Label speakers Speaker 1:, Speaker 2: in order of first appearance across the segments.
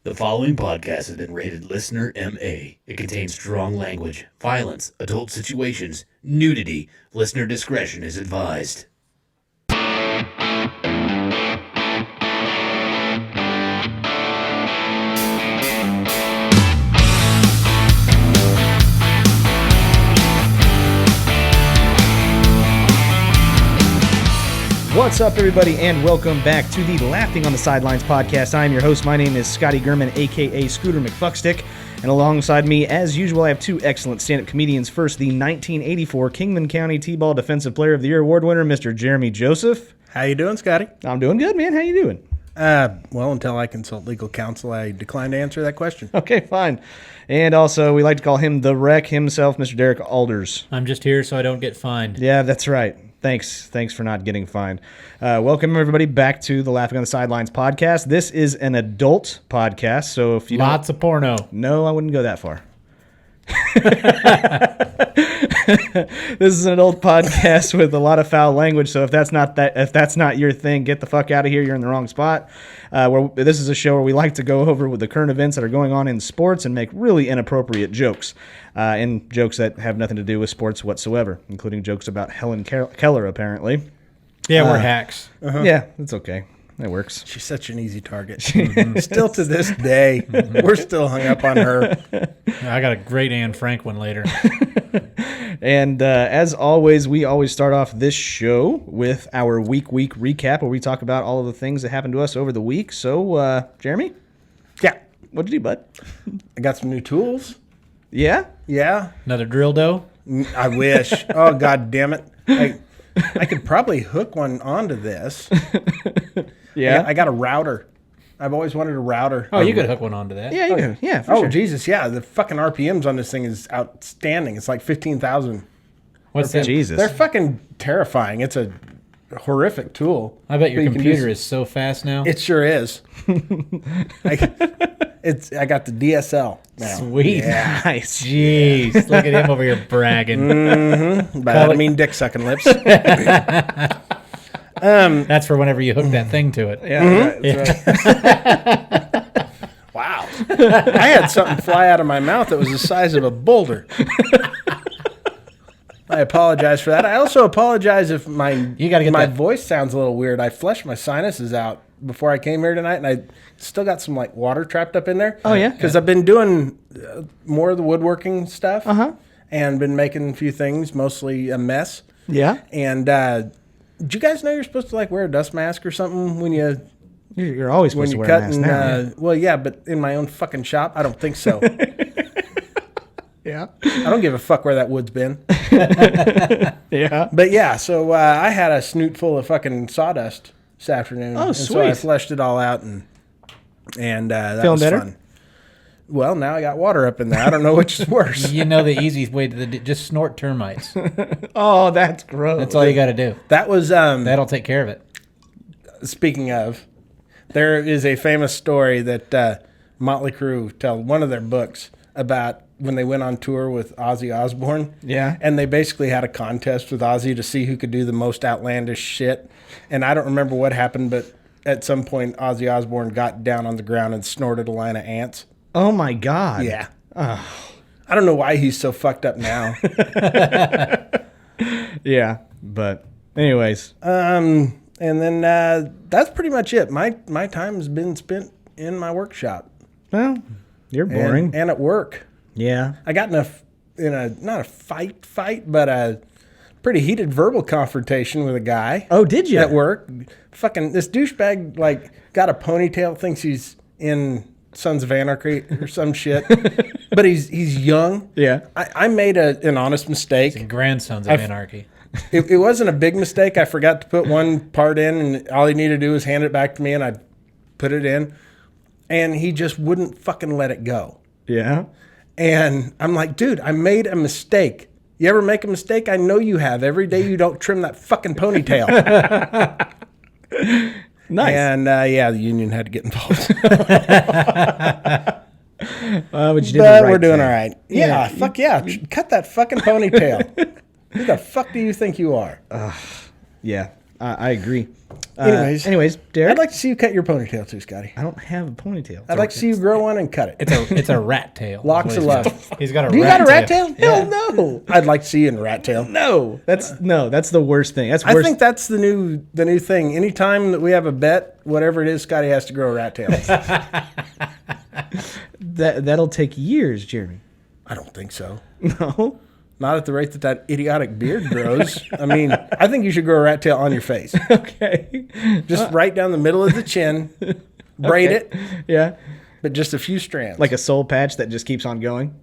Speaker 1: The following podcast has been rated Listener MA. It contains strong language, violence, adult situations, nudity. Listener discretion is advised.
Speaker 2: What's up, everybody, and welcome back to the Laughing on the Sidelines podcast. I'm your host. My name is Scotty Gurman, a.k.a. Scooter McFuckstick, and alongside me, as usual, I have two excellent stand-up comedians. First, the 1984 Kingman County T-Ball Defensive Player of the Year award winner, Mr. Jeremy Joseph.
Speaker 3: How you doing, Scotty?
Speaker 2: I'm doing good, man. How you doing?
Speaker 3: Well, until I consult legal counsel, I decline to answer that question.
Speaker 2: Okay, fine. And also, we like to call him the wreck himself, Mr. Derek Alders.
Speaker 4: I'm just here so I don't get fined.
Speaker 2: Yeah, that's right. Thanks for not getting fined. Welcome, everybody, back to the Laughing on the Sidelines podcast. This is an adult podcast, so if you
Speaker 4: Lots of porno.
Speaker 2: No, I wouldn't go that far. This is an adult podcast with a lot of foul language, so if that's not your thing, get the fuck out of here. You're in the wrong spot. This is a show where we like to go over with the current events that are going on in sports and make really inappropriate jokes, and jokes that have nothing to do with sports whatsoever, including jokes about Helen Keller, apparently.
Speaker 4: Yeah, we're hacks.
Speaker 3: Uh-huh.
Speaker 2: Yeah, that's okay. That works.
Speaker 3: She's such an easy target. Still to this day, we're still hung up on her.
Speaker 4: I got a great Anne Frank one later.
Speaker 2: And as always, we always start off this show with our week recap, where we talk about all of the things that happened to us over the week. So, Jeremy?
Speaker 3: Yeah.
Speaker 2: What'd you do, bud?
Speaker 3: I got some new tools.
Speaker 2: Yeah?
Speaker 3: Yeah.
Speaker 4: Another drill dough?
Speaker 3: I wish. Oh, God damn it. I could probably hook one onto this.
Speaker 2: Yeah?
Speaker 3: I got a router. I've always wanted a router.
Speaker 4: Oh, you could hook one onto that.
Speaker 2: Yeah, you can. Yeah, for sure.
Speaker 3: Jesus, yeah. The fucking RPMs on this thing is outstanding. It's like 15,000.
Speaker 4: What's that?
Speaker 2: Jesus.
Speaker 3: They're fucking terrifying. It's a horrific tool.
Speaker 4: I bet your
Speaker 3: But you can
Speaker 4: computer
Speaker 3: just-
Speaker 4: is so fast now.
Speaker 3: It sure is. I got the DSL now.
Speaker 4: Sweet.
Speaker 3: Yeah.
Speaker 2: Nice.
Speaker 4: Jeez. Look at him over here bragging.
Speaker 3: But I don't mean dick sucking lips.
Speaker 4: That's for whenever you hook that thing to it.
Speaker 2: Yeah,
Speaker 3: That's right. Wow. I had something fly out of my mouth that was the size of a boulder. I apologize for that. I also apologize if my voice sounds a little weird. I flushed my sinuses out before I came here tonight, and I still got some like water trapped up in there.
Speaker 2: Oh, yeah?
Speaker 3: Because I've been doing more of the woodworking stuff.
Speaker 2: Uh-huh.
Speaker 3: And been making a few things, mostly a mess.
Speaker 2: Yeah?
Speaker 3: And did you guys know you're supposed to like wear a dust mask or something when
Speaker 2: You're always supposed to
Speaker 3: you
Speaker 2: wear a
Speaker 3: cut
Speaker 2: mask
Speaker 3: and,
Speaker 2: now.
Speaker 3: well, yeah, but in my own fucking shop, I don't think so.
Speaker 2: Yeah?
Speaker 3: I don't give a fuck where that wood's been.
Speaker 2: Yeah?
Speaker 3: But yeah, so I had a snoot full of fucking sawdust this afternoon.
Speaker 2: Oh,
Speaker 3: and so I
Speaker 2: sweet.
Speaker 3: flushed it all out, and that
Speaker 2: Feeling
Speaker 3: was
Speaker 2: better?
Speaker 3: fun. Well, now I got water up in there. I don't know which is worse.
Speaker 4: You know the easy way to just snort termites.
Speaker 2: Oh, that's gross.
Speaker 4: That's all you got to do.
Speaker 3: That was
Speaker 4: That'll take care of it.
Speaker 3: speaking of. There is a famous story that Motley Crue tell one of their books about when they went on tour with Ozzy Osbourne.
Speaker 2: Yeah.
Speaker 3: And they basically had a contest with Ozzy to see who could do the most outlandish shit. And I don't remember what happened, but at some point Ozzy Osbourne got down on the ground and snorted a line of ants.
Speaker 2: Oh, my God.
Speaker 3: Yeah.
Speaker 2: Oh.
Speaker 3: I don't know why he's so fucked up now.
Speaker 2: Yeah, but anyways.
Speaker 3: And then that's pretty much it. My time has been spent in my workshop.
Speaker 2: Well, you're boring.
Speaker 3: And at work.
Speaker 2: Yeah.
Speaker 3: I got in a not a fight, but a pretty heated verbal confrontation with a guy.
Speaker 2: Oh, did you?
Speaker 3: At work. Fucking this douchebag like got a ponytail, thinks he's in Sons of Anarchy or some shit. But he's young.
Speaker 2: Yeah.
Speaker 3: I made an honest mistake.
Speaker 4: Grandsons of Anarchy.
Speaker 3: It wasn't a big mistake. I forgot to put one part in, and all he needed to do was hand it back to me, and I put it in. And he just wouldn't fucking let it go.
Speaker 2: Yeah.
Speaker 3: And I'm like, dude, I made a mistake. You ever make a mistake? I know you have. Every day you don't trim that fucking ponytail.
Speaker 2: Nice.
Speaker 3: And yeah, the union had to get involved.
Speaker 2: But you did
Speaker 3: But
Speaker 2: the right
Speaker 3: we're doing
Speaker 2: thing.
Speaker 3: all right. Yeah, fuck yeah. Cut that fucking ponytail. Who the fuck do you think you are?
Speaker 2: Yeah, I agree.
Speaker 3: Anyways,
Speaker 2: Derek.
Speaker 3: I'd like to see you cut your ponytail too, Scotty.
Speaker 2: I don't have a ponytail.
Speaker 3: I'd like to see you grow one and cut it.
Speaker 4: It's a rat tail.
Speaker 3: Locks of love.
Speaker 4: He's got a
Speaker 3: Do you got a rat tail?
Speaker 4: Yeah.
Speaker 3: Hell no. I'd like to see you in a rat tail.
Speaker 2: No, that's the worst thing. That's worse.
Speaker 3: I think that's the new thing. Anytime that we have a bet, whatever it is, Scotty has to grow a rat tail.
Speaker 2: that'll take years, Jeremy.
Speaker 3: I don't think so.
Speaker 2: No.
Speaker 3: Not at the rate that idiotic beard grows. I mean, I think you should grow a rat tail on your face.
Speaker 2: Okay.
Speaker 3: Just right down the middle of the chin. Braid it,
Speaker 2: Yeah.
Speaker 3: but just a few strands.
Speaker 2: Like a soul patch that just keeps on going.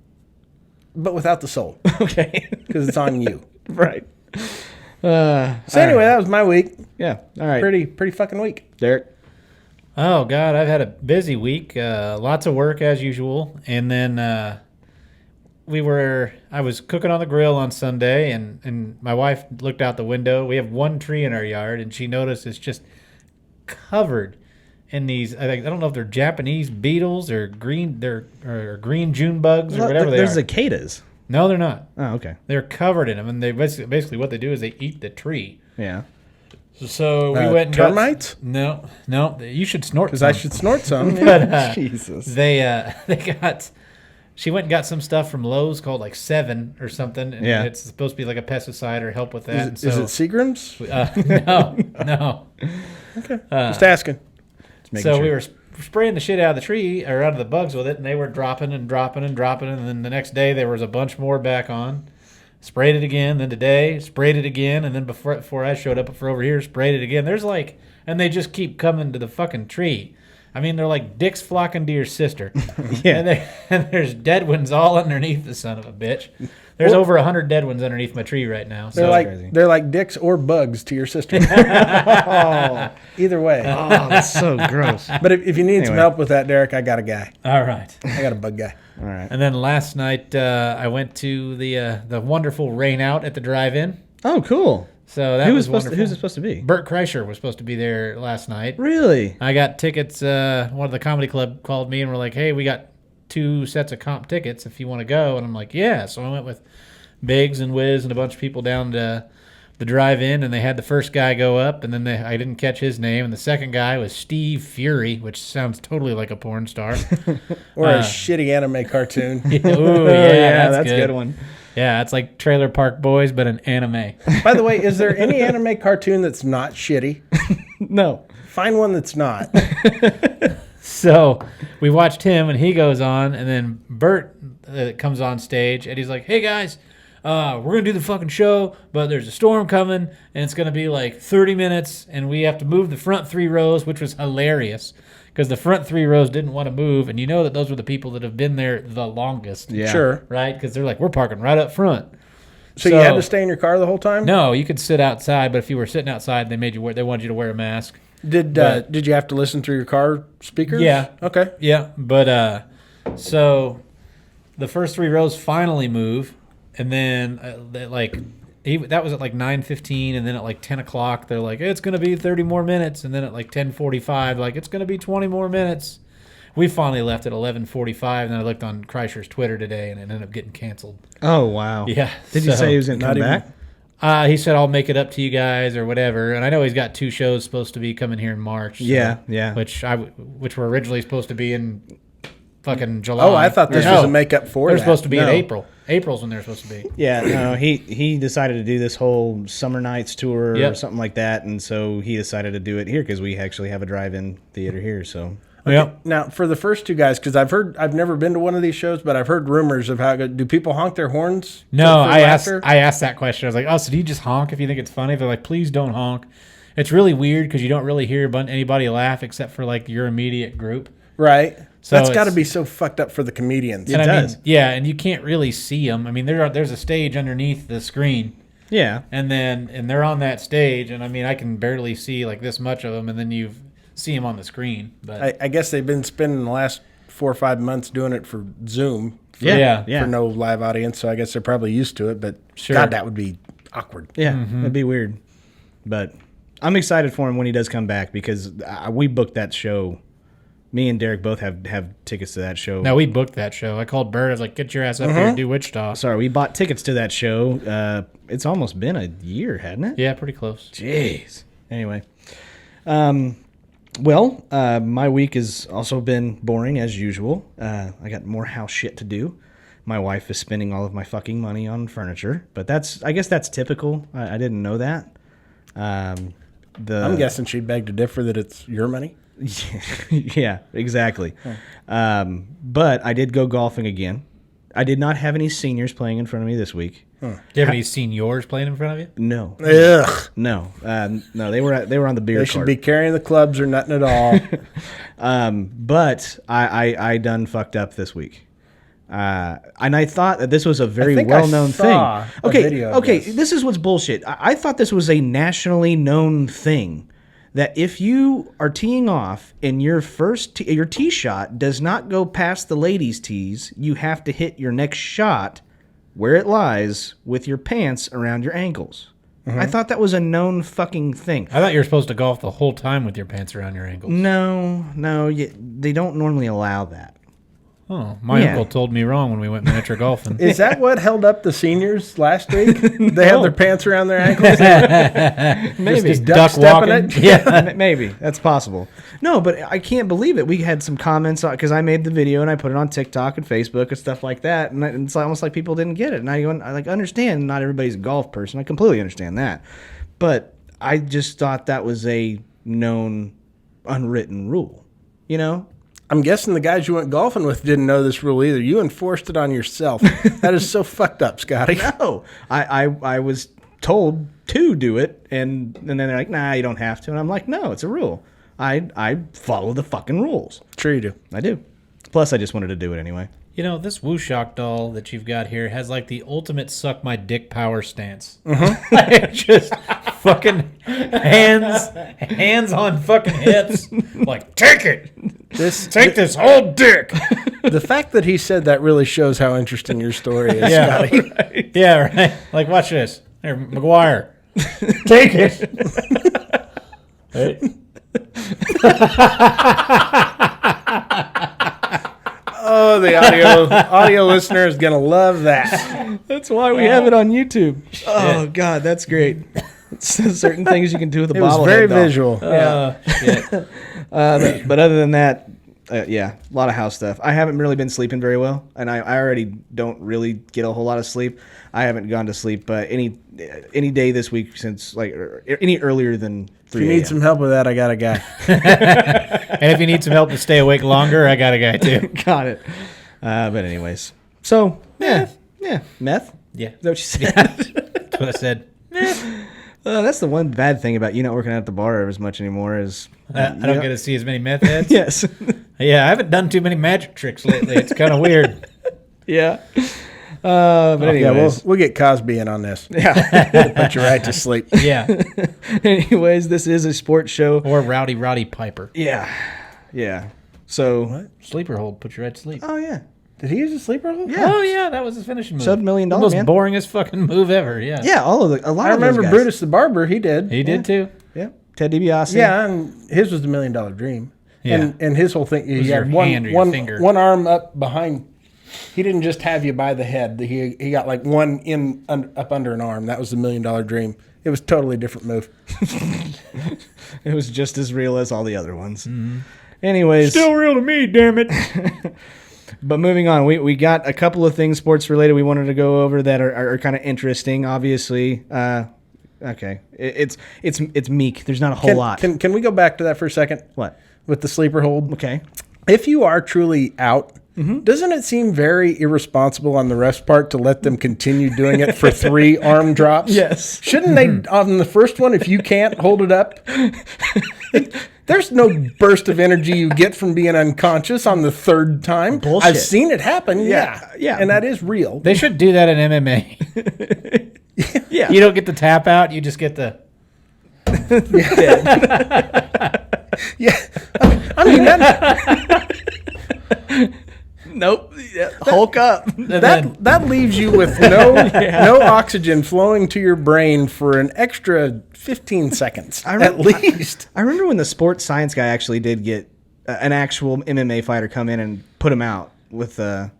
Speaker 3: but without the soul.
Speaker 2: Okay.
Speaker 3: Because it's on you.
Speaker 2: Right.
Speaker 3: So anyway, that was my week.
Speaker 2: Yeah. All right.
Speaker 3: Pretty fucking week.
Speaker 2: Derek.
Speaker 4: Oh God, I've had a busy week. Lots of work as usual, and then I was cooking on the grill on Sunday, and my wife looked out the window. We have one tree in our yard, and she noticed it's just covered in these. I don't know if they're Japanese beetles or green June bugs or whatever they are.
Speaker 2: There's cicadas.
Speaker 4: No, they're not.
Speaker 2: Oh, okay.
Speaker 4: They're covered in them, and they basically what they do is they eat the tree.
Speaker 2: Yeah.
Speaker 4: So we went and
Speaker 3: termites?
Speaker 4: No. You should snort
Speaker 3: Because
Speaker 4: some.
Speaker 3: I should snort some.
Speaker 4: But,
Speaker 2: Jesus.
Speaker 4: They got. She went and got some stuff from Lowe's called like 7 or something. And
Speaker 2: Yeah.
Speaker 4: it's supposed to be like a pesticide or help with that.
Speaker 3: Is it Seagram's?
Speaker 4: No.
Speaker 3: Okay. Just asking.
Speaker 4: So we were spraying the shit out of the tree or out of the bugs with it, and they were dropping, and then the next day there was a bunch more back on. Sprayed it again, then today sprayed it again, and then before I showed up for over here, sprayed it again. There's and they just keep coming to the fucking tree. I mean, they're like dicks flocking to your sister.
Speaker 2: Yeah.
Speaker 4: And there's dead ones all underneath the son of a bitch. There's over 100 dead ones underneath my tree right now. So
Speaker 3: They're like dicks or bugs to your sister. Either way.
Speaker 2: Oh, that's so gross.
Speaker 3: But if you need some help with that, Derek, I got a guy.
Speaker 4: all right.
Speaker 3: I got a bug guy.
Speaker 2: All right.
Speaker 4: And then last night I went to the wonderful Rain Out at the drive-in.
Speaker 2: Oh, cool.
Speaker 4: So that
Speaker 2: Who's
Speaker 4: wonderful.
Speaker 2: it supposed to be?
Speaker 4: Bert Kreischer was supposed to be there last night.
Speaker 2: Really?
Speaker 4: I got tickets. One of the comedy club called me and were like, "Hey, we got 2 sets of comp tickets if you want to go." And I'm like, "Yeah." So I went with Biggs and Wiz and a bunch of people down to the drive-in, and they had the first guy go up, and then I didn't catch his name, and the second guy was Steve Fury, which sounds totally like a porn star.
Speaker 3: Or a shitty anime cartoon.
Speaker 4: Ooh, yeah,
Speaker 2: that's a good one.
Speaker 4: Yeah, it's like Trailer Park Boys, but an anime.
Speaker 3: By the way, is there any anime cartoon that's not shitty?
Speaker 2: No.
Speaker 3: Find one that's not.
Speaker 4: So we watched him, and he goes on, and then Bert comes on stage, and he's like, "Hey guys, we're gonna do the fucking show, but there's a storm coming, and it's gonna be like 30 minutes, and we have to move the front 3 rows," which was hilarious because the front 3 rows didn't want to move, and you know that those were the people that have been there the longest.
Speaker 2: Yeah.
Speaker 3: Sure.
Speaker 4: Right? Because they're like, "We're parking right up front."
Speaker 3: So you had to stay in your car the whole time?
Speaker 4: No, you could sit outside, but if you were sitting outside, they wanted you to wear a mask.
Speaker 3: Did you have to listen through your car speakers?
Speaker 4: Yeah.
Speaker 3: Okay.
Speaker 4: Yeah, but so the first 3 rows finally move, and then that was at like 9:15, and then at like 10 o'clock they're like, "It's gonna be 30 more minutes," and then at like 10:45, like, "It's gonna be 20 more minutes." We finally left at 11:45, and then I looked on Kreischer's Twitter today, and it ended up getting canceled.
Speaker 2: Oh, wow.
Speaker 4: Yeah.
Speaker 2: Did you say he was going to come back?
Speaker 4: He said, "I'll make it up to you guys," or whatever. And I know he's got 2 shows supposed to be coming here in March. So,
Speaker 2: Yeah.
Speaker 4: Which were originally supposed to be in fucking July.
Speaker 3: Oh, I thought this was a makeup for
Speaker 4: They're
Speaker 3: that.
Speaker 4: supposed to be in
Speaker 2: No.
Speaker 4: April. April's when they're supposed to be.
Speaker 2: Yeah, no, he decided to do this whole Summer Nights tour or
Speaker 4: Yep.
Speaker 2: something like that, and so he decided to do it here because we actually have a drive-in theater here, so...
Speaker 4: Yeah.
Speaker 3: Now, for the first 2 guys, because I've never been to one of these shows, but I've heard rumors of how do people honk their horns?
Speaker 4: No,
Speaker 3: for
Speaker 4: I
Speaker 3: laughter?
Speaker 4: asked that question. I was like, "Oh, so do you just honk if you think it's funny?" They're like, "Please don't honk." It's really weird because you don't really hear anybody laugh except for like your immediate group.
Speaker 3: Right.
Speaker 4: So
Speaker 3: That's got to
Speaker 4: it's-
Speaker 3: be so fucked up for the comedians.
Speaker 2: It
Speaker 4: And I
Speaker 2: does.
Speaker 4: mean, yeah, and you can't really see them. I mean, there's a stage underneath the screen.
Speaker 2: Yeah.
Speaker 4: And they're on that stage, and I mean, I can barely see like this much of them, and then you see them on the screen. But
Speaker 3: I guess they've been spending the last 4 or 5 months doing it for Zoom.
Speaker 2: Yeah.
Speaker 3: For no live audience, so I guess they're probably used to it. But
Speaker 4: Sure.
Speaker 3: God, that would be awkward.
Speaker 2: Yeah, it'd be weird. But I'm excited for him when he does come back because we booked that show. Me and Derek both have tickets to that show.
Speaker 4: no, we booked that show. I called Bert. I was like, "Get your ass up here and do Wichita."
Speaker 2: Sorry, we bought tickets to that show. It's almost been a year, hadn't it?
Speaker 4: Yeah, pretty close.
Speaker 2: Jeez. Anyway. Well, my week has also been boring as usual. I got more house shit to do. My wife is spending all of my fucking money on furniture, but I guess that's typical. I didn't know that.
Speaker 3: I'm guessing she begged to differ that it's your money.
Speaker 2: Yeah, exactly. But I did go golfing again. I did not have any seniors playing in front of me this week.
Speaker 4: Do you have any seniors playing in front of you?
Speaker 2: No.
Speaker 3: Ugh.
Speaker 2: No. No, they were on the beer
Speaker 3: They
Speaker 2: cart.
Speaker 3: should be carrying the clubs or nothing at all.
Speaker 2: But I done fucked up this week. And I thought that this was a very
Speaker 3: think
Speaker 2: well-known
Speaker 3: I saw
Speaker 2: thing.
Speaker 3: a video of
Speaker 2: Okay,
Speaker 3: this.
Speaker 2: this is what's bullshit. I thought this was a nationally known thing. That if you are teeing off and your your tee shot does not go past the ladies' tees, you have to hit your next shot where it lies with your pants around your ankles. I thought that was a known fucking thing.
Speaker 4: I thought you were supposed to golf the whole time with your pants around your ankles.
Speaker 2: No, they don't normally allow that.
Speaker 4: Oh, my uncle told me wrong when we went miniature golfing.
Speaker 3: Is that what held up the seniors last week? They had their pants around their ankles?
Speaker 2: Maybe.
Speaker 3: Just
Speaker 4: duck
Speaker 3: duck stepping
Speaker 4: walking?
Speaker 3: it?
Speaker 2: Yeah, maybe. That's possible. No, but I can't believe it. We had some comments because I made the video and I put it on TikTok and Facebook and stuff like that. And it's almost like people didn't get it. And I understand not everybody's a golf person. I completely understand that. But I just thought that was a known, unwritten rule. You know?
Speaker 3: I'm guessing the guys you went golfing with didn't know this rule either. You enforced it on yourself. That is so fucked up, Scotty.
Speaker 2: No. I was told to do it. And then they're like, nah, you don't have to. And I'm like, no, it's a rule. I follow the fucking rules.
Speaker 3: Sure you do.
Speaker 2: I do. Plus, I just wanted to do it anyway.
Speaker 4: You know, this Woo Shock doll that you've got here has like the ultimate suck my dick power stance. Just fucking hands on fucking hips. Like, take it. Take this whole dick.
Speaker 3: The fact that he said that really shows how interesting your story is,
Speaker 4: Yeah.
Speaker 3: Scotty.
Speaker 4: Right. Yeah, right. Like, watch this. Here, McGuire. Take it. Right?
Speaker 3: Oh, the audio listener is going to love that.
Speaker 2: That's why we have it on YouTube. Oh, God, that's great. Certain things you can do with a
Speaker 3: It was
Speaker 2: bobblehead
Speaker 3: very
Speaker 2: doll.
Speaker 3: visual.
Speaker 4: Shit.
Speaker 2: But other than that, yeah, a lot of house stuff. I haven't really been sleeping very well, and I already don't really get a whole lot of sleep. I haven't gone to sleep any day this week since any earlier than 3
Speaker 3: If you need some help with that, I got a guy.
Speaker 4: And if you need some help to stay awake longer, I got a guy too.
Speaker 2: Got it. But anyways, so yeah, meth.
Speaker 4: Yeah.
Speaker 2: Is that what you said?
Speaker 4: That's what I said.
Speaker 2: That's the one bad thing about you not working at the bar as much anymore is
Speaker 4: I don't get to see as many meth heads.
Speaker 2: Yes.
Speaker 4: Yeah, I haven't done too many magic tricks lately. It's kind of weird.
Speaker 2: Yeah. But anyways.
Speaker 3: Yeah, we'll get Cosby in on this.
Speaker 2: Yeah.
Speaker 3: Put you right to sleep.
Speaker 4: Yeah.
Speaker 2: Anyways, this is a sports show.
Speaker 4: Or Rowdy Roddy Piper.
Speaker 2: Yeah. Yeah. So.
Speaker 3: What?
Speaker 4: Sleeper hold, put you right to sleep.
Speaker 2: Oh, yeah.
Speaker 3: Did he use a sleeper hole?
Speaker 2: Yeah.
Speaker 4: Oh, yeah, that was his finishing move.
Speaker 2: $7 million,
Speaker 4: The most
Speaker 2: man.
Speaker 4: boringest fucking move ever, yeah.
Speaker 2: Yeah, a lot
Speaker 3: I
Speaker 2: of
Speaker 3: remember
Speaker 2: those guys.
Speaker 3: Brutus the Barber. He did.
Speaker 4: He did too.
Speaker 2: Yeah. Ted DiBiase.
Speaker 3: Yeah, and his was the $1 million dream.
Speaker 4: Yeah.
Speaker 3: And his whole thing, he
Speaker 4: your
Speaker 3: had
Speaker 4: hand or your finger.
Speaker 3: one arm up behind. He didn't just have you by the head. He got like one up under an arm. That was the $1 million dream. It was a totally different move.
Speaker 2: It was just as real as all the other ones. Mm-hmm. Anyways.
Speaker 4: Still real to me, damn it.
Speaker 2: But moving on, we got a couple of things sports related we wanted to go over that are kind of interesting. Obviously, okay, it's meek. There's not a whole lot.
Speaker 3: Can we go back to that for a second?
Speaker 2: What?
Speaker 3: With the sleeper hold?
Speaker 2: Okay.
Speaker 3: If you are truly out, doesn't it seem very irresponsible on the ref's part to let them continue doing it for 3 arm drops?
Speaker 2: Yes.
Speaker 3: Shouldn't they, on the first one, if you can't hold it up? There's no burst of energy you get from being unconscious on the 3rd time.
Speaker 2: Bullshit.
Speaker 3: I've seen it happen, yeah.
Speaker 2: Yeah.
Speaker 3: And that is real.
Speaker 4: They should do that in MMA.
Speaker 2: Yeah.
Speaker 4: You don't get the tap out, you just get the...
Speaker 3: Yeah. I mean,
Speaker 2: Nope. Hulk up.
Speaker 3: that leaves you with no oxygen flowing to your brain for an extra 15 seconds, at least.
Speaker 2: I remember when the sports science guy actually did get an actual MMA fighter come in and put him out with a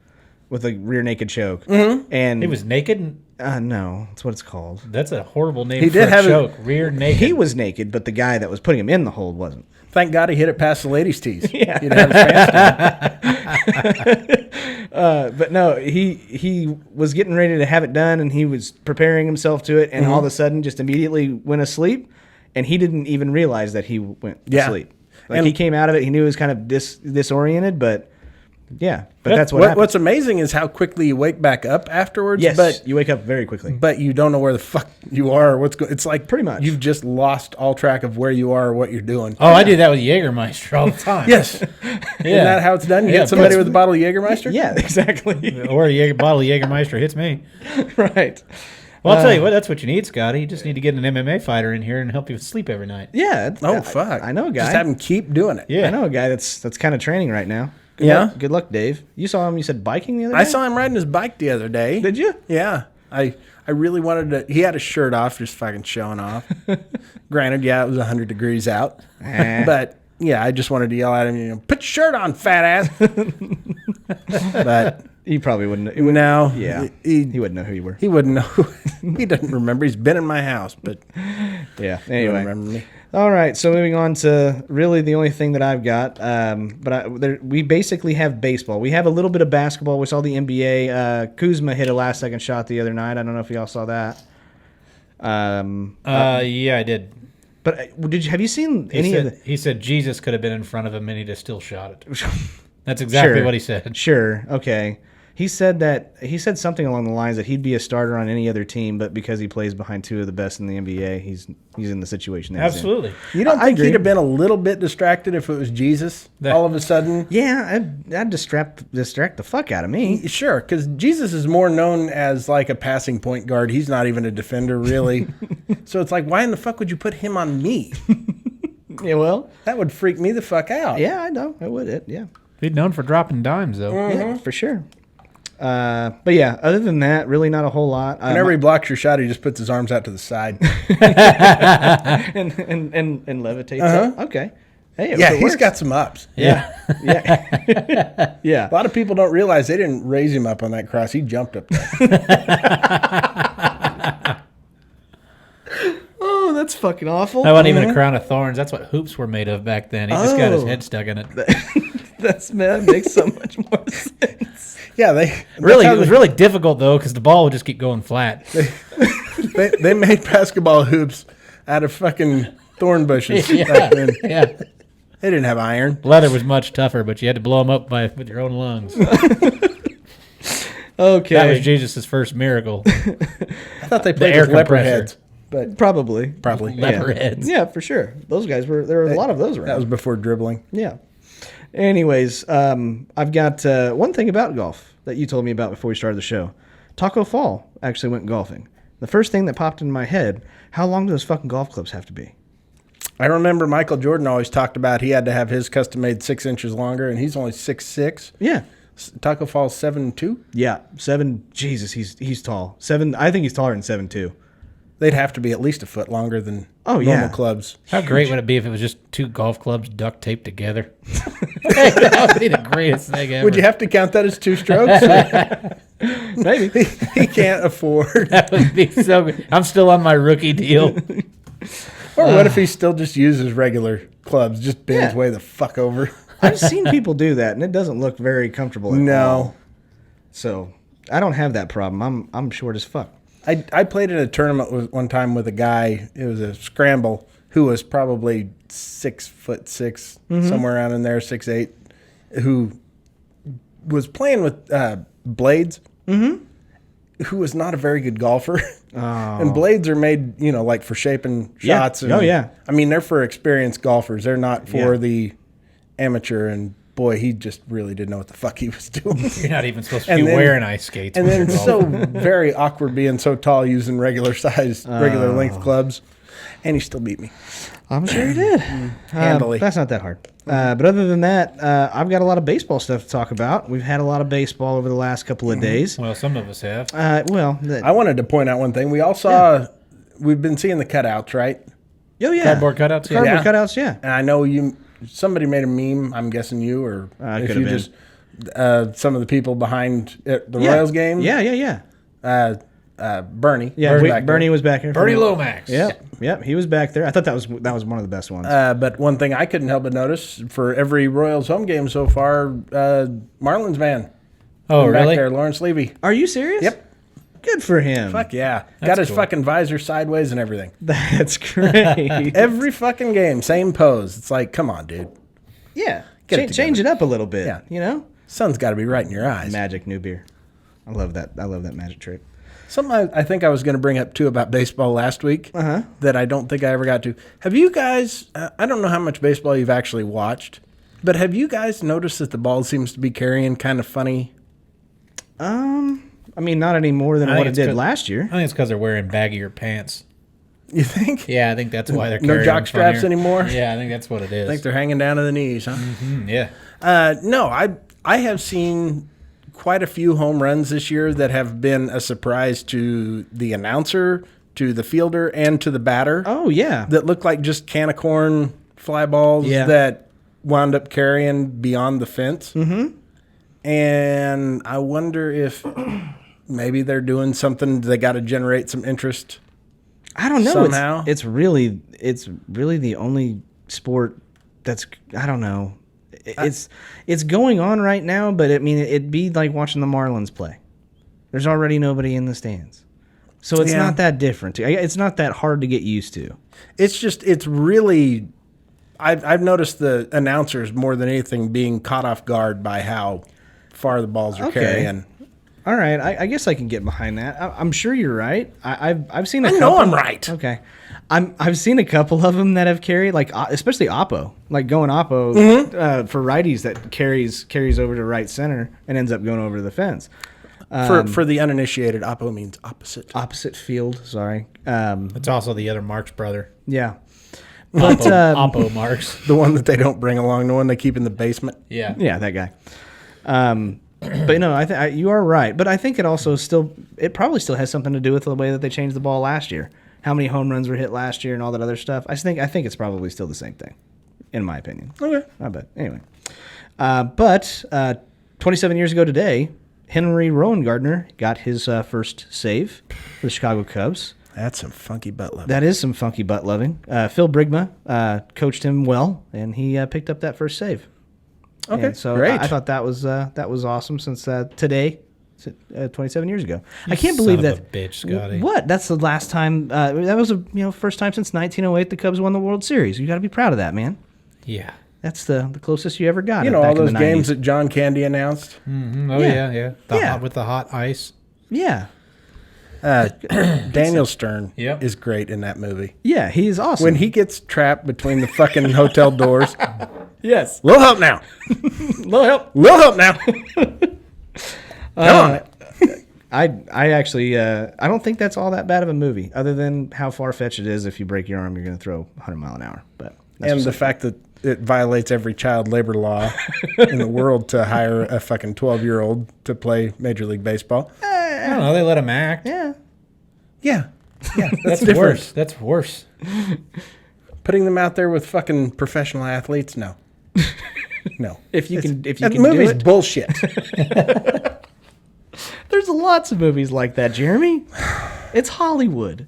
Speaker 2: rear naked choke. Mm-hmm. And
Speaker 4: He was naked?
Speaker 2: No, that's what it's called.
Speaker 4: That's a horrible name
Speaker 3: He
Speaker 4: for
Speaker 3: did
Speaker 4: a
Speaker 3: have
Speaker 4: choke. Rear naked.
Speaker 2: He was naked, but the guy that was putting him in the hold wasn't.
Speaker 3: Thank God he hit it past the ladies' tees.
Speaker 2: Yeah.
Speaker 3: He'd have his fans.
Speaker 2: But no, he was getting ready to have it done, and he was preparing himself to it, and all of a sudden just immediately went asleep, and he didn't even realize that he went to sleep. Like,
Speaker 3: And
Speaker 2: he came out of it, he knew he was kind of disoriented, but yeah. But that's what happened.
Speaker 3: What's amazing is how quickly you wake back up afterwards.
Speaker 2: Yes,
Speaker 3: but
Speaker 2: you wake up very quickly.
Speaker 3: but you don't know where the fuck you are or what's going. It's like
Speaker 2: Pretty much.
Speaker 3: you've just lost all track of where you are or what you're doing.
Speaker 4: Oh, I do that with Jägermeister all the time.
Speaker 3: Yes. Isn't that how it's done? You
Speaker 4: Yeah,
Speaker 3: hit somebody
Speaker 4: but-
Speaker 3: with a bottle of Jägermeister?
Speaker 2: Yeah, exactly.
Speaker 4: Or a bottle of Jägermeister hits me.
Speaker 2: Right.
Speaker 4: Well, I'll tell you what, that's what you need, Scotty. You just need to get an MMA fighter in here and help you sleep every night.
Speaker 2: Yeah.
Speaker 3: Oh, fuck.
Speaker 2: I know a guy.
Speaker 3: Just have him keep doing it.
Speaker 4: Yeah.
Speaker 2: I know a guy that's kind of training right now.
Speaker 3: Yeah?
Speaker 2: Good luck, Dave. You saw him, you said biking the other day?
Speaker 3: I saw him riding his bike the other day.
Speaker 2: Did you?
Speaker 3: Yeah. I really wanted to. He had his shirt off, just fucking showing off. Granted, yeah, it was 100 degrees out. But, yeah, I just wanted to yell at him, put your shirt on, fat ass. But
Speaker 2: He probably wouldn't.
Speaker 3: no.
Speaker 2: Yeah.
Speaker 3: He
Speaker 2: He wouldn't know who you were.
Speaker 3: wouldn't know. He doesn't remember. He's been in my house, but
Speaker 2: Yeah.
Speaker 3: he
Speaker 2: Anyway.
Speaker 3: doesn't remember me.
Speaker 2: All right. So moving on to really the only thing that I've got. We basically have baseball. We have a little bit of basketball. We saw the NBA. Kuzma hit a last-second shot the other night. I don't know if y'all saw that.
Speaker 4: Yeah, I did.
Speaker 2: But have you seen any of the?
Speaker 4: He said Jesus could have been in front of him and he'd have still shot it. That's exactly
Speaker 2: Sure.
Speaker 4: what he said.
Speaker 2: Sure. Okay. He said something along the lines that he'd be a starter on any other team, but because he plays behind two of the best in the NBA, he's in the situation that he's in.
Speaker 4: Absolutely.
Speaker 3: You don't
Speaker 2: I
Speaker 3: think
Speaker 2: agree.
Speaker 3: he'd have been a little bit distracted if it was Jesus all of a sudden?
Speaker 2: Yeah, that'd distract the fuck out of me.
Speaker 3: Sure, because Jesus is more known as like a passing point guard. He's not even a defender, really. So it's like, why in the fuck would you put him on me?
Speaker 2: Yeah, well,
Speaker 3: That would freak me the fuck out.
Speaker 2: yeah, I know. I would. Yeah.
Speaker 4: He'd known for dropping dimes, though.
Speaker 2: Yeah, for sure. But yeah, other than that, really not a whole lot.
Speaker 3: Whenever he blocks your shot, he just puts his arms out to the side.
Speaker 2: and levitates. Up. Okay. Hey,
Speaker 3: Yeah,
Speaker 2: it
Speaker 3: he's
Speaker 2: works.
Speaker 3: got some ups.
Speaker 4: Yeah.
Speaker 2: Yeah. Yeah.
Speaker 3: A lot of people don't realize they didn't raise him up on that cross. He jumped up there.
Speaker 2: Oh, that's fucking awful.
Speaker 4: That wasn't even a crown of thorns. That's what hoops were made of back then. He just got his
Speaker 2: Oh.
Speaker 4: head stuck in it.
Speaker 2: That makes so much more sense.
Speaker 3: Yeah, it
Speaker 4: Was really difficult, though, because the ball would just keep going flat.
Speaker 3: they made basketball hoops out of fucking thorn bushes back then.
Speaker 4: Yeah.
Speaker 3: They didn't have iron.
Speaker 4: Leather was much tougher, but you had to blow them up with your own lungs.
Speaker 2: Okay.
Speaker 4: That was Jesus' first miracle.
Speaker 3: I thought they played
Speaker 4: air
Speaker 3: with leopard
Speaker 4: compressor.
Speaker 3: heads, but
Speaker 2: Probably.
Speaker 3: probably.
Speaker 4: Leopard heads.
Speaker 2: Yeah, for sure. Those guys there were a lot of those around.
Speaker 3: That was before dribbling.
Speaker 2: Yeah. Anyways, I've got one thing about golf that you told me about before we started the show. Taco Fall actually went golfing. The first thing that popped in my head, how long do those fucking golf clubs have to be?
Speaker 3: I remember Michael Jordan always talked about he had to have his custom made 6 inches longer, and he's only 6'6".
Speaker 2: Yeah.
Speaker 3: Taco Fall's 7'2".
Speaker 2: Yeah. 7. Jesus, he's tall. 7. I think he's taller than 7'2".
Speaker 3: They'd have to be at least a foot longer than
Speaker 2: Oh, yeah.
Speaker 3: normal clubs.
Speaker 4: How great would it be if it was just two golf clubs duct taped together? That would be the greatest thing ever.
Speaker 3: Would you have to count that as 2 strokes?
Speaker 2: Maybe.
Speaker 3: He can't afford.
Speaker 4: That would be so good. I'm still on my rookie deal.
Speaker 3: Or what if he still just uses regular clubs, just bends
Speaker 2: Yeah.
Speaker 3: way the fuck over?
Speaker 2: I've seen people do that, and it doesn't look very comfortable at all.
Speaker 3: No.
Speaker 2: So I don't have that problem. I'm short as fuck.
Speaker 3: I played in a tournament one time with a guy. It was a scramble who was probably 6'6", somewhere around in there, 6'8", who was playing with blades. Who was not a very good golfer. And blades are made, like for shaping
Speaker 2: Yeah.
Speaker 3: shots. And,
Speaker 2: Oh, yeah.
Speaker 3: I mean, they're for experienced golfers. They're not for
Speaker 2: Yeah.
Speaker 3: the amateur. And boy, he just really didn't know what the fuck he was doing.
Speaker 4: You're not even supposed to
Speaker 3: And
Speaker 4: be
Speaker 3: then-
Speaker 4: wearing ice skates.
Speaker 3: And
Speaker 4: when
Speaker 3: then
Speaker 4: you're
Speaker 3: it's so
Speaker 4: golfing.
Speaker 3: very awkward being so tall using regular length clubs. And he still beat me.
Speaker 2: I'm sure you did.
Speaker 3: Handily.
Speaker 2: That's not that hard. But other than that, I've got a lot of baseball stuff to talk about. We've had a lot of baseball over the last couple of days.
Speaker 4: Well, some of us have.
Speaker 3: I wanted to point out one thing. We all saw, we've been seeing the cutouts, right?
Speaker 2: Oh, yeah.
Speaker 4: Cardboard cutouts, yeah.
Speaker 2: Cardboard cutouts, yeah.
Speaker 3: And I know somebody made a meme, I'm guessing you, or
Speaker 2: It
Speaker 3: if
Speaker 2: could've
Speaker 3: you
Speaker 2: been.
Speaker 3: just, some of the people behind the Royals game.
Speaker 2: Yeah.
Speaker 3: Bernie.
Speaker 2: Yeah,
Speaker 3: was back
Speaker 2: Bernie
Speaker 3: there.
Speaker 2: was back here.
Speaker 4: Bernie Lomax.
Speaker 2: Yep, he was back there. I thought that was one of the best ones.
Speaker 3: But one thing I couldn't help but notice for every Royals home game so far, Marlins man.
Speaker 4: Oh,
Speaker 3: Back
Speaker 4: really?
Speaker 3: there, Lawrence Levy.
Speaker 2: Are you serious?
Speaker 3: Yep.
Speaker 2: Good for him.
Speaker 3: Fuck yeah. Got his
Speaker 4: cool.
Speaker 3: fucking visor sideways and everything.
Speaker 2: That's great.
Speaker 3: Every fucking game, same pose. It's like, come on, dude.
Speaker 2: Yeah.
Speaker 3: Get it
Speaker 2: Change it
Speaker 3: together.
Speaker 2: up a little bit.
Speaker 3: Yeah.
Speaker 2: You know?
Speaker 3: Sun's got to be right in your eyes.
Speaker 2: Magic new beer. I love that. I love that magic trick.
Speaker 3: Something I think I was going to bring up too about baseball last week that I don't think I ever got to. Have you guys, I don't know how much baseball you've actually watched, but have you guys noticed that the ball seems to be carrying kind of funny?
Speaker 2: I mean, not any more than
Speaker 4: I
Speaker 2: what
Speaker 4: think
Speaker 2: it
Speaker 4: it's
Speaker 2: did
Speaker 4: 'cause-
Speaker 2: last year.
Speaker 4: I think it's because they're wearing baggier pants.
Speaker 3: You think?
Speaker 4: Yeah, I think that's why they're
Speaker 3: No
Speaker 4: carrying
Speaker 3: jock straps
Speaker 4: funnier.
Speaker 3: anymore?
Speaker 4: Yeah, I think that's what it is.
Speaker 3: I think they're hanging down to the knees, huh?
Speaker 4: Yeah.
Speaker 3: No, I have seen quite a few home runs this year that have been a surprise to the announcer, to the fielder, and to the batter.
Speaker 2: Oh, yeah.
Speaker 3: That look like just can of corn fly balls
Speaker 2: Yeah.
Speaker 3: that wound up carrying beyond the fence. Mm-hmm. And I wonder if maybe they're doing something. They got to generate some interest.
Speaker 2: I don't know.
Speaker 3: Somehow.
Speaker 2: It's really the only sport that's, I don't know. It's going on right now, but I mean, it'd be like watching the Marlins play. There's already nobody in the stands. So it's
Speaker 3: Yeah.
Speaker 2: not that different. It's not that hard to get used to.
Speaker 3: It's really. I've noticed the announcers more than anything being caught off guard by how far the balls are
Speaker 2: Okay.
Speaker 3: carrying.
Speaker 2: All right, I guess I can get behind that. I'm sure you're right. I've seen a
Speaker 3: I
Speaker 2: couple.
Speaker 3: know I'm right.
Speaker 2: Okay, I've seen a couple of them that have carried, like especially Oppo, like going Oppo for righties that carries over to right center and ends up going over to the fence.
Speaker 3: For the uninitiated, oppo means opposite.
Speaker 2: Opposite field. Sorry.
Speaker 4: It's also the other Mark's brother.
Speaker 2: Yeah. But
Speaker 4: Oppo Marks.
Speaker 3: The one that they don't bring along, the one they keep in the basement.
Speaker 4: Yeah.
Speaker 2: yeah, that guy. But no, you are right. But I think it probably still has something to do with the way that they changed the ball last year. How many home runs were hit last year and all that other stuff. I think it's probably still the same thing, in my opinion.
Speaker 3: Okay.
Speaker 2: I bet. Anyway. But 27 years ago today, Henry Rowan Gardner got his first save for the Chicago Cubs.
Speaker 3: That's some funky butt love.
Speaker 2: That is some funky butt loving. Phil Brigma coached him well, and he picked up that first save.
Speaker 3: Okay,
Speaker 2: And so
Speaker 3: great.
Speaker 2: I thought that was awesome. Since today, 27 years ago, I can't believe
Speaker 4: Son of
Speaker 2: that.
Speaker 4: a bitch, Scotty.
Speaker 2: What? That's the last time. That was first time since 1908 the Cubs won the World Series. You got to be proud of that, man.
Speaker 4: Yeah.
Speaker 2: That's the closest you ever got.
Speaker 3: You know,
Speaker 2: back
Speaker 3: all
Speaker 2: in
Speaker 3: those
Speaker 2: the
Speaker 3: games
Speaker 2: 90s.
Speaker 3: that John Candy announced.
Speaker 4: Oh,
Speaker 2: Yeah.
Speaker 4: yeah.
Speaker 2: Yeah.
Speaker 4: With the hot ice.
Speaker 2: Yeah,
Speaker 3: Daniel Stern
Speaker 4: Yep.
Speaker 3: is great in that movie.
Speaker 2: yeah, he is awesome.
Speaker 3: When he gets trapped between the fucking hotel doors.
Speaker 2: yes,
Speaker 3: Little help now.
Speaker 2: little help.
Speaker 3: Little help now. Come on.
Speaker 2: I actually I don't think that's all that bad of a movie, other than how far fetched it is. If you break your arm, you're going to throw 100 mile an hour. But that's
Speaker 3: And
Speaker 2: just
Speaker 3: the fact that it violates every child labor law in the world to hire a fucking 12-year-old to play Major League Baseball.
Speaker 4: I don't know. They let him act.
Speaker 2: yeah.
Speaker 3: Yeah. Yeah.
Speaker 4: That's
Speaker 3: different.
Speaker 4: worse. That's worse.
Speaker 3: Putting them out there with fucking professional athletes? No. No.
Speaker 2: If you can
Speaker 3: That
Speaker 2: do
Speaker 3: movie's
Speaker 2: it.
Speaker 3: bullshit.
Speaker 2: There's lots of movies like that, Jeremy. It's Hollywood.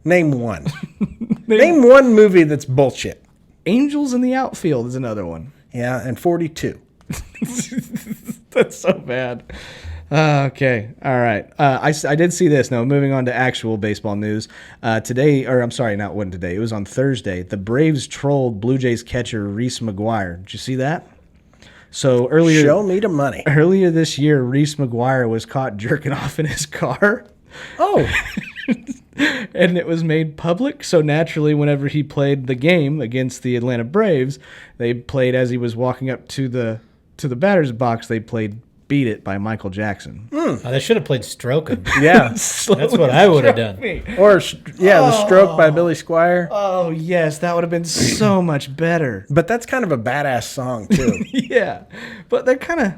Speaker 3: Name one. Name one movie that's bullshit.
Speaker 2: Angels in the Outfield is another one.
Speaker 3: Yeah, and 42.
Speaker 2: That's so bad. Okay. All right. I did see this. Now, moving on to actual baseball news. Today, or I'm sorry, not one today. It was on Thursday. The Braves trolled Blue Jays catcher Reese McGuire. Did you see that? So
Speaker 3: Show me the money.
Speaker 2: earlier this year, Reese McGuire was caught jerking off in his car.
Speaker 3: Oh,
Speaker 2: And it was made public. So naturally, whenever he played the game against the Atlanta Braves, they played as he was walking up to the batter's box. They played "Beat It" by Michael Jackson.
Speaker 4: Oh, they should have played Stroke him.
Speaker 3: yeah.
Speaker 4: That's what I would have done.
Speaker 3: Or, The Stroke by Billy Squire.
Speaker 2: Oh yes, that would have been so much better.
Speaker 3: But that's kind of a badass song, too.
Speaker 2: Yeah, but they're kind of.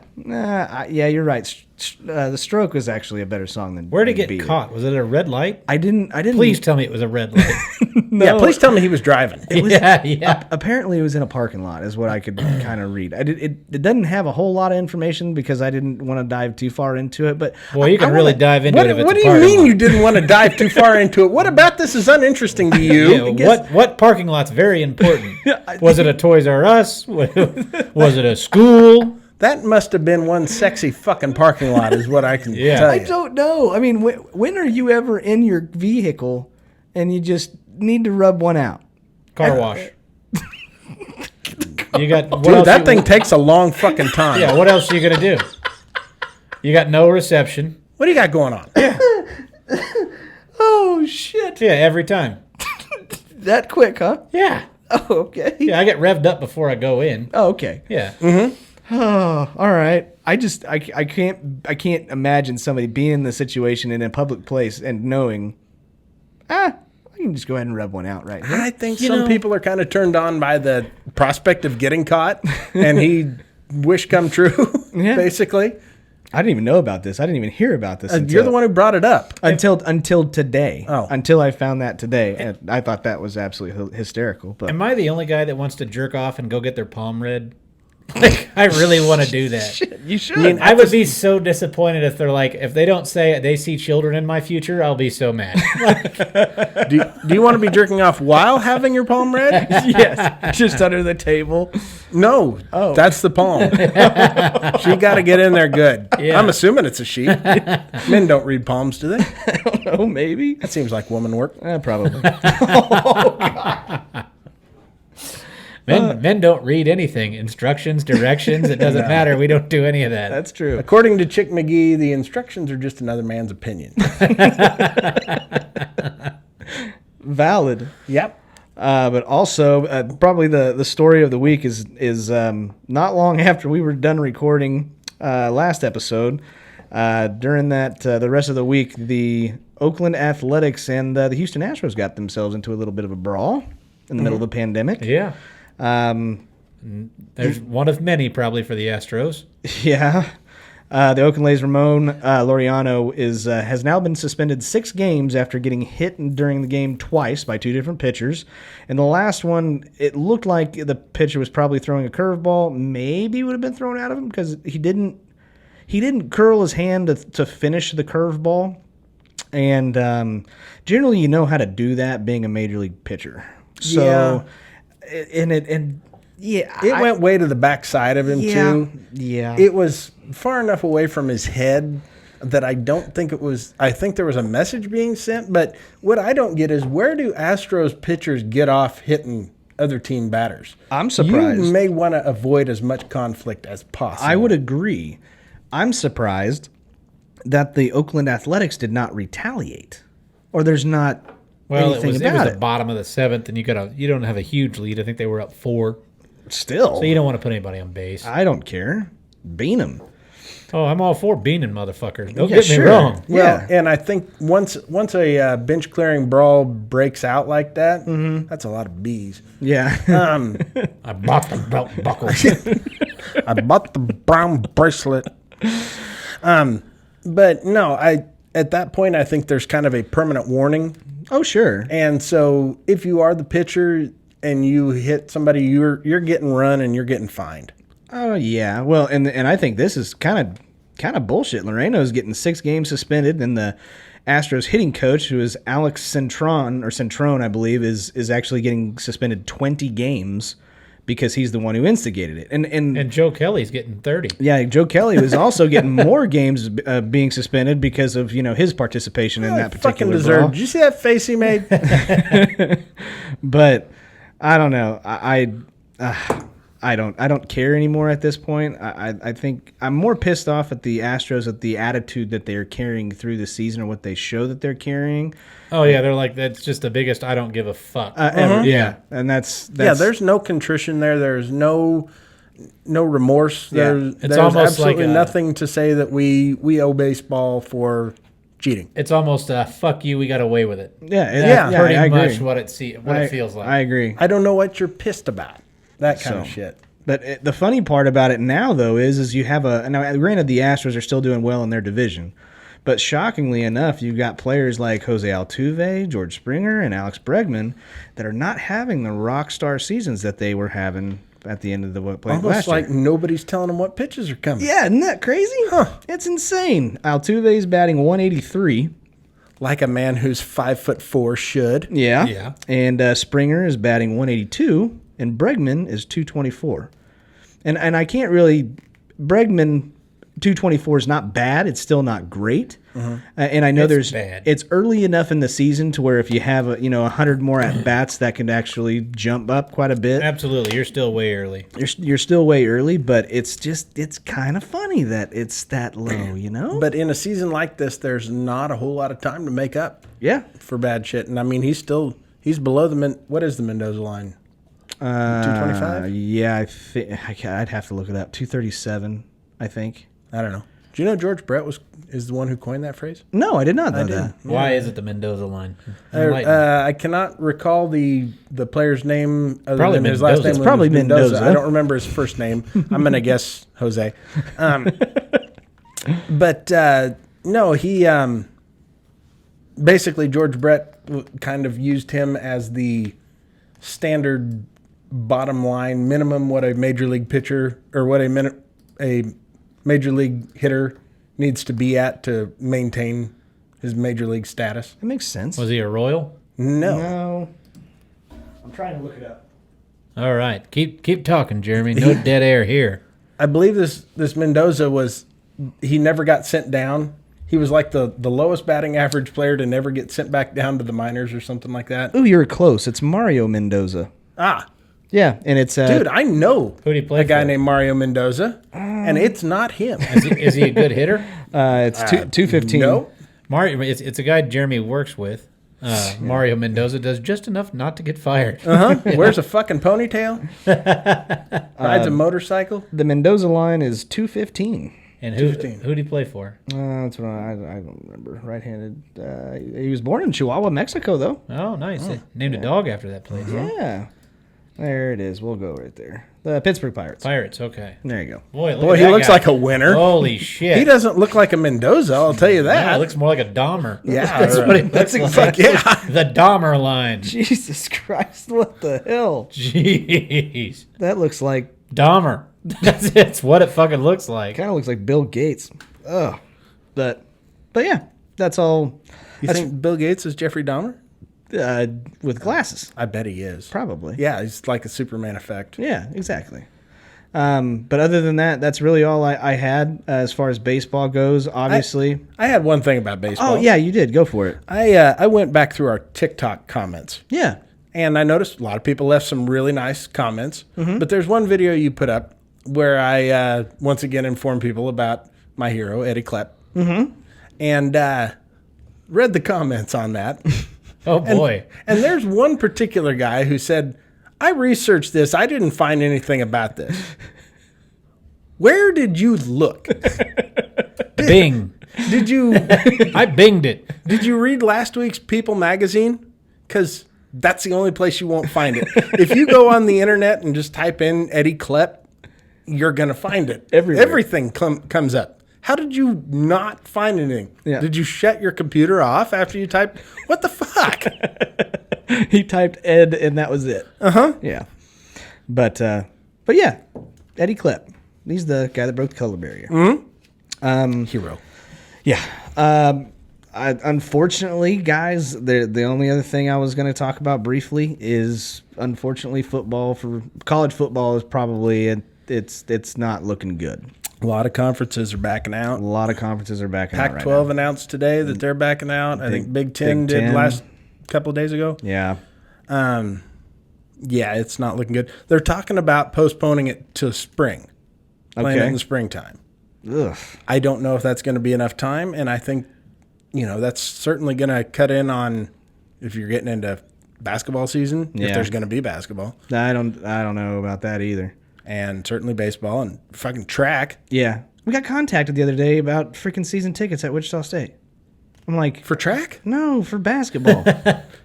Speaker 2: Yeah, you're right. The Stroke was actually a better song than.
Speaker 4: Where'd it
Speaker 2: than
Speaker 4: get
Speaker 2: Beat It.
Speaker 4: caught? Was it a red light?
Speaker 2: I didn't.
Speaker 4: Please tell me it was a red light.
Speaker 2: No,
Speaker 3: Yeah, please tell me he was driving.
Speaker 2: It was,
Speaker 4: Yeah.
Speaker 2: Apparently, it was in a parking lot, is what I could kind of read. It doesn't have a whole lot of information because I didn't want to dive too far into it. But
Speaker 4: Well, you can really dive into it if it's
Speaker 3: What
Speaker 4: a
Speaker 3: do you
Speaker 4: parking
Speaker 3: mean
Speaker 4: lot.
Speaker 3: you didn't want to dive too far into it? What about this is uninteresting to you?
Speaker 4: Yeah, what parking lot's very important? Was it a Toys R Us? Was it a school?
Speaker 3: That must have been one sexy fucking parking lot, is what I can
Speaker 4: Yeah.
Speaker 3: tell
Speaker 2: I
Speaker 3: you.
Speaker 2: don't know. I mean, when are you ever in your vehicle and you just need to rub one out?
Speaker 4: Car wash. You got what
Speaker 3: Dude,
Speaker 4: else
Speaker 3: that
Speaker 4: you-
Speaker 3: thing takes a long fucking time.
Speaker 4: Yeah, what else are you gonna do? You got no reception.
Speaker 3: What do you got going on?
Speaker 2: Oh shit!
Speaker 4: Yeah, every time.
Speaker 2: That quick, huh?
Speaker 4: Yeah.
Speaker 2: Oh, okay.
Speaker 4: Yeah, I get revved up before I go in.
Speaker 2: Oh, okay.
Speaker 4: Yeah.
Speaker 2: Oh, all right. I can't imagine somebody being in the situation in a public place and knowing, I can just go ahead and rub one out right here.
Speaker 3: I think
Speaker 4: You
Speaker 3: some
Speaker 4: know-
Speaker 3: people are kind of turned on by the prospect of getting caught, and he wish come true,
Speaker 2: Yeah.
Speaker 3: basically.
Speaker 2: I didn't even know about this. I didn't even hear about this.
Speaker 3: You're the one who brought it up.
Speaker 2: until today.
Speaker 3: Oh.
Speaker 2: Until I found that today, and I thought that was absolutely hysterical. But
Speaker 4: Am I the only guy that wants to jerk off and go get their palm read? Like, I really want to do that.
Speaker 2: you should.
Speaker 4: I would be so disappointed if they're like, if they don't say they see children in my future, I'll be so mad.
Speaker 3: Do you want to be jerking off while having your palm read?
Speaker 2: Yes, just under the table.
Speaker 3: No.
Speaker 2: Oh.
Speaker 3: That's the palm. She got to get in there good.
Speaker 4: Yeah.
Speaker 3: I'm assuming it's a she. Men don't read palms, do they?
Speaker 2: Oh, maybe.
Speaker 3: That seems like woman work.
Speaker 2: Probably.
Speaker 4: Men don't read anything. Instructions, directions, it doesn't matter. We don't do any of that.
Speaker 2: That's true.
Speaker 3: According to Chick McGee, the instructions are just another man's opinion.
Speaker 2: Valid.
Speaker 3: Yep.
Speaker 2: But also, probably the story of the week is not long after we were done recording last episode. During that, the rest of the week, the Oakland Athletics and the Houston Astros got themselves into a little bit of a brawl in the middle of the pandemic.
Speaker 4: Yeah. There's one of many probably for the Astros.
Speaker 2: Yeah. The Oakland A's Ramon Laureano has now been suspended 6 games after getting hit during the game twice by 2 different pitchers. And the last one, it looked like the pitcher was probably throwing a curveball. Maybe would have been thrown out of him because he didn't curl his hand to finish the curveball. And generally, you know how to do that being a major league pitcher. So, it
Speaker 3: went way to the backside of him, too.
Speaker 2: Yeah.
Speaker 3: It was far enough away from his head that I don't think it was. I think there was a message being sent, but what I don't get is where do Astros pitchers get off hitting other team batters?
Speaker 2: I'm surprised.
Speaker 3: You may want to avoid as much conflict as possible.
Speaker 2: I would agree. I'm surprised that the Oakland Athletics did not retaliate, or there's not
Speaker 4: Well,
Speaker 2: anything
Speaker 4: it was
Speaker 2: about
Speaker 4: the bottom of the 7th, and you don't have a huge lead. I think they were up 4.
Speaker 2: Still,
Speaker 4: So you don't want to put anybody on base.
Speaker 2: I don't care. Bean them.
Speaker 4: Oh, I'm all for beaning motherfuckers. Don't
Speaker 2: Yeah,
Speaker 4: get me
Speaker 2: sure.
Speaker 4: wrong.
Speaker 3: Well,
Speaker 2: Yeah.
Speaker 3: and I think once a bench clearing brawl breaks out like that, that's a lot of bees.
Speaker 2: Yeah.
Speaker 4: I bought the belt buckle.
Speaker 3: I bought the brown bracelet. But no, at that point I think there's kind of a permanent warning.
Speaker 2: Oh, sure.
Speaker 3: And so if you are the pitcher and you hit somebody, you're getting run and you're getting fined.
Speaker 2: Oh, yeah. Well, and I think this is kind of bullshit. Liriano is getting 6 games suspended, and the Astros hitting coach, who is Alex Centrone, I believe, is actually getting suspended 20 games because he's the one who instigated it.
Speaker 4: And Joe Kelly's getting 30.
Speaker 2: Yeah, Joe Kelly was also getting more games being suspended because of his participation in that
Speaker 3: Fucking
Speaker 2: particular
Speaker 3: deserved.
Speaker 2: brawl.
Speaker 3: Did you see that face he made?
Speaker 2: But I don't know. I don't care anymore at this point. I think I'm more pissed off at the Astros at the attitude that they're carrying through the season, or what they show that they're carrying.
Speaker 4: Oh, yeah, they're like, that's just the biggest I don't give a fuck.
Speaker 2: Ever. Yeah, and that's
Speaker 3: Yeah, there's no contrition there. There's no remorse.
Speaker 2: Yeah.
Speaker 3: There's
Speaker 4: almost
Speaker 3: absolutely
Speaker 4: like
Speaker 3: nothing to say that we owe baseball for cheating.
Speaker 4: It's almost fuck you, we got away with it.
Speaker 2: yeah.
Speaker 4: Pretty
Speaker 2: I
Speaker 4: much
Speaker 2: agree.
Speaker 4: what it feels like.
Speaker 2: I agree.
Speaker 3: I don't know what you're pissed about. That kind of
Speaker 2: So,
Speaker 3: shit.
Speaker 2: But the funny part about it now, though, is you have now, granted, the Astros are still doing well in their division, but shockingly enough, you've got players like Jose Altuve, George Springer, and Alex Bregman that are not having the rock star seasons that they were having at the end of the play
Speaker 3: Almost
Speaker 2: last year.
Speaker 3: like nobody's telling them what pitches are coming.
Speaker 2: Yeah, isn't that crazy?
Speaker 3: Huh.
Speaker 2: It's insane. Altuve's batting 183.
Speaker 3: Like a man who's 5'4" should.
Speaker 2: Yeah.
Speaker 4: Yeah.
Speaker 2: And Springer is batting 182, and Bregman is 224. And I can't really Bregman 224 is not bad. It's still not great. And I know
Speaker 4: It's bad.
Speaker 2: it's early enough in the season to where if you have 100 more at bats, that can actually jump up quite a bit.
Speaker 4: Absolutely. You're still way early.
Speaker 2: You're still way early, but it's kind of funny that it's that low,
Speaker 3: But in a season like this, there's not a whole lot of time to make up
Speaker 2: Yeah.
Speaker 3: for bad shit. And I mean, he's below what is the Mendoza line? 225?
Speaker 2: Yeah, I'd have to look it up. 237, I think.
Speaker 3: I don't know. Do you know George Brett is the one who coined that phrase?
Speaker 2: No, I did not know
Speaker 3: I did.
Speaker 2: that.
Speaker 4: Why is it the Mendoza line? Enlighten me.
Speaker 3: I cannot recall the player's name. Other
Speaker 4: Probably
Speaker 3: than his last
Speaker 4: Mendoza.
Speaker 3: name
Speaker 4: It's
Speaker 3: was
Speaker 2: probably Mendoza.
Speaker 3: I don't remember his first name. I'm going to guess Jose. But no, he basically George Brett kind of used him as the standard bottom line minimum what a major league pitcher or what a major league hitter needs to be at to maintain his major league status.
Speaker 2: That makes sense.
Speaker 4: Was he a Royal?
Speaker 3: No.
Speaker 2: I'm trying to look it up.
Speaker 4: All right. Keep talking, Jeremy. No dead air here.
Speaker 3: I believe this Mendoza he never got sent down. He was like the lowest batting average player to never get sent back down to the minors or something like that.
Speaker 2: Ooh, you were close. It's Mario Mendoza.
Speaker 3: Ah,
Speaker 2: Yeah, and it's
Speaker 3: dude, I know
Speaker 4: Who'd he play
Speaker 3: a guy
Speaker 4: for?
Speaker 3: named Mario Mendoza, and it's not him.
Speaker 4: Is he a good hitter?
Speaker 2: it's 215.
Speaker 3: No.
Speaker 4: Mario, it's a guy Jeremy works with. Mario Mendoza does just enough not to get fired.
Speaker 3: Wears a fucking ponytail. Rides a motorcycle.
Speaker 2: The Mendoza line is 215.
Speaker 4: And
Speaker 3: 215.
Speaker 4: who'd he play for?
Speaker 2: That's what I don't remember. Right-handed. He was born in Chihuahua, Mexico, though.
Speaker 4: Oh, nice. Named a dog after that place. Huh?
Speaker 2: Yeah. There it is. We'll go right there. The Pittsburgh Pirates.
Speaker 4: Pirates, okay.
Speaker 2: There you go.
Speaker 4: Boy,
Speaker 3: Boy, he looks like a winner.
Speaker 4: Holy shit.
Speaker 3: He doesn't look like a Mendoza, I'll tell you
Speaker 4: Yeah,
Speaker 3: that.
Speaker 4: it looks more like a Dahmer.
Speaker 3: Yeah,
Speaker 4: That's what it looks like.
Speaker 3: fuck yeah.
Speaker 4: The Dahmer line.
Speaker 2: Jesus Christ, what the hell?
Speaker 4: Jeez.
Speaker 2: That looks like,
Speaker 4: Dahmer. That's what it fucking looks like.
Speaker 2: kind of looks like Bill Gates. Ugh. But yeah, that's all.
Speaker 3: You think Bill Gates is Jeffrey Dahmer?
Speaker 2: With glasses,
Speaker 3: I bet he is.
Speaker 2: probably.
Speaker 3: Yeah, he's like a Superman effect.
Speaker 2: Yeah, exactly. But other than that, that's really all I had as far as baseball goes, obviously.
Speaker 3: I had one thing about baseball.
Speaker 2: Oh, yeah, you did. Go for it.
Speaker 3: I went back through our TikTok comments,
Speaker 2: Yeah.
Speaker 3: and I noticed a lot of people left some really nice comments. But there's one video you put up where I once again informed people about my hero, Eddie Klepp. And read the comments on that.
Speaker 4: Oh, boy.
Speaker 3: And there's one particular guy who said, I researched this. I didn't find anything about this. Where did you look?
Speaker 4: Bing.
Speaker 3: Did you
Speaker 4: I binged it.
Speaker 3: did you read last week's People magazine? Because that's the only place you won't find it. If you go on the internet and just type in Eddie Klepp, you're going to find it.
Speaker 2: Everywhere.
Speaker 3: Everything comes up. How did you not find anything?
Speaker 2: Yeah.
Speaker 3: Did you shut your computer off after you typed? What the fuck?
Speaker 2: He typed Ed, and that was it. Yeah. But yeah, Eddie Klepp. He's the guy that broke the color barrier.
Speaker 3: Hero.
Speaker 2: Yeah. Unfortunately, guys, the only other thing I was going to talk about briefly is, unfortunately, football for college football is probably it's not looking good.
Speaker 3: A lot of conferences are backing out.
Speaker 2: A lot of conferences are backing out right
Speaker 3: Pac-12
Speaker 2: now.
Speaker 3: announced today that they're backing out. I think Big Ten
Speaker 2: Big
Speaker 3: did
Speaker 2: Ten.
Speaker 3: last couple of days ago.
Speaker 2: Yeah.
Speaker 3: Yeah, it's not looking good. They're talking about postponing it to spring, playing it
Speaker 2: Okay.
Speaker 3: in the springtime.
Speaker 2: Ugh.
Speaker 3: I don't know if that's going to be enough time, and I think, that's certainly going to cut in on if you're getting into basketball season, if
Speaker 2: Yeah.
Speaker 3: there's going to be basketball,
Speaker 2: I don't know about that either.
Speaker 3: and certainly baseball and fucking track.
Speaker 2: Yeah. We got contacted the other day about freaking season tickets at Wichita State. I'm like,
Speaker 3: For track?
Speaker 2: no, for basketball.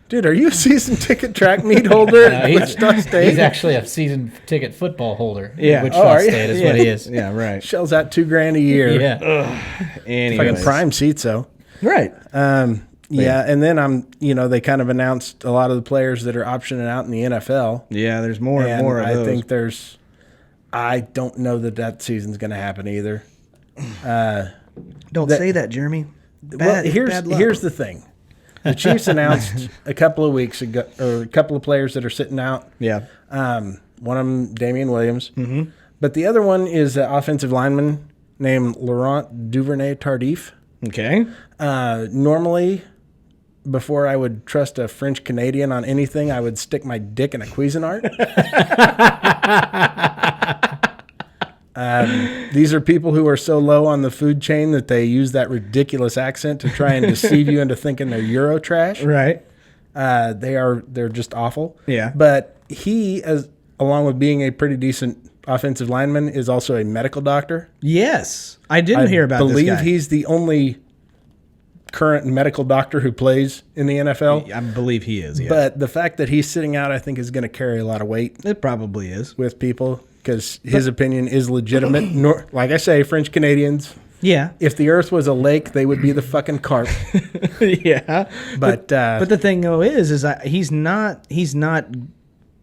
Speaker 3: Dude, are you a season ticket track meet holder at Wichita State?
Speaker 4: He's actually a season ticket football holder.
Speaker 2: Yeah.
Speaker 4: At Wichita
Speaker 3: are you?
Speaker 4: State is
Speaker 2: yeah.
Speaker 4: what he is.
Speaker 2: Yeah, right.
Speaker 3: Shells out $2,000 a year.
Speaker 4: Yeah.
Speaker 2: Anyways.
Speaker 3: Fucking prime seats, though.
Speaker 2: Right.
Speaker 3: Yeah, and then they kind of announced a lot of the players that are optioning out in the NFL.
Speaker 2: Yeah, there's more and more of
Speaker 3: I
Speaker 2: those.
Speaker 3: think I don't know that season's going to happen either.
Speaker 2: Don't say that, Jeremy.
Speaker 3: Well, here's the thing. The Chiefs announced a couple of weeks ago, or a couple of players that are sitting out.
Speaker 2: Yeah.
Speaker 3: One of them, Damian Williams. Mm-hmm. But the other one is an offensive lineman named Laurent Duvernay-Tardif.
Speaker 2: Okay.
Speaker 3: Normally, before I would trust a French Canadian on anything, I would stick my dick in a Cuisinart. These are people who are so low on the food chain that they use that ridiculous accent to try and deceive you into thinking they're Euro trash.
Speaker 2: Right.
Speaker 3: They're just awful.
Speaker 2: Yeah.
Speaker 3: But he, along with being a pretty decent offensive lineman, is also a medical doctor.
Speaker 2: Yes. I didn't hear about this guy.
Speaker 3: I believe he's the only current medical doctor who plays in the NFL.
Speaker 2: I believe he is, yeah.
Speaker 3: But the fact that he's sitting out, I think, is going to carry a lot of weight
Speaker 2: It probably is.
Speaker 3: with people because his opinion is legitimate. Like I say, French Canadians,
Speaker 2: Yeah.
Speaker 3: if the earth was a lake, they would be the fucking carp.
Speaker 2: Yeah.
Speaker 3: But
Speaker 2: the thing though is that he's not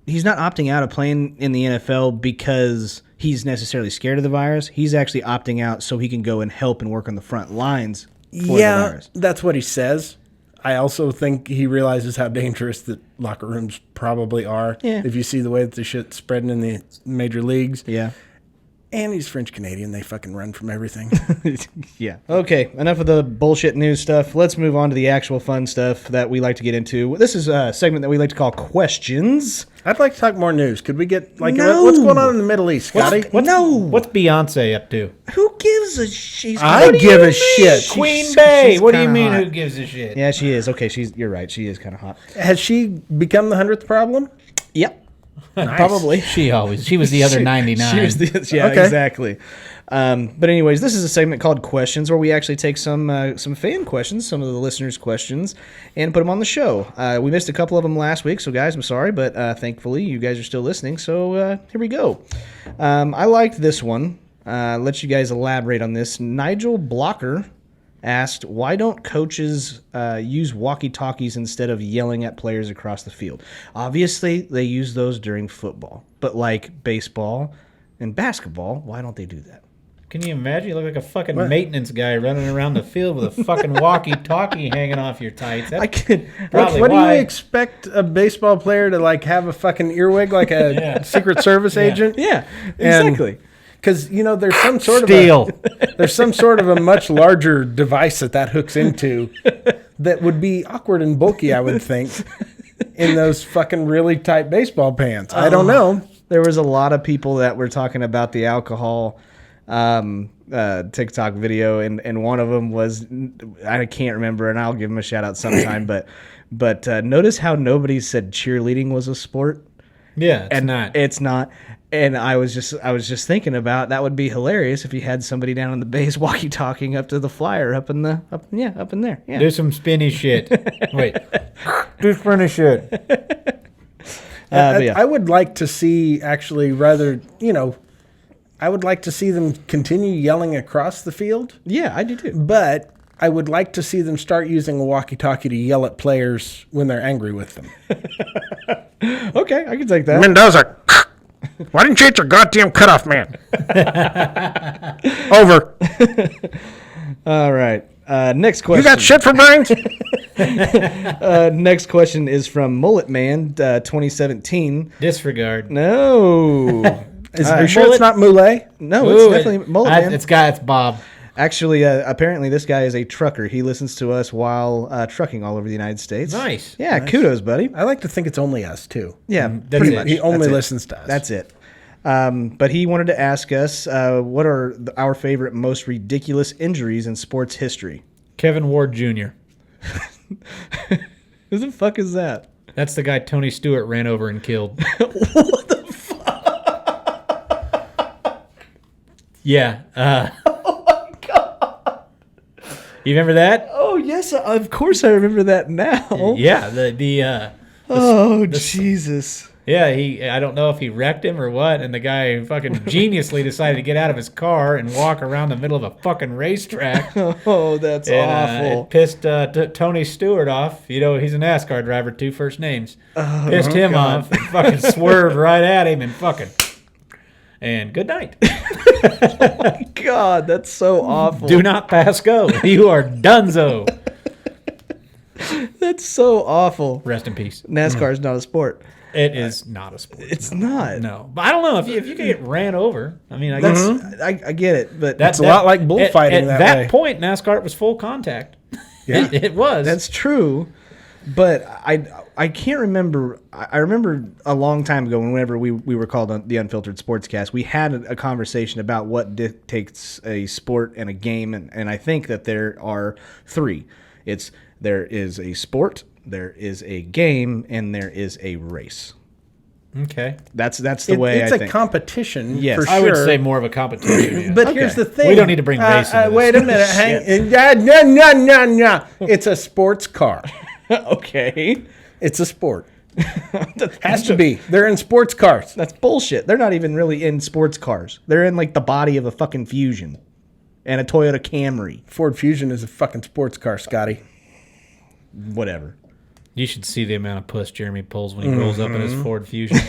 Speaker 2: opting out of playing in the NFL because he's necessarily scared of the virus. He's actually opting out so he can go and help and work on the front lines for the virus.
Speaker 3: That's what he says. I also think he realizes how dangerous the locker rooms probably are.
Speaker 2: Yeah.
Speaker 3: If you see the way that the shit's spreading in the major leagues.
Speaker 2: Yeah.
Speaker 3: And he's French Canadian. They fucking run from everything.
Speaker 2: Yeah. Okay. Enough of the bullshit news stuff. Let's move on to the actual fun stuff that we like to get into. This is a segment that we like to call Questions.
Speaker 3: I'd like to talk more news. Could we get
Speaker 2: No.
Speaker 3: what's going on in the Middle East, Scotty?
Speaker 4: What's Beyonce up to?
Speaker 2: Who gives a shit?
Speaker 3: I give a shit.
Speaker 4: Queen Bey.
Speaker 2: she's
Speaker 4: What do you
Speaker 2: kinda
Speaker 4: mean?
Speaker 2: hot.
Speaker 4: Who gives a shit?
Speaker 2: Yeah, she is. Okay, you're right. She is kind of hot.
Speaker 3: Has she become the 100th problem?
Speaker 2: Yep. Probably.
Speaker 4: She was the other 99.
Speaker 2: She was yeah,
Speaker 3: Okay.
Speaker 2: exactly. But anyways, this is a segment called Questions, where we actually take some fan questions, some of the listeners' questions, and put them on the show. We missed a couple of them last week, so guys, I'm sorry, but thankfully you guys are still listening. So here we go. I liked this one. Let you guys elaborate on this. Nigel Blocker asked, why don't coaches use walkie-talkies instead of yelling at players across the field? Obviously, they use those during football, but like baseball and basketball, why don't they do that?
Speaker 4: Can you imagine? You look like a fucking maintenance guy running around the field with a fucking walkie-talkie hanging off your tights.
Speaker 2: I could.
Speaker 4: Probably
Speaker 3: What do
Speaker 4: why.
Speaker 3: you expect a baseball player to like have a fucking earwig like a Secret Service agent?
Speaker 2: Yeah, exactly.
Speaker 3: Because there's some sort
Speaker 4: Steel.
Speaker 3: there's some sort of a much larger device that hooks into that would be awkward and bulky, I would think, in those fucking really tight baseball pants. I don't know.
Speaker 2: There was a lot of people that were talking about the alcohol TikTok video, and one of them was, I can't remember, and I'll give him a shout out sometime. but notice how nobody said cheerleading was a sport.
Speaker 4: Yeah,
Speaker 2: It's not. And I was just thinking about that would be hilarious if you had somebody down on the base walkie-talking up to the flyer up in there. Yeah.
Speaker 4: Do some spinny shit. Wait. Do spinny shit.
Speaker 2: Yeah.
Speaker 3: I would like to see actually I would like to see them continue yelling across the field,
Speaker 2: Yeah, I do too.
Speaker 3: but I would like to see them start using a walkie-talkie to yell at players when they're angry with them.
Speaker 2: Okay, I can take that.
Speaker 3: Mendoza, why didn't you hit your goddamn cutoff man? Over.
Speaker 2: All right. Next question.
Speaker 3: You got shit for brains?
Speaker 2: Next question is from Mullet Man, 2017.
Speaker 4: Disregard.
Speaker 2: No.
Speaker 3: Are you sure
Speaker 2: Mullet-
Speaker 3: it's not Moulet?
Speaker 2: No, it's definitely Mullet Man.
Speaker 4: It's Bob.
Speaker 2: Actually, apparently this guy is a trucker. He listens to us while trucking all over the United States.
Speaker 4: Nice.
Speaker 2: Yeah, kudos, buddy.
Speaker 3: I like to think it's only us, too.
Speaker 2: Yeah,
Speaker 4: That's
Speaker 2: pretty
Speaker 4: it.
Speaker 2: much.
Speaker 3: He only
Speaker 2: That's it.
Speaker 3: listens to us.
Speaker 2: That's it. But he wanted to ask us, what are our favorite, most ridiculous injuries in sports history?
Speaker 4: Kevin Ward Jr.
Speaker 2: Who the fuck is that?
Speaker 4: That's the guy Tony Stewart ran over and killed.
Speaker 2: What the fuck?
Speaker 4: Yeah. Oh my god. You remember that?
Speaker 2: Oh Oh yes, of course I remember that now.
Speaker 4: Yeah,
Speaker 2: Jesus.
Speaker 4: Yeah, I don't know if he wrecked him or what, and the guy fucking geniusly decided to get out of his car and walk around the middle of a fucking racetrack.
Speaker 2: Oh, that's awful.
Speaker 4: It pissed Tony Stewart off. You know, he's a NASCAR driver, 2 first names. Pissed him off and fucking swerved right at him and fucking... And good night.
Speaker 2: Oh my God, that's so awful.
Speaker 4: Do not pass go. You are donezo.
Speaker 2: That's so awful.
Speaker 4: Rest in peace.
Speaker 2: NASCAR is not a sport.
Speaker 4: It is not a sport.
Speaker 2: It's not.
Speaker 4: No. But I don't know. If you can get ran over, I mean, I
Speaker 2: That's
Speaker 4: guess...
Speaker 2: I get it, but
Speaker 3: It's a lot like bullfighting
Speaker 4: At
Speaker 3: that way.
Speaker 4: point, NASCAR was full contact.
Speaker 3: Yeah.
Speaker 4: It was.
Speaker 2: that's true. But I can't remember. I remember a long time ago, whenever we were called on the Unfiltered Sportscast, we had a conversation about what dictates a sport and a game, and I think that there are 3. There is a sport, there is a game, and there is a race.
Speaker 4: Okay.
Speaker 2: That's the way
Speaker 3: it's
Speaker 2: I
Speaker 3: a
Speaker 2: think.
Speaker 3: competition.
Speaker 2: Yes.
Speaker 3: for sure.
Speaker 4: I would say more of a competition. Yeah.
Speaker 3: But here's the thing.
Speaker 4: We don't need to bring race into this.
Speaker 3: Wait a minute. Hang. No. It's a sports car.
Speaker 2: Okay.
Speaker 3: It's a sport. Has to be. They're in sports cars.
Speaker 2: That's bullshit. They're not even really in sports cars. They're in like the body of a fucking Fusion and a Toyota Camry.
Speaker 3: Ford Fusion is a fucking sports car, Scotty.
Speaker 2: Whatever.
Speaker 4: You should see the amount of puss Jeremy pulls when he rolls up in his Ford Fusion.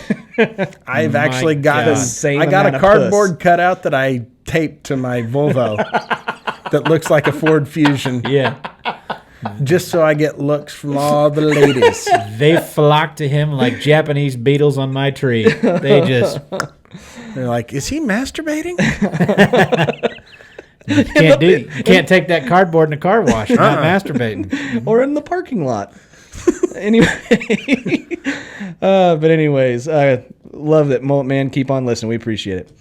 Speaker 3: I've actually got
Speaker 4: God.
Speaker 3: I got a cardboard cutout that I taped to my Volvo that looks like a Ford Fusion,
Speaker 4: Yeah.
Speaker 3: just so I get looks from all the ladies.
Speaker 4: They flock to him like Japanese beetles on my tree. They just
Speaker 3: They're like, "Is he masturbating?"
Speaker 4: can't take that cardboard in a car wash. You're not masturbating.
Speaker 2: Or in the parking lot. Anyway. But anyways, love that Mullet Man. Keep on listening. We appreciate it.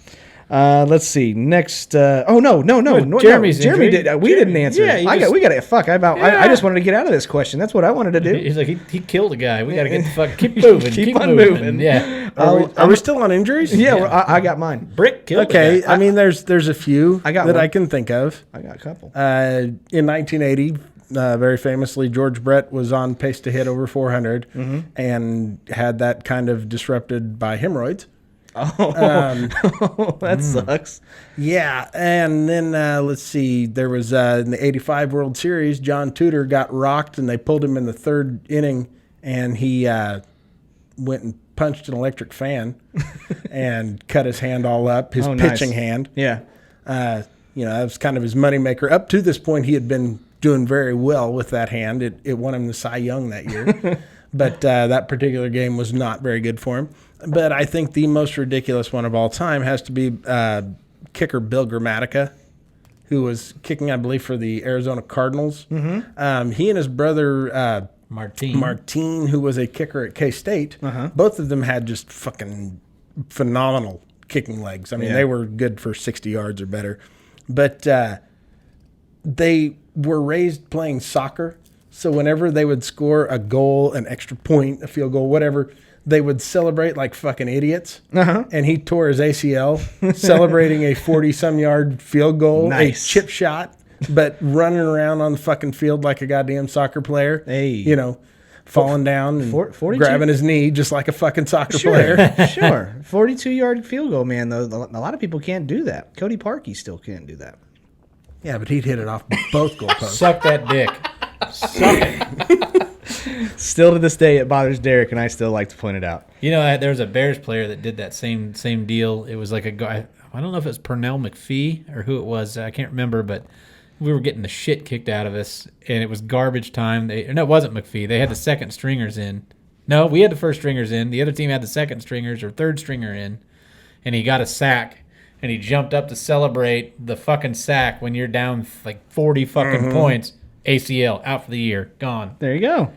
Speaker 2: Let's see. Next. No.
Speaker 4: Jeremy's
Speaker 2: Jeremy
Speaker 4: injury.
Speaker 2: did. We didn't answer.
Speaker 4: Yeah,
Speaker 2: I just wanted to get out of this question. That's what I wanted to do.
Speaker 4: He's like, he killed a guy. We got to get the fuck, keep moving.
Speaker 2: Keep on moving.
Speaker 4: Yeah.
Speaker 3: Are we still on injuries?
Speaker 2: Yeah, well, I got mine.
Speaker 4: Brick killed
Speaker 3: Okay.
Speaker 4: a guy.
Speaker 3: I mean, there's a few
Speaker 2: I got
Speaker 3: that
Speaker 2: one.
Speaker 3: I can think of.
Speaker 2: I got a couple.
Speaker 3: In 1980, very famously, George Brett was on pace to hit over 400 and had that kind of disrupted by hemorrhoids.
Speaker 2: That sucks.
Speaker 3: Yeah, and then let's see. There was in the '85 World Series, John Tudor got rocked, and they pulled him in the 3rd inning, and he went and punched an electric fan and cut his hand all up, his pitching hand.
Speaker 2: Yeah.
Speaker 3: That was kind of his moneymaker. Up to this point, he had been doing very well with that hand. It won him the Cy Young that year. But that particular game was not very good for him. But I think the most ridiculous one of all time has to be kicker Bill Gramatica, who was kicking, I believe, for the Arizona Cardinals. He and his brother Martin, who was a kicker at K-State, both of them had just fucking phenomenal kicking legs. I mean, they were good for 60 yards or better. But they were raised playing soccer. So whenever they would score a goal, an extra point, a field goal, whatever, they would celebrate like fucking idiots. And he tore his ACL celebrating a 40-some yard field goal,
Speaker 2: Nice.
Speaker 3: a chip shot, but running around on the fucking field like a goddamn soccer player.
Speaker 2: Hey.
Speaker 3: Falling down and
Speaker 2: 42?
Speaker 3: grabbing his knee just like a fucking soccer player.
Speaker 2: Sure. 42-yard field goal, man. Though a lot of people can't do that. Cody Parkey still can't do that.
Speaker 3: Yeah, but he'd hit it off both goalposts.
Speaker 4: Suck that dick. Suck it.
Speaker 2: Still to this day, it bothers Derek, and I still like to point it out.
Speaker 4: You know, there was a Bears player that did that same deal. It was like a guy. I don't know if it was Pernell McPhee or who it was. I can't remember, but we were getting the shit kicked out of us, and it was garbage time. No, it wasn't McPhee. They had the second stringers in. No, we had the first stringers in. The other team had the second stringers or third stringer in, and he got a sack, and he jumped up to celebrate the fucking sack when you're down like 40 fucking points. ACL, out for the year, gone.
Speaker 2: There you go.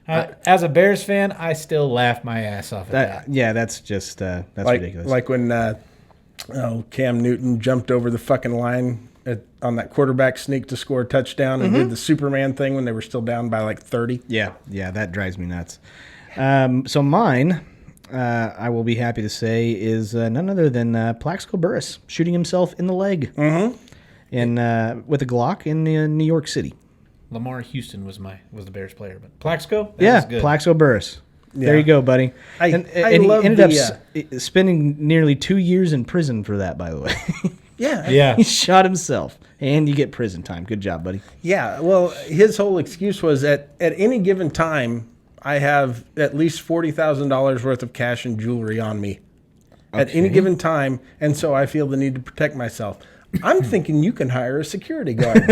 Speaker 4: As a Bears fan, I still laugh my ass off at that.
Speaker 2: Yeah, that's just that's
Speaker 3: like,
Speaker 2: ridiculous.
Speaker 3: Like when Cam Newton jumped over the fucking line on that quarterback sneak to score a touchdown and did the Superman thing when they were still down by like 30.
Speaker 2: Yeah, that drives me nuts. So mine, I will be happy to say, is none other than Plaxico Burress shooting himself in the leg with a Glock in New York City.
Speaker 4: Lamar Houston was the Bears player, but Plaxico, that was good.
Speaker 2: Plaxico Burress.
Speaker 3: Yeah.
Speaker 2: There you go, buddy.
Speaker 3: I
Speaker 2: And
Speaker 3: love
Speaker 2: he ended up spending nearly 2 years in prison for that, by the way.
Speaker 3: Yeah.
Speaker 4: Yeah,
Speaker 2: He shot himself, and you get prison time. Good job, buddy.
Speaker 3: Yeah. Well, his whole excuse was at any given time, I have at least $40,000 worth of cash and jewelry on me at any given time, and so I feel the need to protect myself. I'm thinking you can hire a security guard.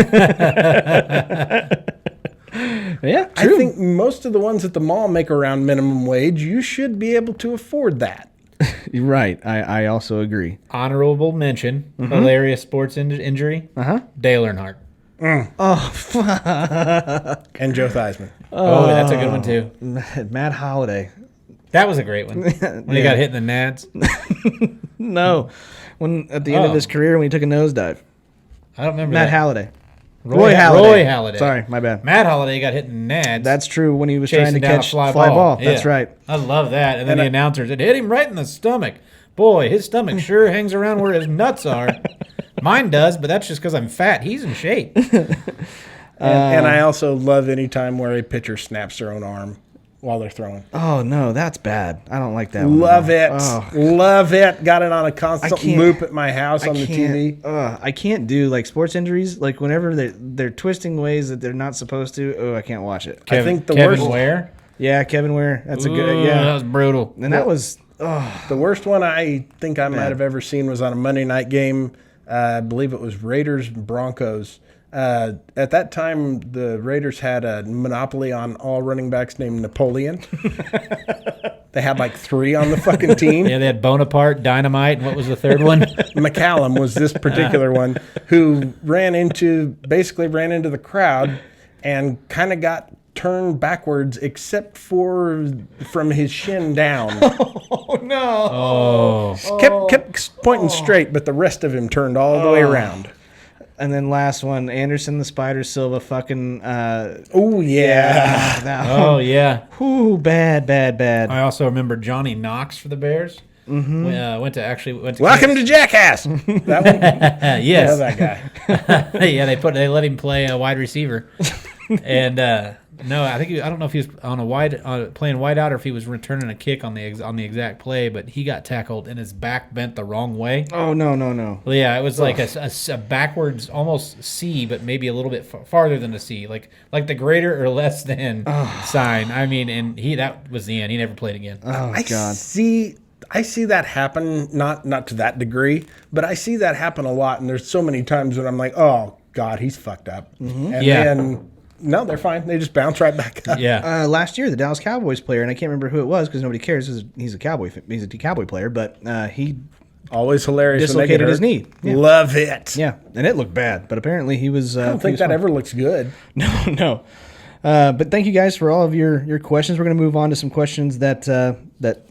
Speaker 2: Yeah,
Speaker 3: I think most of the ones at the mall make around minimum wage. You should be able to afford that.
Speaker 2: You're right. I also agree.
Speaker 4: honorable mention, hilarious sports injury. Dale Earnhardt.
Speaker 2: Oh, fuck.
Speaker 3: And Joe Theismann.
Speaker 4: Oh, that's a good one too.
Speaker 2: Matt Holliday.
Speaker 4: That was a great one. When he got hit in the nads.
Speaker 2: No. When at the end of his career, when he took a nosedive.
Speaker 4: I don't remember
Speaker 2: Matt
Speaker 4: that.
Speaker 2: Halliday.
Speaker 4: Roy Halladay.
Speaker 2: Sorry, my bad.
Speaker 4: Matt Holliday got hit in the nads.
Speaker 2: That's true when he was
Speaker 4: chasing
Speaker 2: trying to
Speaker 4: down
Speaker 2: catch
Speaker 4: a fly
Speaker 2: ball.
Speaker 4: Yeah.
Speaker 2: That's right.
Speaker 4: I love that. And then the announcers, it hit him right in the stomach. Boy, his stomach sure hangs around where his nuts are. Mine does, but that's just because I'm fat. He's in shape.
Speaker 3: And I also love any time where a pitcher snaps their own arm while they're throwing.
Speaker 2: Oh, no, that's bad. I don't like that one.
Speaker 3: Love it.
Speaker 2: Oh.
Speaker 3: Love it. Got it on a constant
Speaker 2: can't-
Speaker 3: loop at my house on the TV.
Speaker 2: I can't do like sports injuries. Like whenever they're twisting ways that they're not supposed to. Oh, I can't watch it.
Speaker 3: I think the
Speaker 4: Kevin
Speaker 3: worst-
Speaker 4: Ware.
Speaker 2: Yeah, Kevin Ware. That's a
Speaker 4: Ooh,
Speaker 2: good.
Speaker 4: that
Speaker 2: Yeah,
Speaker 4: was brutal.
Speaker 2: and that was. Oh,
Speaker 3: The worst one I think I might have ever seen was on a Monday night game. I believe it was Raiders Broncos. At that time, the Raiders had a monopoly on all running backs named Napoleon. They had like 3 on the fucking team.
Speaker 4: Yeah, they had Bonaparte, Dynamite, and what was the third one?
Speaker 3: McCallum was this particular one who basically ran into the crowd and kind of got turned backwards except for from his shin down.
Speaker 2: oh no!
Speaker 4: Oh,
Speaker 3: Kept pointing straight, but the rest of him turned all the way around.
Speaker 2: And then last one, Anderson the Spider Silva. Fucking.
Speaker 3: Oh yeah.
Speaker 2: That
Speaker 4: oh
Speaker 2: one.
Speaker 4: yeah.
Speaker 2: Ooh, bad.
Speaker 4: I also remember Johnny Knox for the Bears. Mm-hmm. Went to
Speaker 3: Welcome to Jackass. That one. I
Speaker 4: yes.
Speaker 3: love that guy.
Speaker 4: Yeah, they let him play a wide receiver, and no, I don't know if he was on playing wide out or if he was returning a kick on the exact play, but he got tackled and his back bent the wrong way.
Speaker 2: Oh no!
Speaker 4: Well, yeah, it was like a backwards almost C, but maybe a little bit farther than a C, like the greater or less than sign. I mean, and that was the end. He never played again.
Speaker 2: Oh God!
Speaker 3: I see that happen, not to that degree, but I see that happen a lot. And there's so many times when I'm like, oh God, he's fucked up. And then no, they're fine. They just bounce right back up.
Speaker 4: Yeah.
Speaker 2: Last year, the Dallas Cowboys player, and I can't remember who it was because nobody cares. He's a Cowboy player, but he
Speaker 3: Always hilarious.
Speaker 2: dislocated
Speaker 3: when they
Speaker 2: his
Speaker 3: get hurt.
Speaker 2: knee. Yeah.
Speaker 3: Love it.
Speaker 2: Yeah, and it looked bad, but apparently he was.
Speaker 3: I don't think that ever looks good.
Speaker 2: No. But thank you guys for all of your questions. We're going to move on to some questions that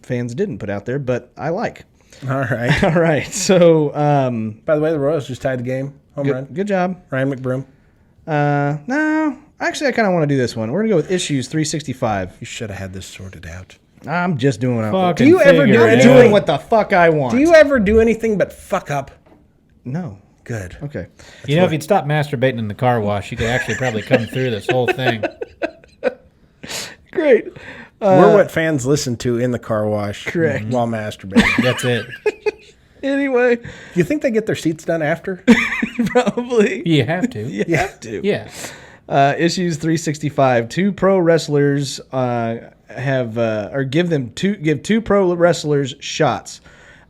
Speaker 2: fans didn't put out there, but I like.
Speaker 3: All right.
Speaker 2: All right. So,
Speaker 3: By the way, the Royals just tied the game. Home run.
Speaker 2: good job.
Speaker 3: Ryan McBroom.
Speaker 2: No, actually, I kind of want to do this one. We're going to go with issues 365.
Speaker 3: You should have had this sorted out.
Speaker 2: I'm just doing what I want.
Speaker 4: Fucking
Speaker 3: Do you ever
Speaker 4: figure
Speaker 3: do
Speaker 4: it
Speaker 3: it?
Speaker 4: out.
Speaker 2: Doing what the fuck I want.
Speaker 3: Do you ever do anything but fuck up?
Speaker 2: No.
Speaker 3: Good.
Speaker 2: Okay.
Speaker 4: You know, if you'd stop masturbating in the car wash, you could actually probably come through this whole thing.
Speaker 2: Great.
Speaker 3: We're what fans listen to in the car wash.
Speaker 2: Correct.
Speaker 3: While masturbating.
Speaker 4: That's it.
Speaker 2: Anyway,
Speaker 3: Do you think they get their seats done after?
Speaker 2: probably.
Speaker 4: You have to.
Speaker 2: You have to.
Speaker 4: Yeah.
Speaker 2: Issues 365. Two pro wrestlers give two pro wrestlers shots.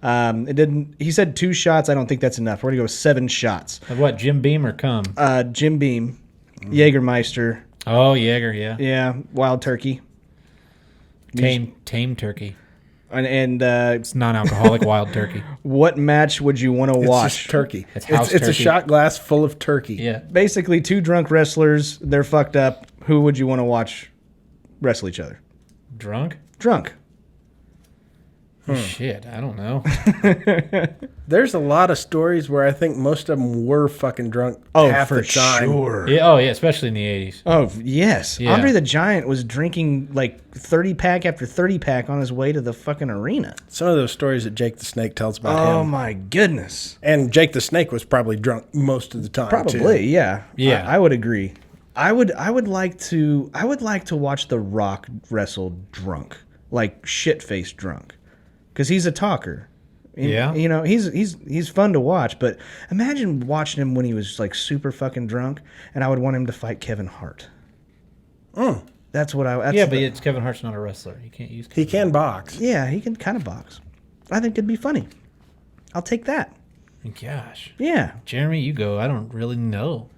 Speaker 2: It didn't. He said 2 shots. I don't think that's enough. We're gonna go 7 shots.
Speaker 4: Of what, Jim Beam or cum?
Speaker 2: Jim Beam, Jägermeister.
Speaker 4: Oh, Jaeger, yeah.
Speaker 2: Yeah, Wild Turkey,
Speaker 4: Tame turkey.
Speaker 2: and
Speaker 4: It's non-alcoholic wild turkey.
Speaker 2: what match would you want to
Speaker 3: It's
Speaker 2: watch?
Speaker 3: just turkey.
Speaker 4: It's house
Speaker 3: It's a
Speaker 4: turkey.
Speaker 3: shot glass full of turkey.
Speaker 4: Yeah.
Speaker 2: Basically, 2 drunk wrestlers. They're fucked up. Who would you want to watch wrestle each other?
Speaker 4: Drunk?
Speaker 2: Drunk.
Speaker 4: Shit, I don't know.
Speaker 3: There's a lot of stories where I think most of them were fucking drunk half the time.
Speaker 4: Yeah, oh, yeah, especially in the 80s.
Speaker 2: Oh, yes.
Speaker 4: Yeah.
Speaker 2: Andre the Giant was drinking like 30-pack after 30-pack on his way to the fucking arena.
Speaker 3: Some of those stories that Jake the Snake tells about
Speaker 2: Oh,
Speaker 3: him.
Speaker 2: my goodness.
Speaker 3: And Jake the Snake was probably drunk most of the time,
Speaker 2: Probably,
Speaker 3: too.
Speaker 2: yeah.
Speaker 4: Yeah.
Speaker 2: I would agree. I would like to watch The Rock wrestle drunk, like shit-faced drunk, because he's a talker.
Speaker 4: Yeah.
Speaker 2: You know, he's fun to watch, but imagine watching him when he was like super fucking drunk, and I would want him to fight Kevin Hart. That's what I. That's
Speaker 4: Yeah, but it's Kevin Hart's not a wrestler. You can't use.
Speaker 3: He can box.
Speaker 2: Yeah, he can kind of box. I think it'd be funny. I'll take that.
Speaker 4: Gosh,
Speaker 2: Yeah.
Speaker 4: Jeremy, you go. I don't really know.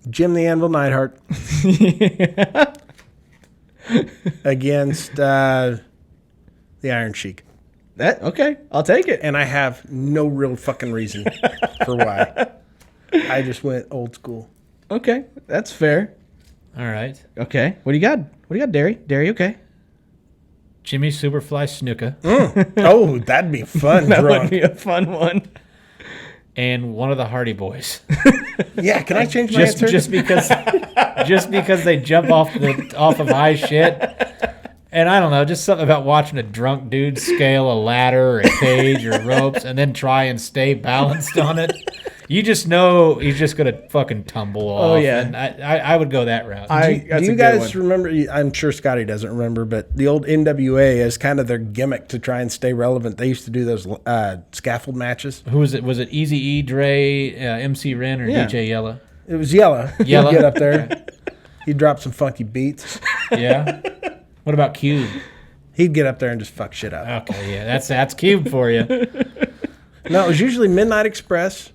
Speaker 3: Jim the Anvil Neidhart against the Iron Sheik.
Speaker 2: Okay, I'll take it.
Speaker 3: And I have no real fucking reason for why. I just went old school.
Speaker 2: Okay, that's fair.
Speaker 4: All right,
Speaker 2: Okay, what do you got? What do you got, Derry? Derry, okay.
Speaker 4: Jimmy Superfly Snuka
Speaker 3: Oh, that'd be fun.
Speaker 2: That
Speaker 3: drunk.
Speaker 2: would be a fun one.
Speaker 4: and one of the Hardy Boys.
Speaker 3: Yeah, can I change my answer?
Speaker 4: just because they jump off of high shit. And I don't know, just something about watching a drunk dude scale a ladder or a cage or ropes and then try and stay balanced on it. You just know he's just going to fucking tumble off.
Speaker 2: Oh, yeah.
Speaker 4: And I would go that route.
Speaker 3: Do you guys remember? I'm sure Scotty doesn't remember, but the old NWA as kind of their gimmick to try and stay relevant. They used to do those scaffold matches.
Speaker 4: Who was it? Was it Easy E, Dre, MC Ren, or
Speaker 2: Yeah.
Speaker 4: DJ Yella?
Speaker 3: It was Yella.
Speaker 4: Yella?
Speaker 3: He'd get up there. He'd drop some funky beats.
Speaker 4: Yeah. What about Cube?
Speaker 3: He'd get up there and just fuck shit up.
Speaker 4: Okay, yeah, that's Cube for you.
Speaker 3: No, it was usually Midnight Express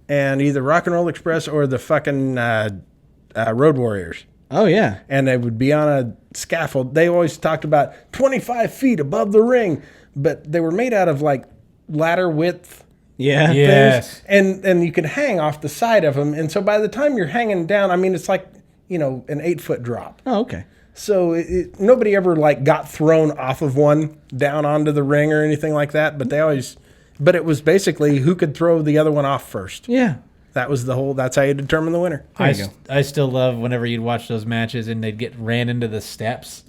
Speaker 3: and either Rock and Roll Express or the fucking Road Warriors.
Speaker 2: Oh, yeah.
Speaker 3: And they would be on a scaffold. They always talked about 25 feet above the ring, but they were made out of like ladder width
Speaker 2: Yeah.
Speaker 4: Yes.
Speaker 3: things. And you could hang off the side of them. And so by the time you're hanging down, I mean, it's like, an 8-foot drop.
Speaker 2: Oh, okay.
Speaker 3: So nobody ever like got thrown off of one down onto the ring or anything like that. But but it was basically who could throw the other one off first.
Speaker 2: Yeah.
Speaker 3: That's how you determine the winner.
Speaker 4: I still love whenever you'd watch those matches and they'd get ran into the steps.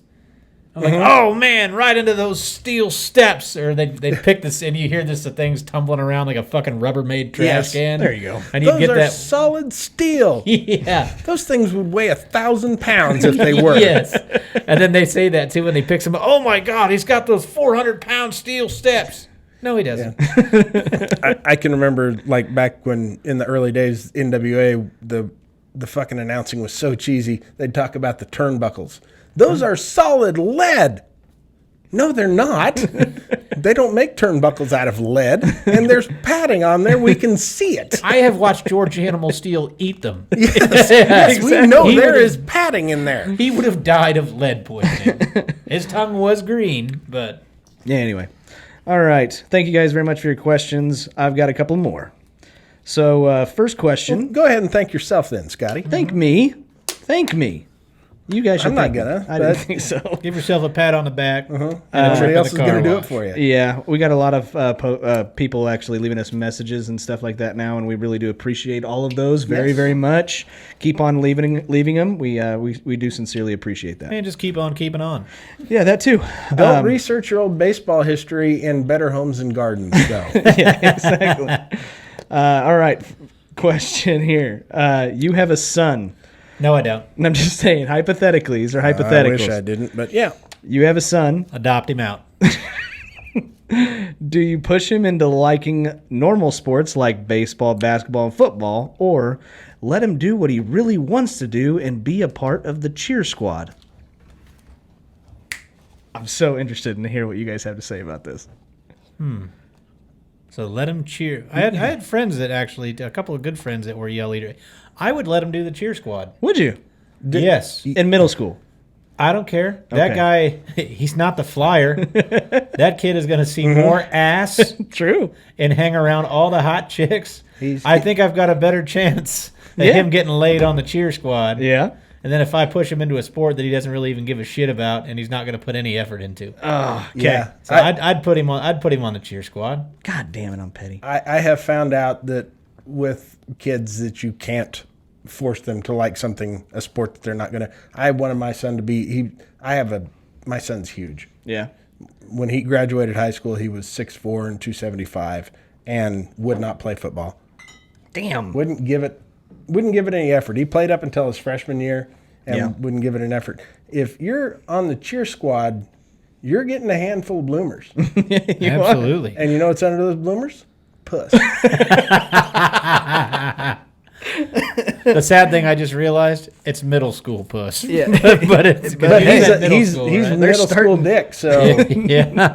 Speaker 4: I'm like, oh man, right into those steel steps. Or they'd pick this and you hear the things tumbling around like a fucking Rubbermaid trash
Speaker 3: Yes,
Speaker 4: can.
Speaker 2: there you go.
Speaker 4: And you
Speaker 3: Those
Speaker 4: get
Speaker 3: are
Speaker 4: that.
Speaker 3: solid steel.
Speaker 4: Yeah.
Speaker 3: Those things would weigh 1,000 pounds if they were.
Speaker 4: Yes. And then they say that too when they pick somebody. Oh my God, he's got those 400-pound steel steps. No, he doesn't.
Speaker 3: I can remember like back when in the early days NWA the fucking announcing was so cheesy. They'd talk about the turnbuckles. Those are solid lead. No, they're not. They don't make turnbuckles out of lead, and there's padding on there. We can see it.
Speaker 4: I have watched George Animal Steel eat them.
Speaker 3: Yes, we know
Speaker 4: He
Speaker 3: there
Speaker 4: would've-
Speaker 3: is padding in there.
Speaker 4: He would have died of lead poisoning. His tongue was green, but
Speaker 2: Yeah, anyway. All right. Thank you guys very much for your questions. I've got a couple more. So, first question.
Speaker 3: Go ahead and thank yourself then, Scotty.
Speaker 2: Thank me. Thank me. You guys should
Speaker 3: I'm not
Speaker 2: thank me.
Speaker 3: gonna,
Speaker 2: I didn't
Speaker 3: but-
Speaker 2: think so.
Speaker 4: give yourself a pat on the back. And a trip
Speaker 3: Somebody
Speaker 4: in
Speaker 3: else
Speaker 4: the
Speaker 3: is
Speaker 4: car
Speaker 3: going to do it
Speaker 4: wash.
Speaker 3: for you.
Speaker 2: Yeah, we got a lot of people actually leaving us messages and stuff like that now, and we really do appreciate all of those very, very much. Keep on leaving them. We do sincerely appreciate that.
Speaker 4: And just keep on keeping on.
Speaker 2: Yeah, that too.
Speaker 3: Don't research your old baseball history in Better Homes and Gardens, though.
Speaker 2: Yeah, exactly. All right, question here. You have a son.
Speaker 4: No, I don't.
Speaker 2: And I'm just saying, hypothetically, these are
Speaker 3: I
Speaker 2: hypotheticals.
Speaker 3: wish I didn't, but yeah.
Speaker 2: You have a son.
Speaker 4: Adopt him out.
Speaker 2: Do you push him into liking normal sports like baseball, basketball, and football, or let him do what he really wants to do and be a part of the cheer squad? I'm so interested in to hear what you guys have to say about this.
Speaker 4: So let him cheer. I had friends that actually, a couple of good friends that were yell eater. I would let him do the cheer squad.
Speaker 2: Would you?
Speaker 4: Yes.
Speaker 2: In middle school?
Speaker 4: I don't care. That guy, he's not the flyer. That kid is going to see more ass
Speaker 2: True.
Speaker 4: and hang around all the hot chicks. I think I've got a better chance of
Speaker 2: Yeah.
Speaker 4: him getting laid on the cheer squad.
Speaker 2: Yeah.
Speaker 4: And then if I push him into a sport that he doesn't really even give a shit about and he's not going to put any effort into.
Speaker 2: Oh, okay.
Speaker 3: Yeah.
Speaker 4: So I'd put him on the cheer squad.
Speaker 2: God damn it, I'm petty.
Speaker 3: I have found out that with kids that you can't force them to like a sport that they're not going to. I wanted my son to be, my son's huge.
Speaker 2: Yeah.
Speaker 3: When he graduated high school, he was 6'4" and 275 and would not play football.
Speaker 2: Damn.
Speaker 3: Wouldn't give it wouldn't give it any effort. He played up until his freshman year and
Speaker 2: Yeah.
Speaker 3: wouldn't give it an effort. If you're on the cheer squad, you're getting a handful of bloomers.
Speaker 4: Absolutely.
Speaker 3: And you know what's under those bloomers? Puss.
Speaker 4: The sad thing I just realized, it's middle school puss.
Speaker 2: Yeah.
Speaker 4: but it's good.
Speaker 3: But
Speaker 4: He's
Speaker 3: he's
Speaker 4: at middle school,
Speaker 3: he's
Speaker 4: right?
Speaker 3: middle school dick, so
Speaker 4: Yeah.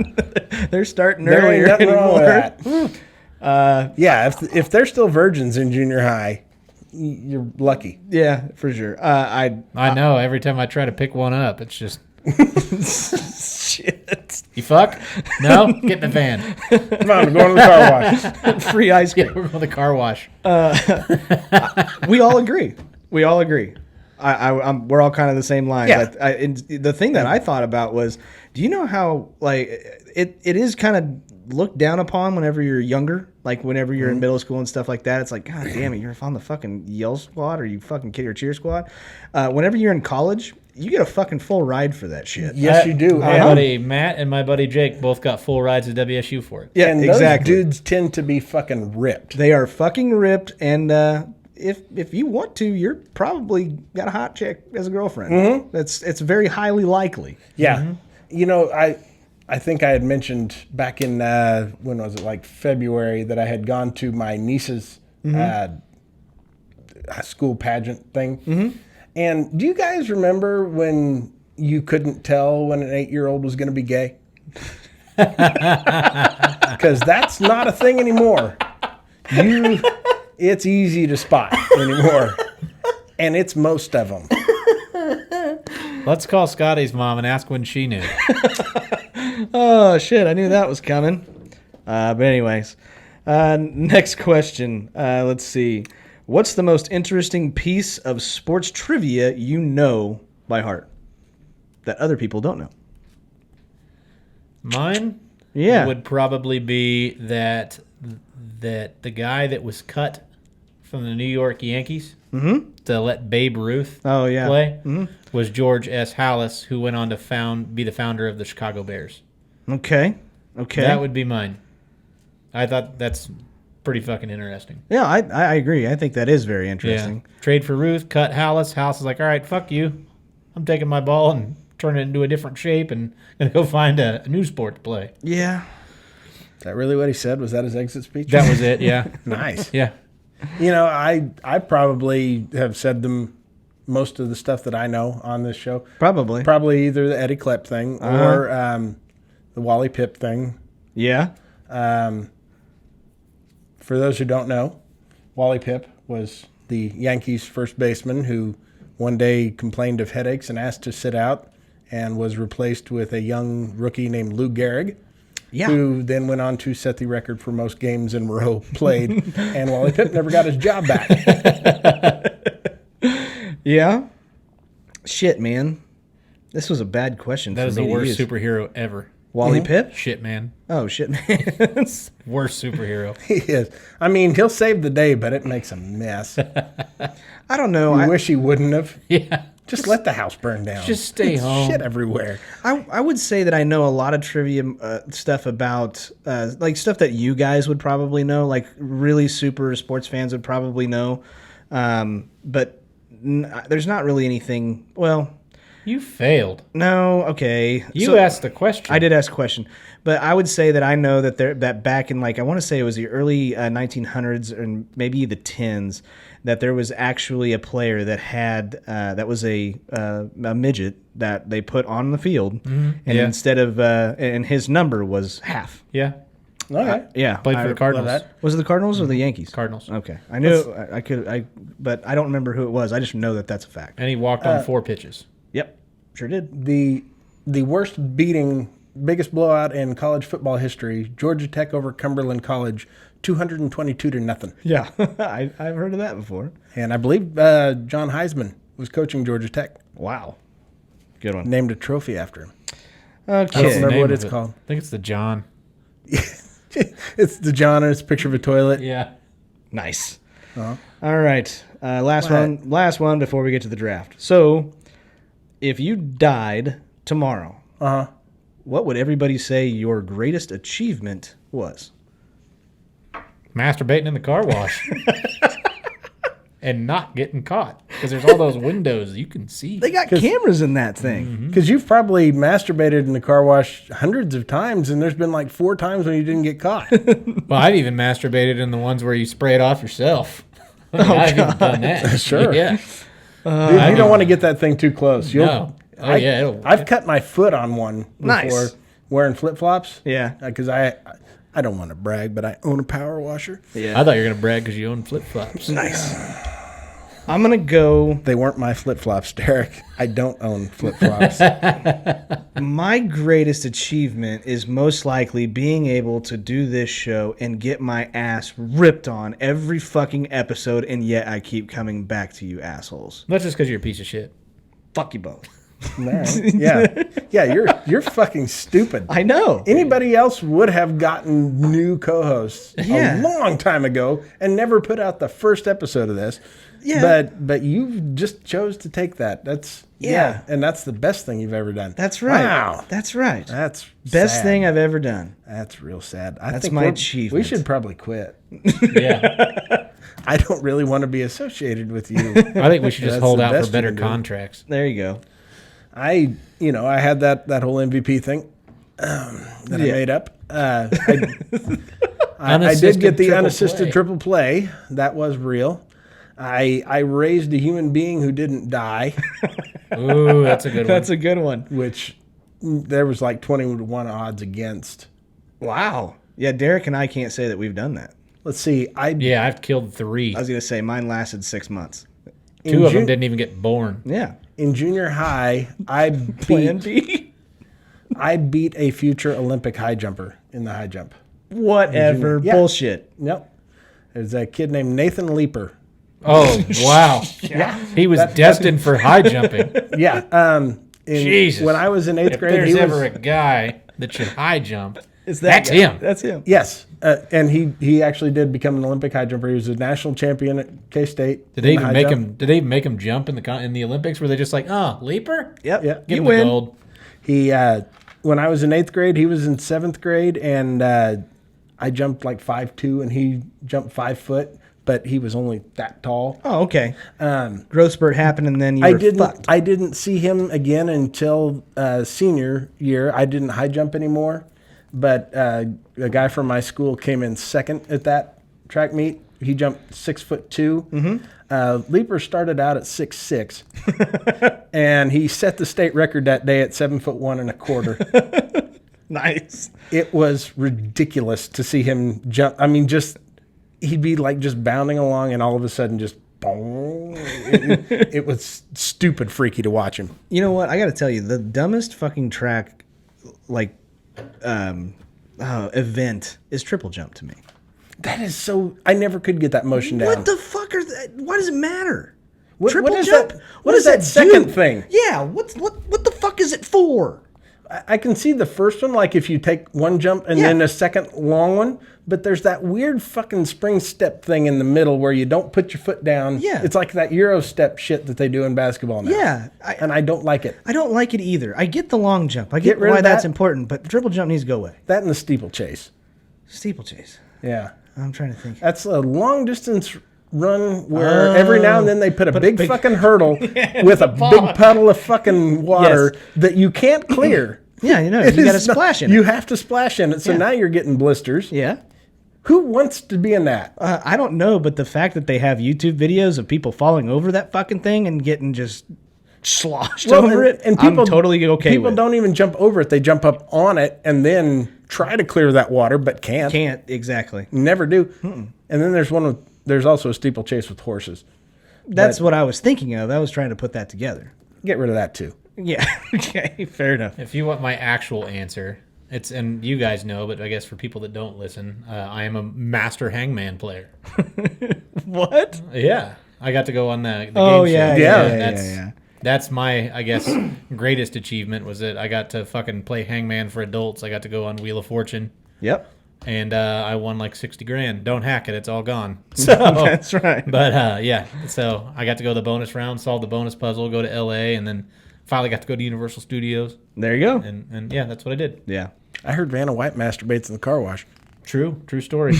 Speaker 2: They're starting
Speaker 3: there ain't
Speaker 2: earlier
Speaker 3: nothing wrong
Speaker 2: anymore.
Speaker 3: with that. Yeah, if they're still virgins in junior high, you're lucky.
Speaker 2: Yeah, for sure.
Speaker 4: I know. Every time I try to pick one up, it's just,
Speaker 2: Shit.
Speaker 4: you fuck? No? Get in the van.
Speaker 3: Come on, we're going to the car wash.
Speaker 2: Free ice cream.
Speaker 4: Yeah, we're going to the car wash.
Speaker 2: We all agree. We all agree. We're all kind of the same line.
Speaker 3: Yeah.
Speaker 2: But and the thing that I thought about was, do you know how like it is kind of looked down upon whenever you're younger, like whenever you're in middle school and stuff like that. It's like, God damn it, you're on the fucking yell squad or you fucking kid or cheer squad. Whenever you're in college, you get a fucking full ride for that shit.
Speaker 3: Yes, you do.
Speaker 4: My
Speaker 3: And-
Speaker 4: buddy Matt and my buddy Jake both got full rides at WSU for it.
Speaker 2: Yeah,
Speaker 3: and
Speaker 2: exactly.
Speaker 3: those dudes tend to be fucking ripped.
Speaker 2: They are fucking ripped, and if you want to, you're probably got a hot chick as a girlfriend. It's very highly likely.
Speaker 3: Yeah. You know, I think I had mentioned back in, when was it, like February, that I had gone to my niece's school pageant thing. And do you guys remember when you couldn't tell when an 8-year-old was going to be gay? Because that's not a thing anymore. It's easy to spot anymore. And it's most of them.
Speaker 4: Let's call Scotty's mom and ask when she knew.
Speaker 2: Oh shit! I knew that was coming. But anyways, next question. Let's see. What's the most interesting piece of sports trivia you know by heart that other people don't know?
Speaker 4: Mine
Speaker 2: Yeah.
Speaker 4: would probably be that the guy that was cut from the New York Yankees to let Babe Ruth
Speaker 2: Oh, yeah.
Speaker 4: play was George S. Hallis, who went on to be the founder of the Chicago Bears.
Speaker 2: Okay.
Speaker 4: That would be mine. I thought that's pretty fucking interesting.
Speaker 2: Yeah, I agree. I think that is very interesting.
Speaker 4: Yeah. Trade for Ruth, cut Hallis. Hallis is like, all right, fuck you. I'm taking my ball and turning it into a different shape and gonna go find a new sport to play.
Speaker 2: Yeah.
Speaker 3: Is that really what he said? Was that his exit speech?
Speaker 4: That was it. Yeah.
Speaker 3: Nice.
Speaker 4: Yeah.
Speaker 3: You know, I probably have said them most of the stuff that I know on this show.
Speaker 2: Probably.
Speaker 3: Probably either the Eddie Klepp thing or the Wally Pipp thing.
Speaker 2: Yeah.
Speaker 3: For those who don't know, Wally Pipp was the Yankees' first baseman who one day complained of headaches and asked to sit out and was replaced with a young rookie named Lou Gehrig.
Speaker 2: Yeah.
Speaker 3: Who then went on to set the record for most games in a row played, and Wally Pipp never got his job back.
Speaker 2: Yeah. Shit, man. This was a bad question.
Speaker 4: That
Speaker 2: for
Speaker 4: is
Speaker 2: me
Speaker 4: the
Speaker 2: to
Speaker 4: worst
Speaker 2: use.
Speaker 4: superhero ever.
Speaker 2: Wally Pipp?
Speaker 4: Shit, man.
Speaker 2: Oh shit, man.
Speaker 4: Worst superhero.
Speaker 3: He is. I mean, he'll save the day, but it makes a mess.
Speaker 2: I don't know.
Speaker 3: I wish he wouldn't have.
Speaker 4: Yeah.
Speaker 3: Just let the house burn down.
Speaker 4: Just stay
Speaker 3: It's
Speaker 4: home.
Speaker 3: Shit everywhere.
Speaker 2: I would say that I know a lot of trivia stuff about, like stuff that you guys would probably know, like really super sports fans would probably know. But there's not really anything. Well,
Speaker 4: You failed.
Speaker 2: no, okay.
Speaker 4: You asked the question.
Speaker 2: I did ask a question, but I would say that I know that that back in like I want to say it was the early 1900s and maybe the 10s that there was actually a player that had that was a midget that they put on the field, and
Speaker 4: Yeah.
Speaker 2: instead of and his number was half.
Speaker 4: Yeah.
Speaker 3: All right.
Speaker 2: Yeah,
Speaker 4: Played for the Cardinals.
Speaker 3: that.
Speaker 2: Was it the Cardinals or the Yankees?
Speaker 4: Cardinals.
Speaker 2: Okay, I knew I could but I don't remember who it was. I just know that that's a fact.
Speaker 4: And he walked on 4 pitches.
Speaker 2: Yep, sure did.
Speaker 3: The worst beating, biggest blowout in college football history, Georgia Tech over Cumberland College, 222-0.
Speaker 2: Yeah, I've heard of that before.
Speaker 3: And I believe John Heisman was coaching Georgia Tech.
Speaker 2: Wow, good one.
Speaker 3: Named a trophy after him.
Speaker 4: What's the
Speaker 2: Okay.
Speaker 3: remember
Speaker 4: name
Speaker 3: what
Speaker 4: of
Speaker 3: it's
Speaker 4: it?
Speaker 3: called.
Speaker 4: I think it's the John.
Speaker 3: It's the John and it's a picture of a toilet.
Speaker 4: Yeah.
Speaker 2: Nice.
Speaker 3: Uh-huh.
Speaker 2: All right. Last
Speaker 3: What?
Speaker 2: one before we get to the draft. So, if you died tomorrow,
Speaker 3: Uh-huh.
Speaker 2: what would everybody say your greatest achievement was?
Speaker 4: Masturbating in the car wash. and not getting caught because there's all those windows you can see.
Speaker 2: They got cameras in that thing.
Speaker 3: Because you've probably masturbated in the car wash hundreds of times, and there's been like 4 times when you didn't get caught.
Speaker 4: Well, I've even masturbated in the ones where you spray it off yourself. I've even done that.
Speaker 3: Sure.
Speaker 4: Yeah.
Speaker 3: Dude, you don't want to get that thing too close.
Speaker 4: No. Oh, yeah.
Speaker 3: I've cut my foot on one before
Speaker 2: Nice.
Speaker 3: wearing flip-flops.
Speaker 2: Yeah.
Speaker 3: Because I don't want to brag, but I own a power washer.
Speaker 2: Yeah.
Speaker 4: I thought you were going to brag because you own flip-flops.
Speaker 2: Nice. I'm going to go.
Speaker 3: They weren't my flip-flops, Derek. I don't own flip-flops.
Speaker 2: My greatest achievement is most likely being able to do this show and get my ass ripped on every fucking episode, and yet I keep coming back to you assholes.
Speaker 4: That's just because you're a piece of shit.
Speaker 2: Fuck you both.
Speaker 3: All right. Yeah, you're fucking stupid.
Speaker 2: I know.
Speaker 3: Anybody else would have gotten new co-hosts
Speaker 2: Yeah.
Speaker 3: a long time ago and never put out the first episode of this.
Speaker 2: Yeah.
Speaker 3: But you just chose to take that. That's
Speaker 2: Yeah.
Speaker 3: and that's the best thing you've ever done.
Speaker 2: That's right.
Speaker 3: Wow.
Speaker 2: That's right.
Speaker 3: That's
Speaker 2: Best
Speaker 3: sad.
Speaker 2: thing I've ever done.
Speaker 3: That's real sad.
Speaker 2: That's my
Speaker 3: We
Speaker 2: achievement.
Speaker 3: should probably quit.
Speaker 4: Yeah.
Speaker 3: I don't really want to be associated with you.
Speaker 4: I think we should just
Speaker 3: That's
Speaker 4: hold
Speaker 3: the
Speaker 4: out
Speaker 3: best
Speaker 4: for better
Speaker 3: you can do.
Speaker 4: contracts.
Speaker 2: There you go.
Speaker 3: I had that whole MVP thing that I made up. I did get the unassisted triple play. That was real. I raised a human being who didn't die,
Speaker 4: Ooh, that's a good one.
Speaker 2: That's a good one.
Speaker 3: which there was like 20-1 odds against.
Speaker 2: Wow. Yeah, Derek and I can't say that we've done that.
Speaker 3: Let's see.
Speaker 4: Yeah, I've killed 3.
Speaker 2: I was going to say mine lasted 6 months.
Speaker 4: 2 of them didn't even get born.
Speaker 2: Yeah.
Speaker 3: In junior high, I
Speaker 2: Plan B.
Speaker 3: beat a future Olympic high jumper in the high jump.
Speaker 2: Whatever.
Speaker 3: Yeah.
Speaker 2: Bullshit.
Speaker 3: Yep. There's a kid named Nathan Leeper.
Speaker 4: Oh, wow. He was destined for high jumping.
Speaker 3: Yeah.
Speaker 4: Jesus.
Speaker 3: When I was in 8th
Speaker 4: If
Speaker 3: grade,
Speaker 4: there's
Speaker 3: he
Speaker 4: ever
Speaker 3: was.
Speaker 4: a guy that should high jump,
Speaker 2: It's
Speaker 4: that's
Speaker 2: guy.
Speaker 4: him.
Speaker 2: That's him.
Speaker 3: Yes, and he actually did become an Olympic high jumper. He was a national champion at K-State.
Speaker 4: Did they even make him? Did they even make him jump in the Olympics? Were they just like, oh, leaper?
Speaker 2: Yep.
Speaker 3: Yeah.
Speaker 4: Give
Speaker 2: You
Speaker 4: him
Speaker 2: win.
Speaker 4: the gold.
Speaker 3: He when I was in 8th grade, he was in 7th grade, and I jumped like 5'2", and he jumped 5 foot, but he was only that tall.
Speaker 2: Oh, okay. Growth spurt happened, and then you were fucked.
Speaker 3: I didn't see him again until senior year. I didn't high jump anymore, but a guy from my school came in second at that track meet. He jumped 6'2". Mm-hmm. Leaper started out at 6'6", and he set the state record that day at 7'1 1/4.
Speaker 2: Nice.
Speaker 3: It was ridiculous to see him jump. I mean, he'd be like just bounding along, and all of a sudden just boom. It was stupid freaky to watch him.
Speaker 2: You know what? I got to tell you, the dumbest fucking track, event is triple jump to me.
Speaker 3: That is so. I never could get that motion down.
Speaker 2: What the fuck are that? Why does it matter?
Speaker 3: What
Speaker 2: Triple
Speaker 3: is
Speaker 2: jump?
Speaker 3: that?
Speaker 2: What
Speaker 3: What is
Speaker 2: does
Speaker 3: that second thing?
Speaker 2: Yeah. What the fuck is it for?
Speaker 3: I can see the first one, like if you take one jump and
Speaker 2: Yeah.
Speaker 3: then a second long one, but there's that weird fucking spring step thing in the middle where you don't put your foot down.
Speaker 2: Yeah.
Speaker 3: It's like that Euro step shit that they do in basketball now.
Speaker 2: Yeah,
Speaker 3: and I don't like it.
Speaker 2: I don't like it either. I get the long jump. I
Speaker 3: Get
Speaker 2: get
Speaker 3: rid
Speaker 2: why
Speaker 3: of
Speaker 2: that's
Speaker 3: that.
Speaker 2: important, but triple jump needs to go away.
Speaker 3: That and the steeplechase.
Speaker 2: Steeplechase.
Speaker 3: Yeah.
Speaker 2: I'm trying to think.
Speaker 3: That's a long distance run where every now and then they put a big
Speaker 2: big-
Speaker 3: fucking hurdle with a big puddle of fucking water that you can't clear.
Speaker 2: Yeah, you know,
Speaker 3: It
Speaker 2: you got to
Speaker 3: is not-
Speaker 2: splash in
Speaker 3: You
Speaker 2: it.
Speaker 3: have to splash in it. So
Speaker 2: Yeah.
Speaker 3: now you're getting blisters.
Speaker 2: Yeah.
Speaker 3: Who wants to be in that?
Speaker 2: I don't know, but the fact that they have YouTube videos of people falling over that fucking thing and getting just sloshed over it,
Speaker 3: and people
Speaker 2: I'm totally okay
Speaker 3: People
Speaker 2: with.
Speaker 3: don't even jump over it; they jump up on it and then try to clear that water, but can't.
Speaker 2: Can't exactly.
Speaker 3: Never do. And then there's also a steeplechase with horses.
Speaker 2: That's what I was thinking of. I was trying to put that together.
Speaker 3: Get rid of that too.
Speaker 2: Yeah. Okay. Fair enough.
Speaker 4: If you want my actual answer, and you guys know, but I guess for people that don't listen, I am a master hangman player.
Speaker 2: What?
Speaker 4: Yeah, I got to go on the
Speaker 2: Oh
Speaker 4: game
Speaker 2: yeah,
Speaker 4: show.
Speaker 2: yeah,
Speaker 3: Yeah.
Speaker 2: yeah,
Speaker 4: That's
Speaker 2: yeah.
Speaker 4: that's my, I guess, greatest achievement was that I got to fucking play hangman for adults. I got to go on Wheel of Fortune,
Speaker 2: Yep.
Speaker 4: and I won like $60,000. Don't hack it; it's all gone. So
Speaker 2: That's right.
Speaker 4: But yeah, so I got to go the bonus round, solve the bonus puzzle, go to LA, and then finally got to go to Universal Studios,
Speaker 2: There you go.
Speaker 4: and yeah, that's what I did.
Speaker 2: Yeah.
Speaker 3: I heard Vanna White masturbates in the car wash.
Speaker 4: True story.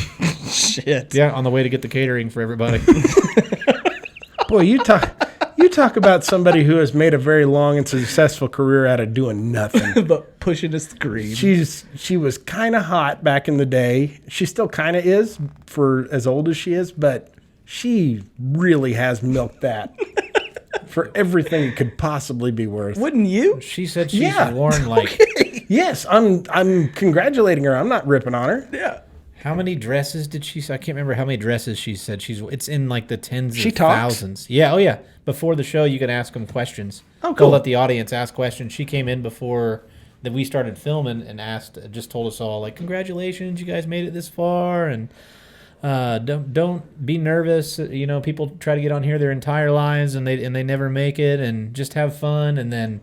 Speaker 2: Shit.
Speaker 4: Yeah, on the way to get the catering for everybody.
Speaker 3: Boy, you talk about somebody who has made a very long and successful career out of doing nothing.
Speaker 2: But pushing a screen.
Speaker 3: She was kind of hot back in the day. She still kind of is for as old as she is, but she really has milked that for everything it could possibly be worth.
Speaker 2: Wouldn't you?
Speaker 4: She said she's
Speaker 3: Yeah.
Speaker 4: worn like
Speaker 3: Yes, I'm congratulating her. I'm not ripping on her.
Speaker 2: Yeah.
Speaker 4: how many dresses did she say? I can't remember how many dresses she said it's in like the tens
Speaker 3: She
Speaker 4: of
Speaker 3: talks?
Speaker 4: thousands. Yeah, oh yeah. Before the show you could ask them questions.
Speaker 2: Oh,
Speaker 4: Go
Speaker 2: cool.
Speaker 4: let the audience ask questions. She came in before that we started filming and just told us all like, congratulations, you guys made it this far, and don't be nervous. You know, people try to get on here their entire lives and they never make it, and just have fun. And then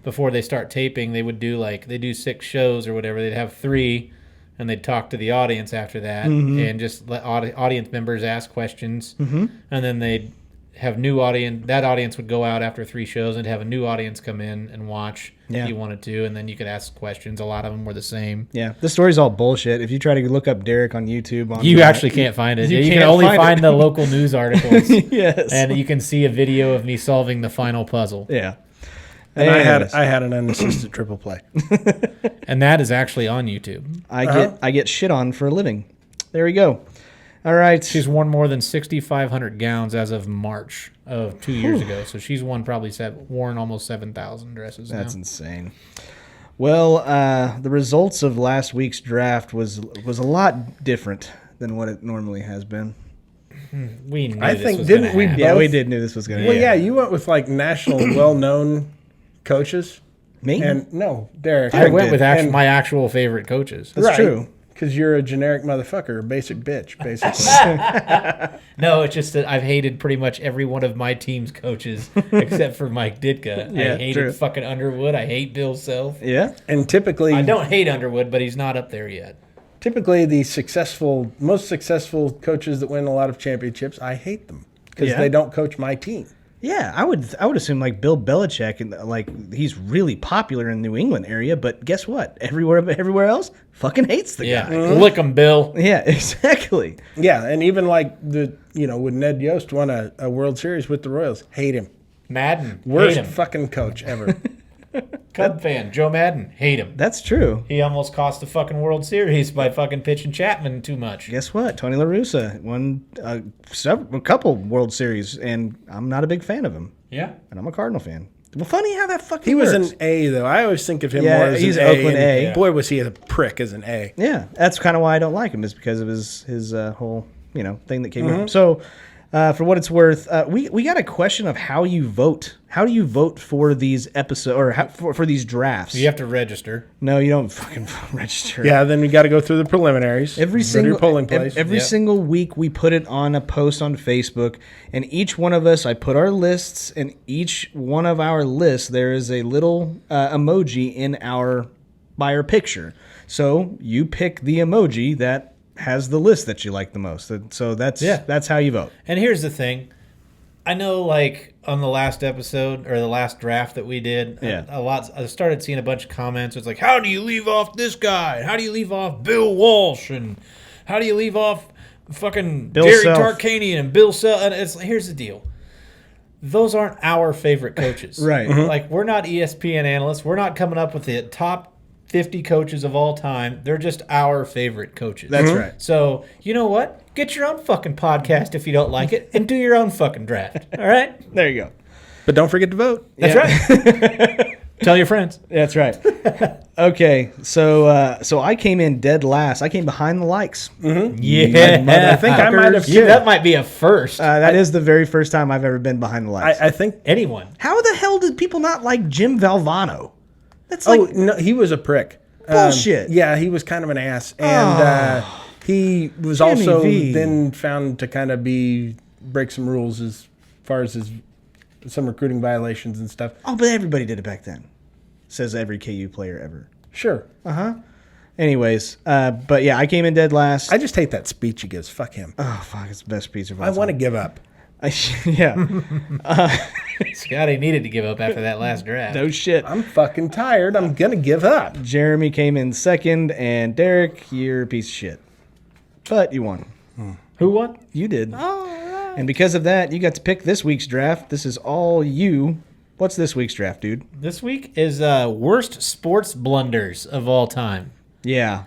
Speaker 4: before they start taping, they would do they do 6 shows or whatever. They'd have 3, and they'd talk to the audience after that, and just let audience members ask questions, and then they'd have new audience. That audience would go out after 3 shows and have a new audience come in and watch if you wanted to, and then you could ask questions. A lot of them were the same.
Speaker 2: Yeah, the story's all bullshit. If you try to look up Derek on YouTube,
Speaker 4: You actually can't find it. You can
Speaker 2: can't
Speaker 4: only
Speaker 2: find
Speaker 4: find
Speaker 2: it.
Speaker 4: the local news articles.
Speaker 2: Yes.
Speaker 4: And you can see a video of me solving the final puzzle.
Speaker 2: Yeah.
Speaker 3: And
Speaker 2: Anyways,
Speaker 3: I had an unassisted triple play.
Speaker 4: And that is actually on YouTube.
Speaker 2: I get shit on for a living. There we go. All right.
Speaker 4: She's worn more than 6,500 gowns as of March of 2 years ago. So she's worn almost 7,000 dresses now.
Speaker 2: That's insane. Well, the results of last week's draft was a lot different than what it normally has been.
Speaker 4: We knew
Speaker 3: I
Speaker 4: this
Speaker 3: think
Speaker 4: was
Speaker 3: didn't
Speaker 4: gonna
Speaker 3: we
Speaker 4: happen.
Speaker 2: Yeah, we
Speaker 3: Both?
Speaker 2: did knew this was going to
Speaker 3: Well,
Speaker 2: happen.
Speaker 3: yeah, you went with like national well-known coaches.
Speaker 2: Me?
Speaker 3: And no, Derek.
Speaker 4: I went with
Speaker 3: And-
Speaker 4: my actual favorite coaches.
Speaker 2: That's true.
Speaker 3: Because you're a generic motherfucker, a basic bitch, basically.
Speaker 4: No, it's just that I've hated pretty much every one of my team's coaches except for Mike Ditka.
Speaker 2: Yeah,
Speaker 4: I hated
Speaker 2: true.
Speaker 4: fucking Underwood. I hate Bill Self.
Speaker 2: Yeah.
Speaker 3: And typically,
Speaker 4: I don't hate Underwood, but he's not up there yet.
Speaker 3: the most successful coaches that win a lot of championships, I hate them because
Speaker 2: Yeah.
Speaker 3: they don't coach my team.
Speaker 2: Yeah, I would assume like Bill Belichick and like he's really popular in the New England area, but guess what? Everywhere else fucking hates the
Speaker 4: Yeah,
Speaker 2: guy.
Speaker 4: lick 'em, Bill.
Speaker 2: Yeah, exactly.
Speaker 3: Yeah, and even like when Ned Yost won a World Series with the Royals, hate him.
Speaker 4: Madden,
Speaker 3: Worst
Speaker 4: hate him.
Speaker 3: fucking coach ever.
Speaker 4: Cub fan, Joe Madden, hate him.
Speaker 2: That's true.
Speaker 4: He almost cost the fucking World Series by fucking pitching Chapman too much.
Speaker 2: Guess what? Tony La Russa won a couple World Series, and I'm not a big fan of him.
Speaker 4: Yeah.
Speaker 2: And I'm a Cardinal fan. Well, funny how that fucking
Speaker 3: He was
Speaker 2: works.
Speaker 3: an A though. I always think of him
Speaker 2: Yeah,
Speaker 3: more as
Speaker 2: he's
Speaker 3: an
Speaker 2: Oakland A.
Speaker 3: and Boy, was he a prick as an A.
Speaker 2: Yeah, that's kind of why I don't like him, is because of his whole thing that came
Speaker 3: Mm-hmm.
Speaker 2: up. So, for what it's worth, we got a question of how you vote. How do you vote for these episodes or for these drafts?
Speaker 4: You have to register.
Speaker 2: No, you don't fucking register.
Speaker 3: Yeah, then we got to go through the preliminaries.
Speaker 2: Every
Speaker 3: Go to
Speaker 2: single
Speaker 3: your polling place.
Speaker 2: every single week we put it on a post on Facebook, and each one of us, I put our lists, and each one of our lists there is a little emoji by our picture. So you pick the emoji that has the list that you like the most. So that's how you vote.
Speaker 4: And here's the thing. I know, like, on the last episode or the last draft that we did,
Speaker 2: Yeah.
Speaker 4: I started seeing a bunch of comments. It's like, how do you leave off this guy? How do you leave off Bill Walsh? And how do you leave off fucking
Speaker 2: Bill
Speaker 4: Gary
Speaker 2: Self.
Speaker 4: Tarkanian and Bill Self? And here's the deal. Those aren't our favorite coaches.
Speaker 2: Right.
Speaker 4: Like, we're not ESPN analysts. We're not coming up with the top 50 coaches of all time. They're just our favorite coaches.
Speaker 2: That's right.
Speaker 4: So, you know what? Get your own fucking podcast if you don't like it, and do your own fucking draft. All right?
Speaker 2: There you go.
Speaker 3: But don't forget to vote.
Speaker 4: That's right. Tell your friends.
Speaker 2: That's right. Okay, so I came in dead last. I came behind the likes.
Speaker 4: Yeah.
Speaker 3: I think I might have
Speaker 4: Yeah, that might be a first.
Speaker 2: That is the very first time I've ever been behind the likes.
Speaker 3: I think.
Speaker 4: Anyone.
Speaker 2: How the hell did people not like Jim Valvano? That's like
Speaker 3: Oh no, he was a prick.
Speaker 2: Bullshit.
Speaker 3: Yeah, he was kind of an ass, and he was
Speaker 2: Jimmy
Speaker 3: also
Speaker 2: V.
Speaker 3: then found to kind of break some rules as far as some recruiting violations and stuff.
Speaker 2: oh, but everybody did it back then. Says every KU player ever.
Speaker 3: Sure,
Speaker 2: Anyways, but yeah, I came in dead last.
Speaker 3: I just hate that speech he gives. Fuck him.
Speaker 2: oh fuck, it's the best piece of all
Speaker 3: I want to
Speaker 2: time.
Speaker 3: give up.
Speaker 2: Yeah,
Speaker 4: Scotty needed to give up after that last draft.
Speaker 2: no shit.
Speaker 3: I'm fucking tired. I'm gonna give up.
Speaker 2: Jeremy came in second, and Derek, you're a piece of shit. But you won.
Speaker 4: Who Who won?
Speaker 2: You did.
Speaker 4: All right.
Speaker 2: And because of that, you got to pick this week's draft. This is all you. What's this week's draft, dude?
Speaker 4: This week is worst sports blunders of all time.
Speaker 2: Yeah.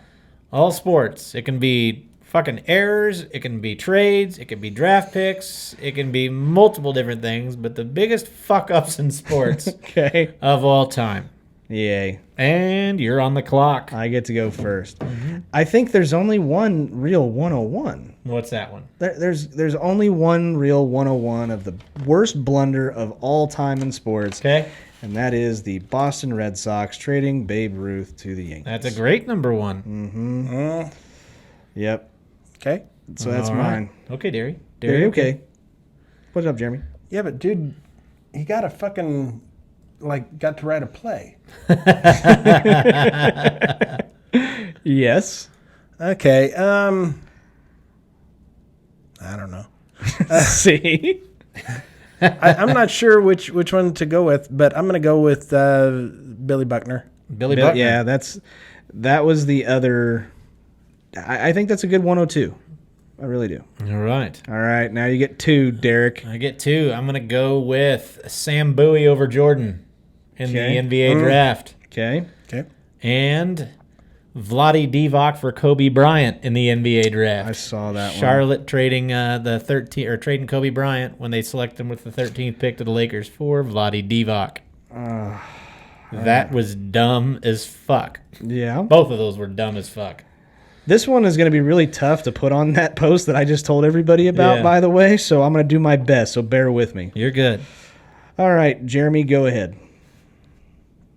Speaker 4: All sports. It can be fucking errors. It can be trades. It can be draft picks. It can be multiple different things. But the biggest fuck-ups in sports
Speaker 2: Okay.
Speaker 4: of all time.
Speaker 2: Yay.
Speaker 4: And you're on the clock.
Speaker 2: I get to go first. I think there's only one real 101.
Speaker 4: What's that one?
Speaker 2: There's only one real 101 of the worst blunder of all time in sports.
Speaker 4: Okay.
Speaker 2: And that is the Boston Red Sox trading Babe Ruth to the Yankees.
Speaker 4: That's a great number one.
Speaker 2: Yep.
Speaker 3: Okay.
Speaker 2: So that's
Speaker 4: All right.
Speaker 2: mine.
Speaker 4: Okay, Derry.
Speaker 2: Very okay. What's up, Jeremy?
Speaker 3: Yeah, but dude, he got a fucking got to write a play.
Speaker 2: Yes.
Speaker 3: Okay. I don't know.
Speaker 2: See?
Speaker 3: I'm not sure which one to go with, but I'm gonna go with Billy Buckner.
Speaker 4: Billy Buckner.
Speaker 2: Yeah, that was the other. I think that's a good 102. I really do.
Speaker 4: All right.
Speaker 2: All right, now you get 2, Derek.
Speaker 4: I get 2. I'm going to go with Sam Bowie over Jordan in
Speaker 2: Okay.
Speaker 4: the NBA draft.
Speaker 2: Okay.
Speaker 3: Okay.
Speaker 4: And Vlade Divac for Kobe Bryant in the NBA draft.
Speaker 2: I saw that one.
Speaker 4: Charlotte trading trading Kobe Bryant when they select him with the 13th pick to the Lakers for Vlade Divac. That was dumb as fuck.
Speaker 2: Yeah.
Speaker 4: Both of those were dumb as fuck.
Speaker 2: This one is going to be really tough to put on that post that I just told everybody about,
Speaker 4: Yeah.
Speaker 2: by the way, so I'm going to do my best, so bear with me.
Speaker 4: You're good.
Speaker 2: All right, Jeremy, go ahead.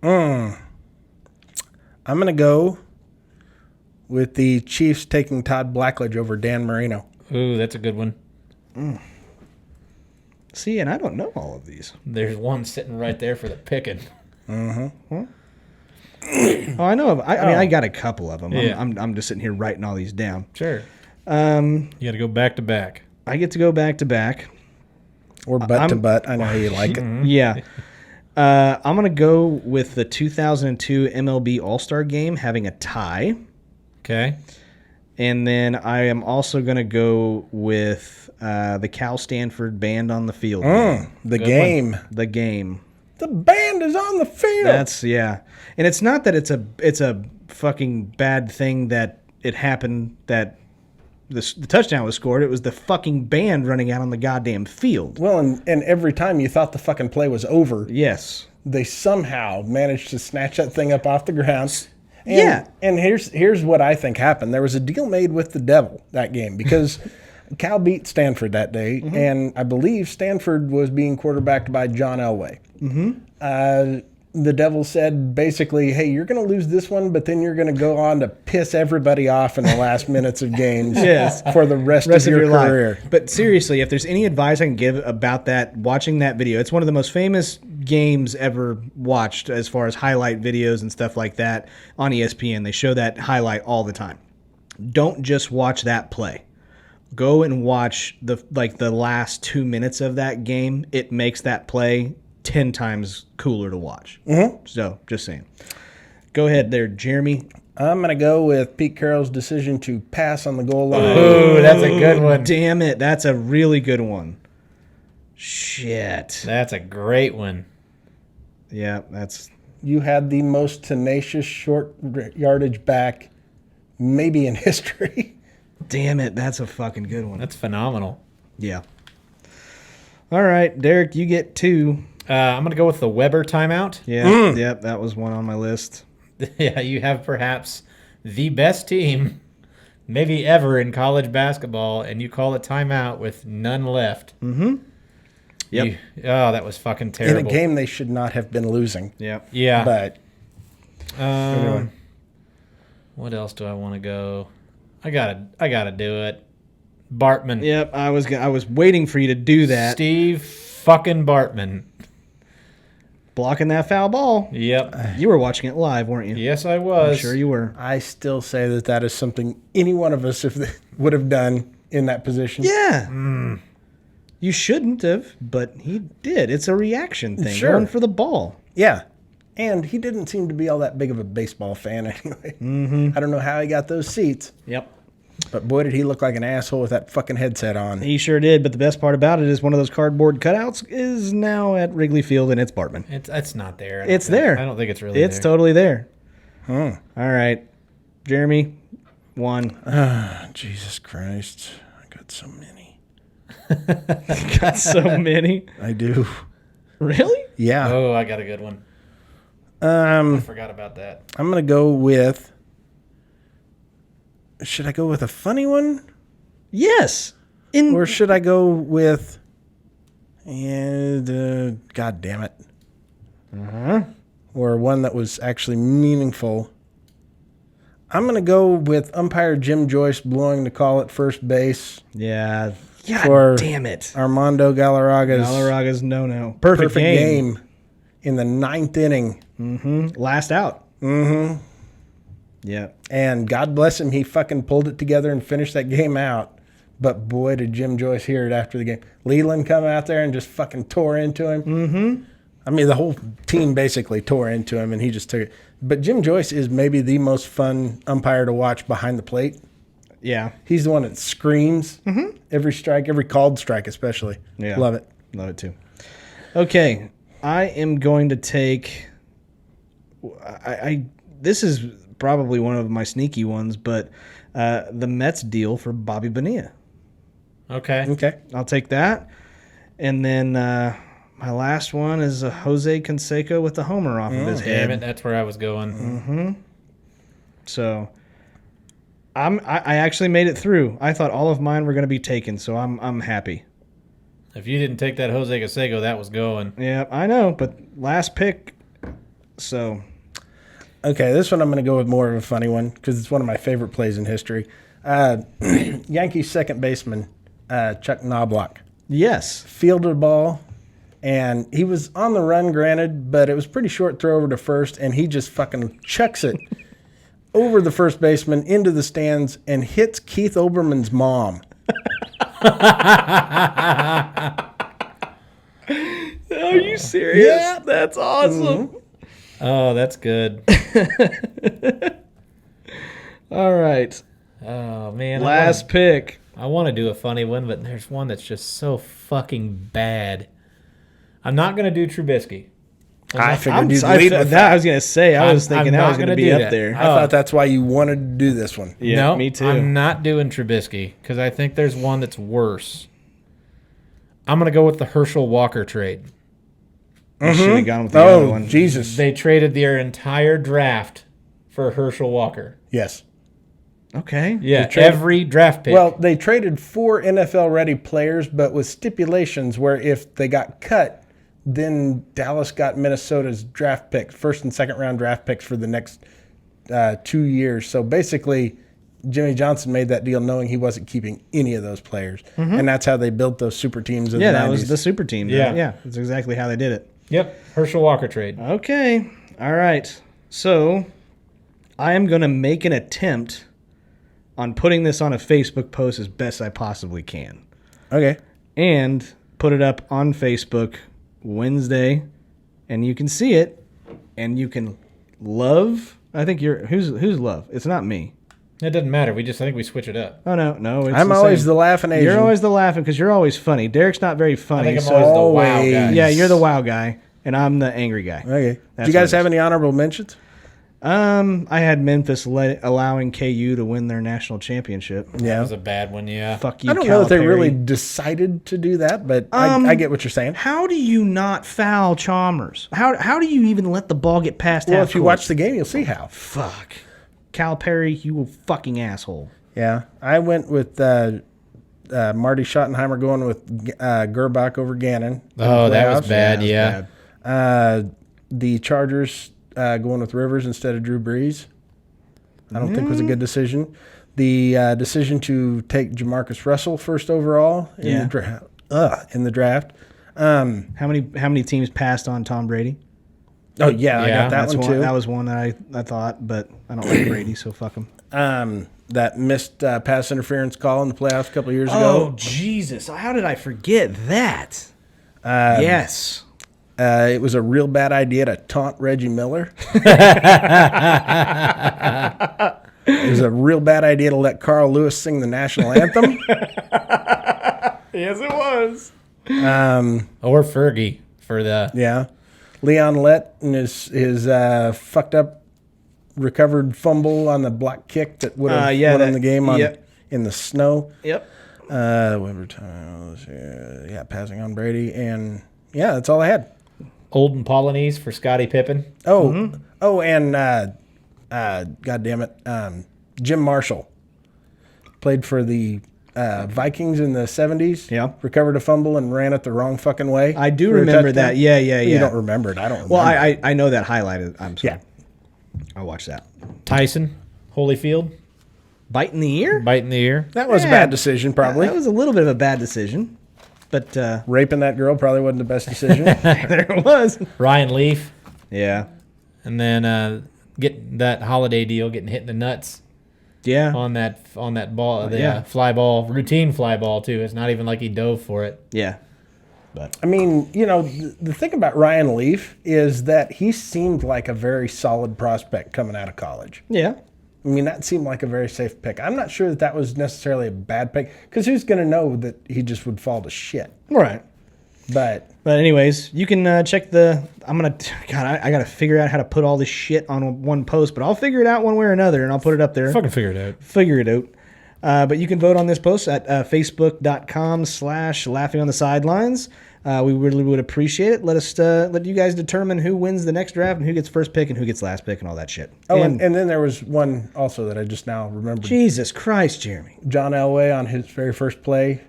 Speaker 3: I'm gonna go with the Chiefs taking Todd Blackledge over Dan Marino.
Speaker 4: Ooh, that's a good one.
Speaker 2: See, and I don't know all of these.
Speaker 4: There's one sitting right there for the picking.
Speaker 2: Oh, I know. I mean, I got a couple of them.
Speaker 4: Yeah.
Speaker 2: I'm just sitting here writing all these down.
Speaker 4: Sure. You got to go back to back.
Speaker 2: I get to go back to back.
Speaker 3: Or butt to butt. I know how you like it.
Speaker 2: Yeah. I'm going to go with the 2002 MLB All-Star Game having a tie.
Speaker 4: Okay.
Speaker 2: And then I am also going to go with the Cal Stanford band on the field.
Speaker 3: The
Speaker 4: Good
Speaker 3: game.
Speaker 2: The game.
Speaker 3: The band is on the field.
Speaker 2: That's, yeah. And it's not that it's a fucking bad thing that it happened that the touchdown was scored. It was the fucking band running out on the goddamn field.
Speaker 3: Well, and every time you thought the fucking play was over,
Speaker 2: Yes.
Speaker 3: they somehow managed to snatch that thing up off the ground. And,
Speaker 2: Yeah.
Speaker 3: And here's what I think happened. There was a deal made with the devil that game because Cal beat Stanford that day, and I believe Stanford was being quarterbacked by John Elway. The devil said basically, hey, you're going to lose this one, but then you're going to go on to piss everybody off in the last minutes of games
Speaker 2: Yes.
Speaker 3: for the rest of your career.
Speaker 2: life. But seriously, if there's any advice I can give about that, watching that video, it's one of the most famous games ever watched as far as highlight videos and stuff like that on ESPN. They show that highlight all the time. Don't just watch that play. Go and watch the last 2 minutes of that game. It makes that play 10 times cooler to watch. So, just saying. Go ahead there, Jeremy.
Speaker 3: I'm going to go with Pete Carroll's decision to pass on the goal line.
Speaker 4: Ooh, that's a good one.
Speaker 2: Damn it. That's a really good one. Shit.
Speaker 4: That's a great one.
Speaker 2: Yeah, that's...
Speaker 3: You had the most tenacious short yardage back maybe in history.
Speaker 2: Damn it. That's a fucking good one.
Speaker 4: That's phenomenal.
Speaker 2: Yeah. All right, Derek, you get 2.
Speaker 4: I'm going to go with the Weber timeout.
Speaker 2: Yeah, yep, that was one on my list.
Speaker 4: Yeah, you have perhaps the best team maybe ever in college basketball, and you call a timeout with none left.
Speaker 2: Yep.
Speaker 4: That was fucking terrible.
Speaker 3: In a game they should not have been losing.
Speaker 2: Yep.
Speaker 4: Yeah.
Speaker 3: But
Speaker 2: Anyway.
Speaker 4: What else do I want to go? I gotta do it. Bartman.
Speaker 2: Yep, I was waiting for you to do that.
Speaker 4: Steve fucking Bartman.
Speaker 2: Blocking that foul ball.
Speaker 4: Yep.
Speaker 2: You were watching it live, weren't you?
Speaker 4: Yes, I was.
Speaker 2: I'm sure you were.
Speaker 3: I still say that is something any one of us would have done in that position.
Speaker 2: Yeah. You shouldn't have, but he did. It's a reaction thing.
Speaker 3: Sure.
Speaker 2: Going for the ball.
Speaker 3: Yeah. And he didn't seem to be all that big of a baseball fan anyway. I don't know how he got those seats.
Speaker 2: Yep.
Speaker 3: But boy, did he look like an asshole with that fucking headset on.
Speaker 2: He sure did, but the best part about it is one of those cardboard cutouts is now at Wrigley Field, and it's Bartman.
Speaker 4: It's not there.
Speaker 2: It's there.
Speaker 4: I don't think it's really
Speaker 2: It's
Speaker 4: there.
Speaker 2: totally there.
Speaker 3: Hmm.
Speaker 2: All right. Jeremy, 1.
Speaker 3: Jesus Christ. I got so many.
Speaker 2: Got so many.
Speaker 3: I do.
Speaker 2: Really?
Speaker 3: Yeah.
Speaker 4: Oh, I got a good one. I
Speaker 3: Um,
Speaker 4: forgot about that.
Speaker 3: I'm going to go with... Should I go with a funny one?
Speaker 2: Yes.
Speaker 3: Or should I go with... God damn it. Or one that was actually meaningful. I'm going to go with umpire Jim Joyce blowing the call at first base.
Speaker 2: Yeah. God
Speaker 3: For
Speaker 2: damn it.
Speaker 3: Armando
Speaker 2: Galarraga's no. Perfect game.
Speaker 3: In the 9th inning.
Speaker 2: Last out. Mm-hmm. Yeah.
Speaker 3: And God bless him, he fucking pulled it together and finished that game out. But boy, did Jim Joyce hear it after the game. Leland come out there and just fucking tore into him. Mm-hmm. I mean, the whole team basically tore into him, and he just took it. But Jim Joyce is maybe the most fun umpire to watch behind the plate.
Speaker 2: Yeah.
Speaker 3: He's the one that screams every strike, every called strike especially.
Speaker 2: Yeah.
Speaker 3: Love it.
Speaker 2: Love it too. Okay. I am going to take... This is probably one of my sneaky ones, but the Mets deal for Bobby Bonilla.
Speaker 4: Okay.
Speaker 3: Okay.
Speaker 2: I'll take that. And then my last one is Jose Canseco with the homer off of his head.
Speaker 4: Damn it, that's where I was going.
Speaker 2: So I actually made it through. I thought all of mine were going to be taken, so I'm happy.
Speaker 4: If you didn't take that Jose Canseco, that was going.
Speaker 2: Yeah, I know, but last pick. So
Speaker 3: Okay, this one I'm going to go with more of a funny one because it's one of my favorite plays in history. Yankees second baseman Chuck Knobloch
Speaker 2: yes,
Speaker 3: fielded a ball, and he was on the run, granted, but it was pretty short throw over to first, and he just fucking chucks it over the first baseman into the stands and hits Keith Olbermann's mom.
Speaker 2: are you serious?
Speaker 3: Yeah.
Speaker 2: That's awesome.
Speaker 4: Oh, that's good.
Speaker 2: All right,
Speaker 4: Oh, man.
Speaker 2: last pick.
Speaker 4: I want to do a funny one, but there's one that's just so fucking bad. I'm not going to do Trubisky.
Speaker 3: I figured you'd
Speaker 2: I
Speaker 3: lead with that.
Speaker 2: I was gonna say. I was thinking that was
Speaker 4: not
Speaker 2: gonna
Speaker 4: gonna
Speaker 2: be
Speaker 4: do
Speaker 2: up
Speaker 4: that.
Speaker 2: there.
Speaker 3: I thought that's why you wanted to do this one.
Speaker 2: Yeah,
Speaker 4: No,
Speaker 2: me too.
Speaker 4: I'm not doing Trubisky because I think there's one that's worse. I'm going to go with the Herschel Walker trade.
Speaker 2: I should have gone with the other
Speaker 3: Oh,
Speaker 2: one.
Speaker 3: Jesus.
Speaker 4: They traded their entire draft for Herschel Walker.
Speaker 3: Yes.
Speaker 2: Okay.
Speaker 4: Yeah,
Speaker 3: traded-
Speaker 4: every draft pick.
Speaker 3: Well, they traded 4 NFL-ready players, but with stipulations where if they got cut, then Dallas got Minnesota's draft picks, first and second round draft picks for the next 2 years. So basically, Jimmy Johnson made that deal knowing he wasn't keeping any of those players. And that's how they built those super teams in
Speaker 2: Yeah,
Speaker 3: the 90s.
Speaker 2: that was the super team.
Speaker 4: Yeah.
Speaker 2: Yeah, that's exactly how they did it.
Speaker 4: Yep, Herschel Walker trade.
Speaker 2: Okay. All right. So I am going to make an attempt on putting this on a Facebook post as best I possibly can
Speaker 3: Okay.
Speaker 2: and put it up on Facebook Wednesday, and you can see it and you can love. I think you're who's love? It's not me.
Speaker 4: It doesn't matter. I think we switch it up.
Speaker 2: Oh no, it's
Speaker 3: I'm
Speaker 2: the
Speaker 3: always
Speaker 2: same.
Speaker 3: the laughing Asian.
Speaker 2: You're always the laughing because you're always funny. Derek's not very
Speaker 4: I
Speaker 2: funny.
Speaker 4: think I'm
Speaker 2: So
Speaker 4: always the wow
Speaker 3: always.
Speaker 4: guy.
Speaker 2: yeah, you're the wow guy, and I'm the angry guy.
Speaker 3: Okay. Do
Speaker 2: That's
Speaker 3: you guys
Speaker 2: what it
Speaker 3: have
Speaker 2: is.
Speaker 3: any honorable mentions?
Speaker 2: I had Memphis allowing KU to win their national championship.
Speaker 4: That
Speaker 3: Yeah.
Speaker 4: was a bad one, yeah.
Speaker 2: Fuck you,
Speaker 3: I don't know if they
Speaker 2: Calipari.
Speaker 3: really decided to do that, but I get what you're saying.
Speaker 2: How do you not foul Chalmers? How do you even let the ball get past
Speaker 3: Well,
Speaker 2: half
Speaker 3: if you
Speaker 2: court?
Speaker 3: watch the game, you'll see how.
Speaker 2: Fuck. Calipari, you a fucking asshole.
Speaker 3: Yeah. I went with Marty Schottenheimer going with Gerbach over Gannon. in the
Speaker 4: Oh, that was
Speaker 3: playoffs.
Speaker 4: bad,
Speaker 2: that was
Speaker 4: yeah.
Speaker 2: bad.
Speaker 3: The Chargers going with Rivers instead of Drew Brees. I don't think was a good decision. The decision to take Jamarcus Russell first overall in
Speaker 2: Yeah.
Speaker 3: the draft. In the draft.
Speaker 2: How many teams passed on Tom Brady?
Speaker 3: Oh yeah, I
Speaker 4: Yeah,
Speaker 3: got that
Speaker 2: That's
Speaker 3: one too.
Speaker 2: That was one that I thought, but I don't like Brady, so fuck him.
Speaker 3: That missed pass interference call in the playoffs a couple of years
Speaker 2: Oh
Speaker 3: ago.
Speaker 2: Jesus! How did I forget that? Yes.
Speaker 3: It was a real bad idea to taunt Reggie Miller. It was a real bad idea to let Carl Lewis sing the national anthem.
Speaker 2: Yes, it was.
Speaker 4: Or Fergie for the.
Speaker 3: Yeah. Leon Lett and his fucked up recovered fumble on the block kick that would have won the game in the snow.
Speaker 2: Yep.
Speaker 3: Overtime. Passing on Brady. And, yeah, that's all I had.
Speaker 4: Olden Polonese for Scottie Pippen.
Speaker 3: And God damn it, Jim Marshall played for the Vikings in the 70s.
Speaker 2: Yeah.
Speaker 3: Recovered a fumble and ran it the wrong fucking way.
Speaker 2: I do remember that. Yeah.
Speaker 3: You don't remember it. I don't remember.
Speaker 2: Well, I know that highlighted. I'm sorry.
Speaker 3: Yeah.
Speaker 2: I'll watch that.
Speaker 4: Tyson Holyfield.
Speaker 2: Bite in the ear?
Speaker 4: Bite in the ear.
Speaker 3: That was a bad decision, probably.
Speaker 2: That was a little bit of a bad decision. But
Speaker 3: raping that girl probably wasn't the best decision.
Speaker 2: there it was.
Speaker 4: Ryan Leaf.
Speaker 2: Yeah.
Speaker 4: And then getting that holiday deal, getting hit in the nuts.
Speaker 2: Yeah.
Speaker 4: On that ball, fly ball, routine fly ball too. It's not even like he dove for it.
Speaker 2: Yeah.
Speaker 3: But I mean, the thing about Ryan Leaf is that he seemed like a very solid prospect coming out of college.
Speaker 2: Yeah.
Speaker 3: I mean, that seemed like a very safe pick. I'm not sure that was necessarily a bad pick because who's going to know that he just would fall to shit?
Speaker 2: Right.
Speaker 3: But
Speaker 2: anyways, you can check I got to figure out how to put all this shit on one post, but I'll figure it out one way or another, and I'll put it up there.
Speaker 4: Fucking figure it out.
Speaker 2: Figure it out. But you can vote on this post at facebook.com/laughingonthe-sidelines. We really would appreciate it. Let you guys determine who wins the next draft and who gets first pick and who gets last pick and all that shit.
Speaker 3: Oh, and then there was one also that I just now remembered.
Speaker 2: Jesus Christ, Jeremy.
Speaker 3: John Elway on his very first play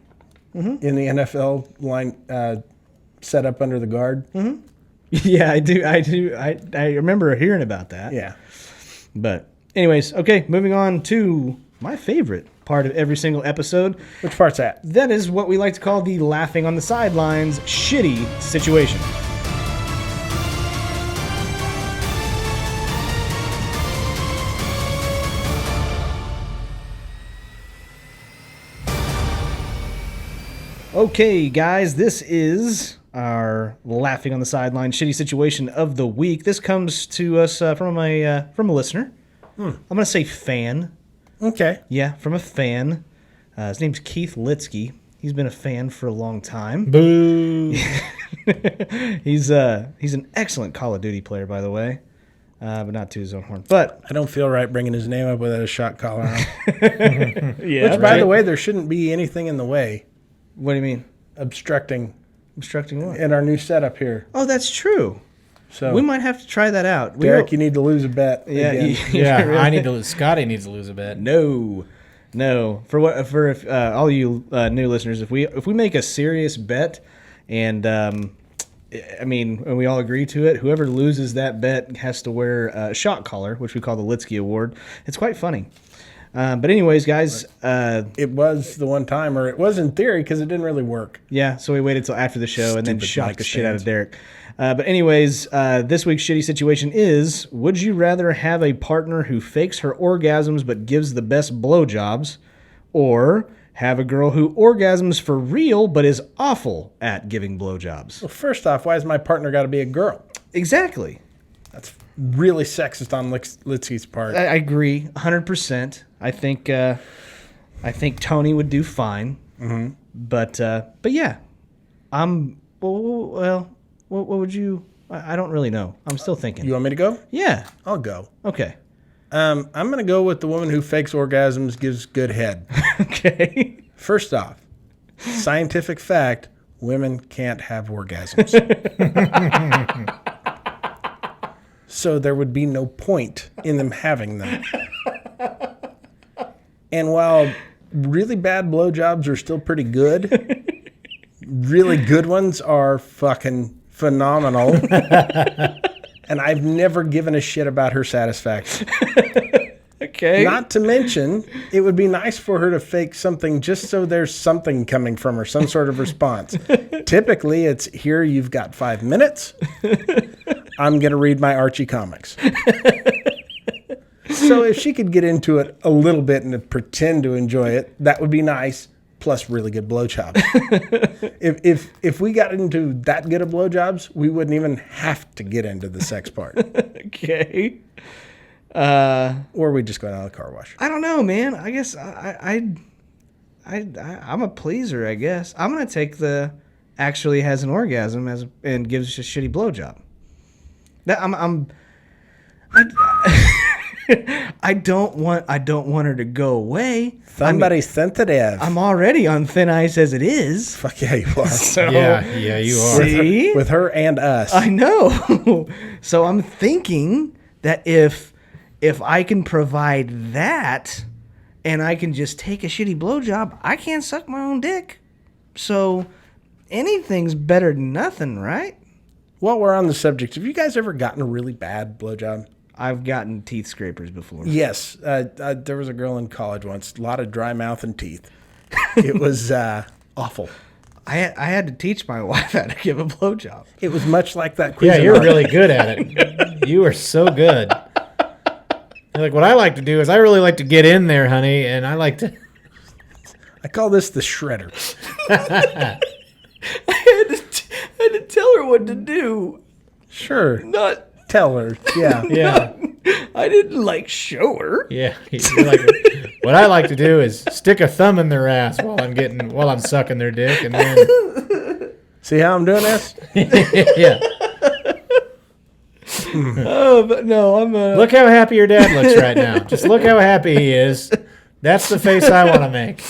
Speaker 3: in the NFL line set up under the guard.
Speaker 2: Mm-hmm. Yeah, I do. I remember hearing about that.
Speaker 3: Yeah.
Speaker 2: But anyways, okay, moving on to my favorite part of every single episode.
Speaker 3: Which part's that?
Speaker 2: That is what we like to call the laughing on the sidelines shitty situation. Okay, guys, this is our laughing on the sideline shitty situation of the week. This comes to us from a listener. I'm gonna say fan.
Speaker 3: Okay.
Speaker 2: Yeah, from a fan. His name's Keith Litsky. He's been a fan for a long time.
Speaker 4: Boo.
Speaker 2: He's an excellent Call of Duty player, by the way, but not to his own horn. But
Speaker 3: I don't feel right bringing his name up without a shot collar on.
Speaker 2: yeah,
Speaker 3: Which, by the way, there shouldn't be anything in the way.
Speaker 2: What do you mean?
Speaker 3: Obstructing
Speaker 2: what?
Speaker 3: in our new setup here.
Speaker 2: Oh, that's true.
Speaker 3: So
Speaker 2: we might have to try that out.
Speaker 3: Derek, you need to lose a bet.
Speaker 2: Yeah,
Speaker 3: again.
Speaker 4: Yeah. Scotty needs to lose a bet.
Speaker 2: No. For if all you new listeners, if we make a serious bet, and when we all agree to it, whoever loses that bet has to wear a shot collar, which we call the Litsky Award. It's quite funny. But anyways, guys,
Speaker 3: it was the one time, or it was in theory because it didn't really work.
Speaker 2: Yeah, so we waited till after the show and then
Speaker 3: Stupid
Speaker 2: shot
Speaker 3: mic
Speaker 2: the shit out of
Speaker 3: stands.
Speaker 2: Derek. But anyways, this week's shitty situation is: would you rather have a partner who fakes her orgasms but gives the best blowjobs, or have a girl who orgasms for real but is awful at giving blowjobs?
Speaker 3: Well, first off, why has my partner got to be a girl?
Speaker 2: Exactly.
Speaker 3: That's really sexist on Litsky's part.
Speaker 2: I agree, 100%. I think Tony would do fine. Mm-hmm. But yeah, well, what would you? I don't really know. I'm still thinking.
Speaker 3: You want me to go?
Speaker 2: Yeah.
Speaker 3: I'll go.
Speaker 2: Okay.
Speaker 3: I'm going to go with the woman who fakes orgasms, gives good head.
Speaker 2: Okay.
Speaker 3: First off, scientific fact, women can't have orgasms. So there would be no point in them having them. And while really bad blowjobs are still pretty good, really good ones are fucking phenomenal. And I've never given a shit about her satisfaction.
Speaker 2: Okay.
Speaker 3: Not to mention, it would be nice for her to fake something just so there's something coming from her, some sort of response. Typically, it's here, you've got 5 minutes. I'm going to read my Archie comics. So if she could get into it a little bit and pretend to enjoy it, that would be nice. Plus really good blowjobs. If we got into that good of blowjobs, we wouldn't even have to get into the sex part.
Speaker 2: Okay.
Speaker 3: Or we just go down to the car wash.
Speaker 2: I don't know, man. I guess I'm a pleaser, I guess. I'm going to take the actually has an orgasm and gives a shitty blowjob. I don't want her to go away.
Speaker 3: Somebody's sensitive.
Speaker 2: I'm already on thin ice as it is.
Speaker 3: Fuck yeah, you are.
Speaker 2: So,
Speaker 4: Yeah, you are.
Speaker 2: See?
Speaker 3: With her and us.
Speaker 2: I know. So I'm thinking that if I can provide that and I can just take a shitty blowjob, I can't suck my own dick. So anything's better than nothing, right?
Speaker 3: While we're on the subject, have you guys ever gotten a really bad blowjob?
Speaker 2: I've gotten teeth scrapers before.
Speaker 3: Yes. There was a girl in college once, a lot of dry mouth and teeth. It was awful.
Speaker 2: I had to teach my wife how to give a blowjob.
Speaker 3: It was much like that quiz.
Speaker 4: Yeah, you're really good at it. You are so good. Like, what I like to do is I really like to get in there, honey, and I like to...
Speaker 3: I call this the shredder.
Speaker 2: I had to tell her what to do.
Speaker 3: Sure.
Speaker 2: Not...
Speaker 3: Tell her. Yeah.
Speaker 4: Yeah.
Speaker 2: I didn't, show her.
Speaker 4: Yeah. You're like, what I like to do is stick a thumb in their ass while I'm sucking their dick, and then...
Speaker 3: See how I'm doing this?
Speaker 4: Yeah.
Speaker 2: Oh, but no, I'm
Speaker 4: Look how happy your dad looks right now. Just look how happy he is. That's the face I want to make.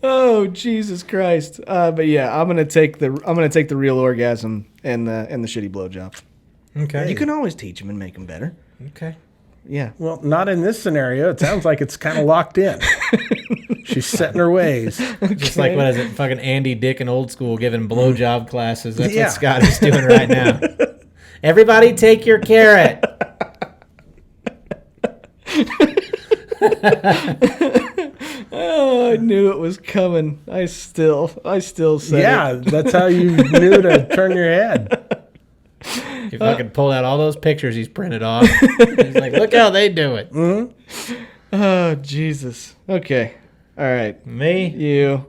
Speaker 2: Oh, Jesus Christ. But yeah, I'm gonna take the real orgasm and the shitty blowjob.
Speaker 4: Okay.
Speaker 2: You can always teach them and make them better.
Speaker 4: Okay.
Speaker 2: Yeah.
Speaker 3: Well, not in this scenario. It sounds like it's kind of locked in. She's set in her ways.
Speaker 4: Just like, what is it, fucking Andy Dick in Old School giving blowjob classes. That's
Speaker 3: Yeah.
Speaker 4: what Scotty's doing right now. Everybody take your carrot.
Speaker 2: Oh, I knew it was coming. I still said
Speaker 3: Yeah,
Speaker 2: it.
Speaker 3: that's how you knew to turn your head.
Speaker 4: He fucking pulled out all those pictures he's printed off. He's like, look how they do it.
Speaker 2: Mm-hmm. Oh, Jesus. Okay. All right.
Speaker 4: Me?
Speaker 2: You.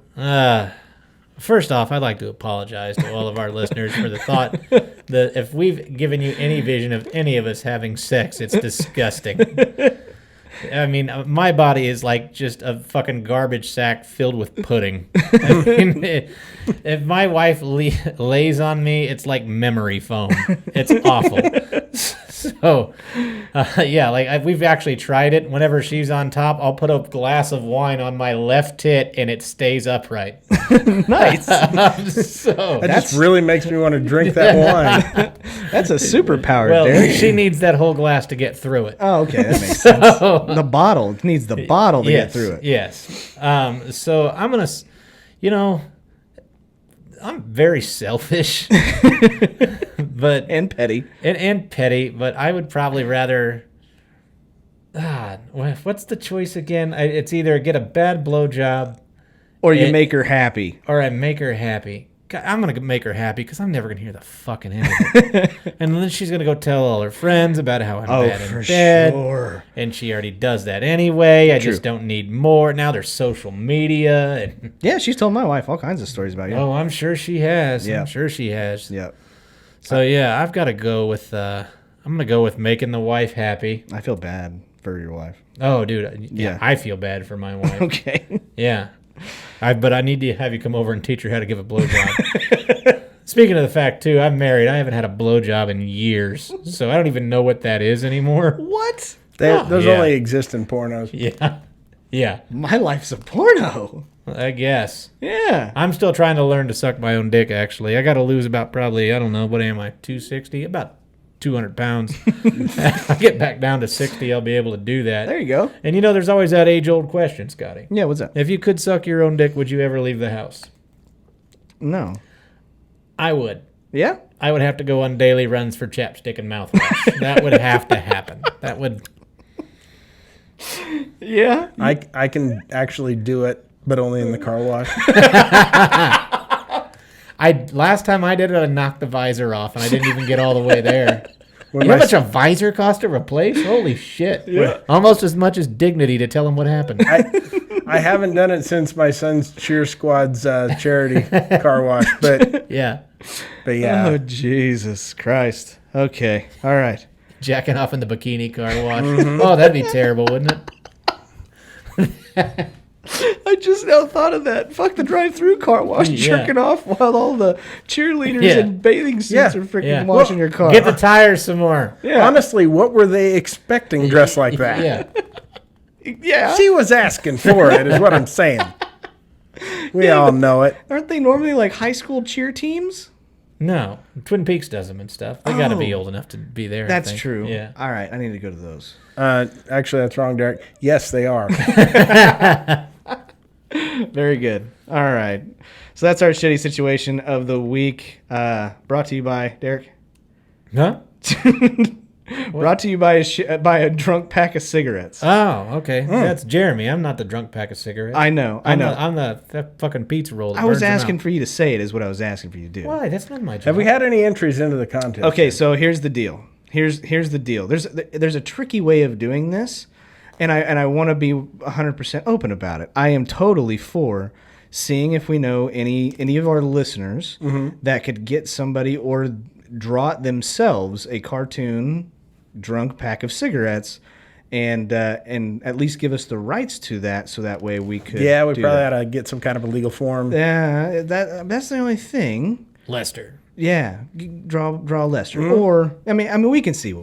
Speaker 4: First off, I'd like to apologize to all of our listeners for the thought that if we've given you any vision of any of us having sex, it's disgusting. I mean, my body is like just a fucking garbage sack filled with pudding. I mean, if my wife lays on me, it's like memory foam. It's awful. So, yeah, we've actually tried it. Whenever she's on top, I'll put a glass of wine on my left tit, and it stays upright.
Speaker 2: Nice.
Speaker 4: So
Speaker 3: That just really makes me want to drink that wine.
Speaker 2: That's a superpower,
Speaker 4: well,
Speaker 2: Derek.
Speaker 4: she needs that whole glass to get through it.
Speaker 2: Oh, okay. That makes sense. The bottle. It needs the bottle to get through it.
Speaker 4: Yes. So I'm going to, I'm very selfish. But
Speaker 2: And petty.
Speaker 4: and petty, but I would probably rather... what's the choice again? It's either get a bad blowjob...
Speaker 2: Or you make her happy.
Speaker 4: Or I make her happy. God, I'm going to make her happy because I'm never going to hear the fucking end of it. And then she's going to go tell all her friends about how I'm bad in bed.
Speaker 2: Sure.
Speaker 4: And she already does that anyway. I just don't need more. Now there's social media. And,
Speaker 2: Yeah, she's told my wife all kinds of stories about you.
Speaker 4: oh, I'm sure she has.
Speaker 2: Yeah.
Speaker 4: I'm sure she has.
Speaker 2: Yeah.
Speaker 4: So, yeah, I've got to go with... I'm going to go with making the wife happy.
Speaker 2: I feel bad for your wife.
Speaker 4: Oh, dude.
Speaker 2: Yeah.
Speaker 4: I feel bad for my wife.
Speaker 2: Okay.
Speaker 4: Yeah. But I need to have you come over and teach her how to give a blowjob. Speaking of the fact, too, I'm married. I haven't had a blowjob in years, so I don't even know what that is anymore.
Speaker 2: What?
Speaker 3: Those
Speaker 4: yeah.
Speaker 3: only exist in pornos.
Speaker 4: Yeah. Yeah,
Speaker 2: My life's a porno.
Speaker 4: I guess.
Speaker 2: Yeah.
Speaker 4: I'm still trying to learn to suck my own dick, actually. I got to lose about probably, I don't know, what am I, 260? About 200 pounds. I get back down to 60, I'll be able to do that.
Speaker 2: There you go.
Speaker 4: And there's always that age-old question, Scotty.
Speaker 2: Yeah, what's that?
Speaker 4: If you could suck your own dick, would you ever leave the house?
Speaker 2: No.
Speaker 4: I would.
Speaker 2: Yeah?
Speaker 4: I would have to go on daily runs for chapstick and mouthwash. That would have to happen. That would...
Speaker 2: Yeah.
Speaker 3: I can actually do it, but only in the car wash.
Speaker 4: Last time I did it, I knocked the visor off, and I didn't even get all the way there. You know how much a visor costs to replace? Holy shit.
Speaker 2: Yeah.
Speaker 4: Almost as much as dignity to tell him what happened.
Speaker 3: I haven't done it since my son's cheer squad's charity car wash, but
Speaker 4: Yeah.
Speaker 3: yeah.
Speaker 2: Oh, Jesus Christ. Okay. All right.
Speaker 4: Jacking off in the bikini car wash. Oh, that'd be terrible, wouldn't it?
Speaker 2: I just now thought of that. Fuck the drive-through car wash, jerking off while all the cheerleaders in bathing suits are freaking washing your car.
Speaker 4: Get the tires some more.
Speaker 2: Yeah.
Speaker 3: Honestly, what were they expecting dressed like that?
Speaker 4: Yeah.
Speaker 2: Yeah.
Speaker 3: She was asking for it, is what I'm saying. We all know it.
Speaker 2: Aren't they normally like high school cheer teams?
Speaker 4: No. Twin Peaks does them and stuff. They got to be old enough to be there.
Speaker 2: That's
Speaker 4: I think.
Speaker 2: true.
Speaker 4: Yeah.
Speaker 2: All right, I need to go to those.
Speaker 3: Actually, that's wrong, Derek. Yes, they are.
Speaker 2: Very good. All right. So that's our shitty situation of the week. Brought to you by Derek.
Speaker 4: Huh?
Speaker 2: Brought to you by a drunk pack of cigarettes.
Speaker 4: Oh, okay. That's Jeremy. I'm not the drunk pack of cigarettes.
Speaker 2: I know.
Speaker 4: I'm the fucking pizza roll. That
Speaker 2: I was
Speaker 4: burns 'em
Speaker 2: asking
Speaker 4: out.
Speaker 2: for you to say it is what I was asking for you to do.
Speaker 4: Why? That's not my job.
Speaker 3: Have we had any entries into the contest?
Speaker 2: Okay, so here's the deal. Here's the deal. There's a tricky way of doing this, and I want to be 100% open about it. I am totally for seeing if we know any of our listeners that could get somebody or draw it themselves a cartoon drunk pack of cigarettes, and at least give us the rights to that, so that way we could.
Speaker 3: Yeah, we
Speaker 2: do
Speaker 3: probably
Speaker 2: that.
Speaker 3: ought to get some kind of a legal form.
Speaker 2: Yeah, that's the only thing.
Speaker 4: Lester.
Speaker 2: Yeah, draw Lester, or I mean we can see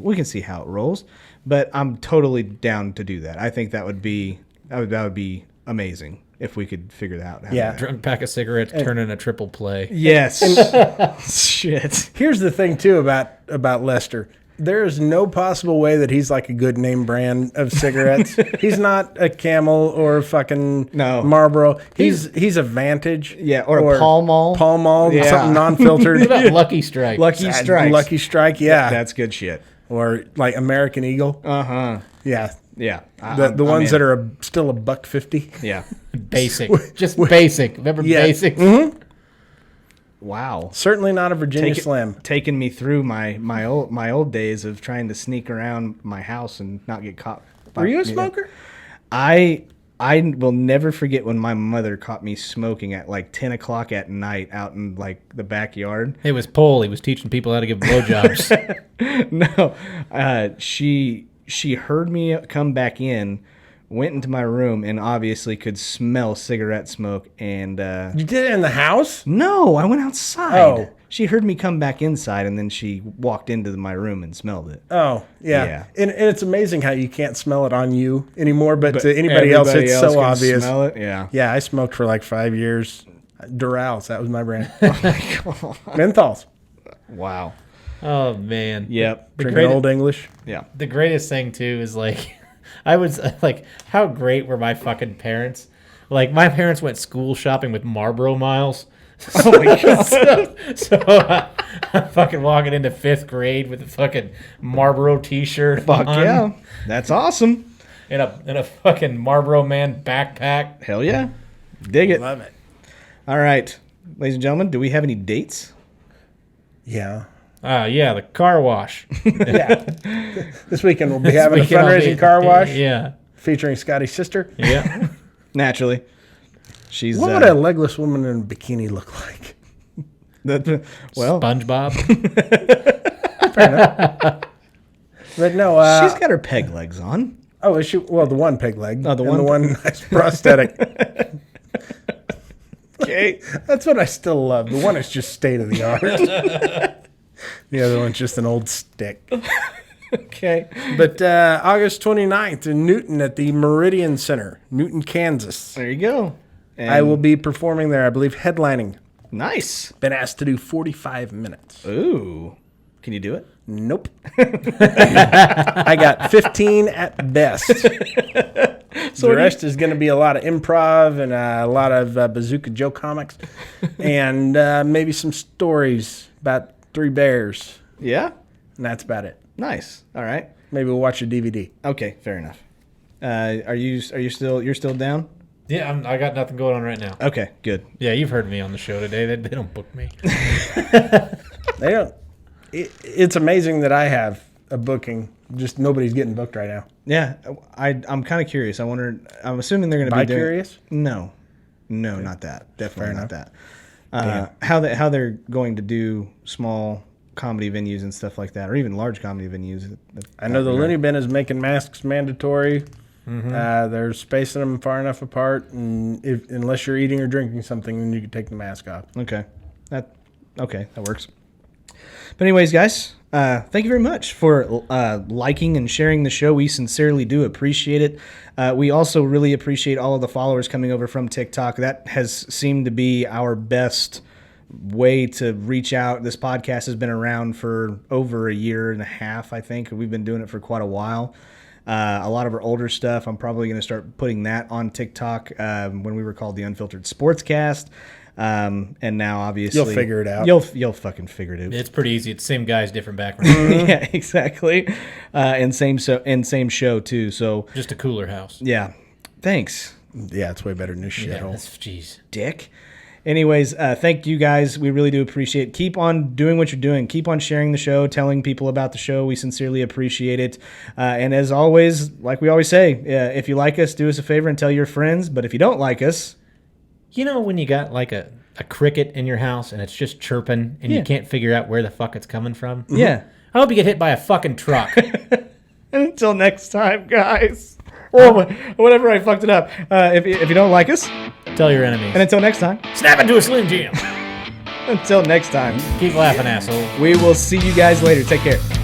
Speaker 2: how it rolls, but I'm totally down to do that. I think that would be amazing if we could figure that out. How to do that.
Speaker 4: Drunk pack of cigarettes turning a triple play.
Speaker 2: Yes. Shit.
Speaker 3: Here's the thing too about Lester. There is no possible way that he's like a good name brand of cigarettes. He's not a Camel or fucking Marlboro. He's a Vantage.
Speaker 2: Yeah, or a Pall Mall.
Speaker 3: Pall Mall,
Speaker 2: Yeah.
Speaker 3: something non-filtered.
Speaker 4: What about Lucky Strike?
Speaker 2: Lucky Strike.
Speaker 3: Lucky Strike, yeah.
Speaker 2: That's good shit.
Speaker 3: Or like American Eagle.
Speaker 2: Uh-huh.
Speaker 3: Yeah.
Speaker 2: Yeah.
Speaker 3: The ones that are still $1.50.
Speaker 2: Yeah.
Speaker 4: Basic. Just basic. Remember basic?
Speaker 3: Mm-hmm.
Speaker 2: Wow.
Speaker 3: Certainly not a Virginia Slim.
Speaker 2: Taking me through my old days of trying to sneak around my house and not get caught.
Speaker 3: Were you a smoker?
Speaker 2: I will never forget when my mother caught me smoking at like 10 o'clock at night out in like the backyard.
Speaker 4: It was Paul. He was teaching people how to give blowjobs.
Speaker 2: No, she heard me come back in, went into my room, and obviously could smell cigarette smoke. And
Speaker 3: You did it in the house?
Speaker 2: no, I went outside.
Speaker 3: Oh.
Speaker 2: She heard me come back inside, and then she walked into my room and smelled it.
Speaker 3: Oh, yeah.
Speaker 2: Yeah.
Speaker 3: And it's amazing how you can't smell it on you anymore, but to anybody else, it's so
Speaker 2: can
Speaker 3: obvious.
Speaker 2: Smell it. Yeah.
Speaker 3: Yeah, I smoked for like 5 years. Durals, that was my brand.
Speaker 2: Oh my god.
Speaker 3: Menthols.
Speaker 2: Wow.
Speaker 4: Oh, man.
Speaker 2: Yep.
Speaker 3: Drinking Old English.
Speaker 2: Yeah.
Speaker 4: The greatest thing, too, is like, I was like, how great were my fucking parents? Like, my parents went school shopping with Marlboro miles.
Speaker 2: Oh my god.
Speaker 4: So I'm fucking walking into 5th grade with a fucking Marlboro t-shirt
Speaker 2: Fuck
Speaker 4: on
Speaker 2: yeah. That's awesome.
Speaker 4: and a fucking Marlboro Man backpack.
Speaker 2: Hell yeah. Dig it.
Speaker 3: Love it.
Speaker 2: All right. Ladies and gentlemen, do we have any dates?
Speaker 3: Yeah.
Speaker 4: Yeah, the car wash.
Speaker 3: Yeah. This weekend we'll be having a
Speaker 4: Weekend I'll
Speaker 3: fundraising
Speaker 4: be-
Speaker 3: car wash
Speaker 4: Yeah.
Speaker 3: featuring Scotty's sister.
Speaker 4: Yeah.
Speaker 2: Naturally. She's
Speaker 3: What would a legless woman in a bikini look like?
Speaker 2: well,
Speaker 4: SpongeBob.
Speaker 3: But no,
Speaker 2: she's got her peg legs on.
Speaker 3: oh, is she? Well, the one peg leg.
Speaker 2: Oh, the
Speaker 3: and
Speaker 2: one
Speaker 3: the one nice prosthetic.
Speaker 2: Okay.
Speaker 3: That's what I still love. The one is just state of the art. The other one's just an old stick.
Speaker 2: Okay.
Speaker 3: But August 29th in Newton at the Meridian Center, Newton, Kansas.
Speaker 2: There you go. And
Speaker 3: I will be performing there, I believe, headlining.
Speaker 2: Nice.
Speaker 3: Been asked to do 45 minutes.
Speaker 2: Ooh. Can you do it?
Speaker 3: Nope. I got 15 at best. The rest is going to be a lot of improv and a lot of Bazooka Joe comics and maybe some stories about 3 bears.
Speaker 2: Yeah.
Speaker 3: And that's about it.
Speaker 2: Nice. All right.
Speaker 3: Maybe we'll watch a DVD.
Speaker 2: Okay. Fair enough. You're still down?
Speaker 4: Yeah, I got nothing going on right now.
Speaker 2: Okay. Good.
Speaker 4: Yeah, you've heard me on the show today. They don't book me.
Speaker 3: They don't. It's amazing that I have a booking. Just nobody's getting booked right now.
Speaker 2: Yeah. I'm kind of curious. I'm assuming they're going to be doing.
Speaker 3: Bi-curious?
Speaker 2: No, not that. Definitely
Speaker 3: Fair
Speaker 2: not that. How they're going to do small comedy venues and stuff like that, or even large comedy venues.
Speaker 3: I know the Looney Bin is making masks mandatory. They're spacing them far enough apart, and unless you're eating or drinking something, then you can take the mask off.
Speaker 2: Okay, that works. But anyways, guys, thank you very much for liking and sharing the show. We sincerely do appreciate it. We also really appreciate all of the followers coming over from TikTok. That has seemed to be our best way to reach out. This podcast has been around for over a year and a half, I think. We've been doing it for quite a while. A lot of our older stuff, I'm probably going to start putting that on TikTok when we were called the Unfiltered Sportscast. And now, obviously,
Speaker 3: You'll figure it out.
Speaker 2: You'll fucking figure it out.
Speaker 4: It's pretty easy. It's the same guys, different background.
Speaker 2: Yeah, exactly. And same show too. So
Speaker 4: Just a cooler house.
Speaker 2: yeah, thanks,
Speaker 3: Yeah, it's way better than this shithole.
Speaker 4: Jeez.
Speaker 2: Dick. Anyways, thank you guys. We really do appreciate it. Keep on doing what you're doing. Keep on sharing the show, telling people about the show. We sincerely appreciate it. And as always, like we always say, if you like us, do us a favor and tell your friends. But if you don't like us,
Speaker 4: You know when you got like a cricket in your house and it's just chirping and
Speaker 2: Yeah.
Speaker 4: you can't figure out where the fuck it's coming from?
Speaker 2: yeah.
Speaker 4: I hope you get hit by a fucking truck.
Speaker 2: Until next time, guys. Or whatever, I fucked it up. If you don't like us,
Speaker 4: Tell your enemies.
Speaker 2: and until next time,
Speaker 4: Snap into a Slim Jim.
Speaker 2: until next time,
Speaker 4: Keep laughing, asshole.
Speaker 2: we will see you guys later. Take care.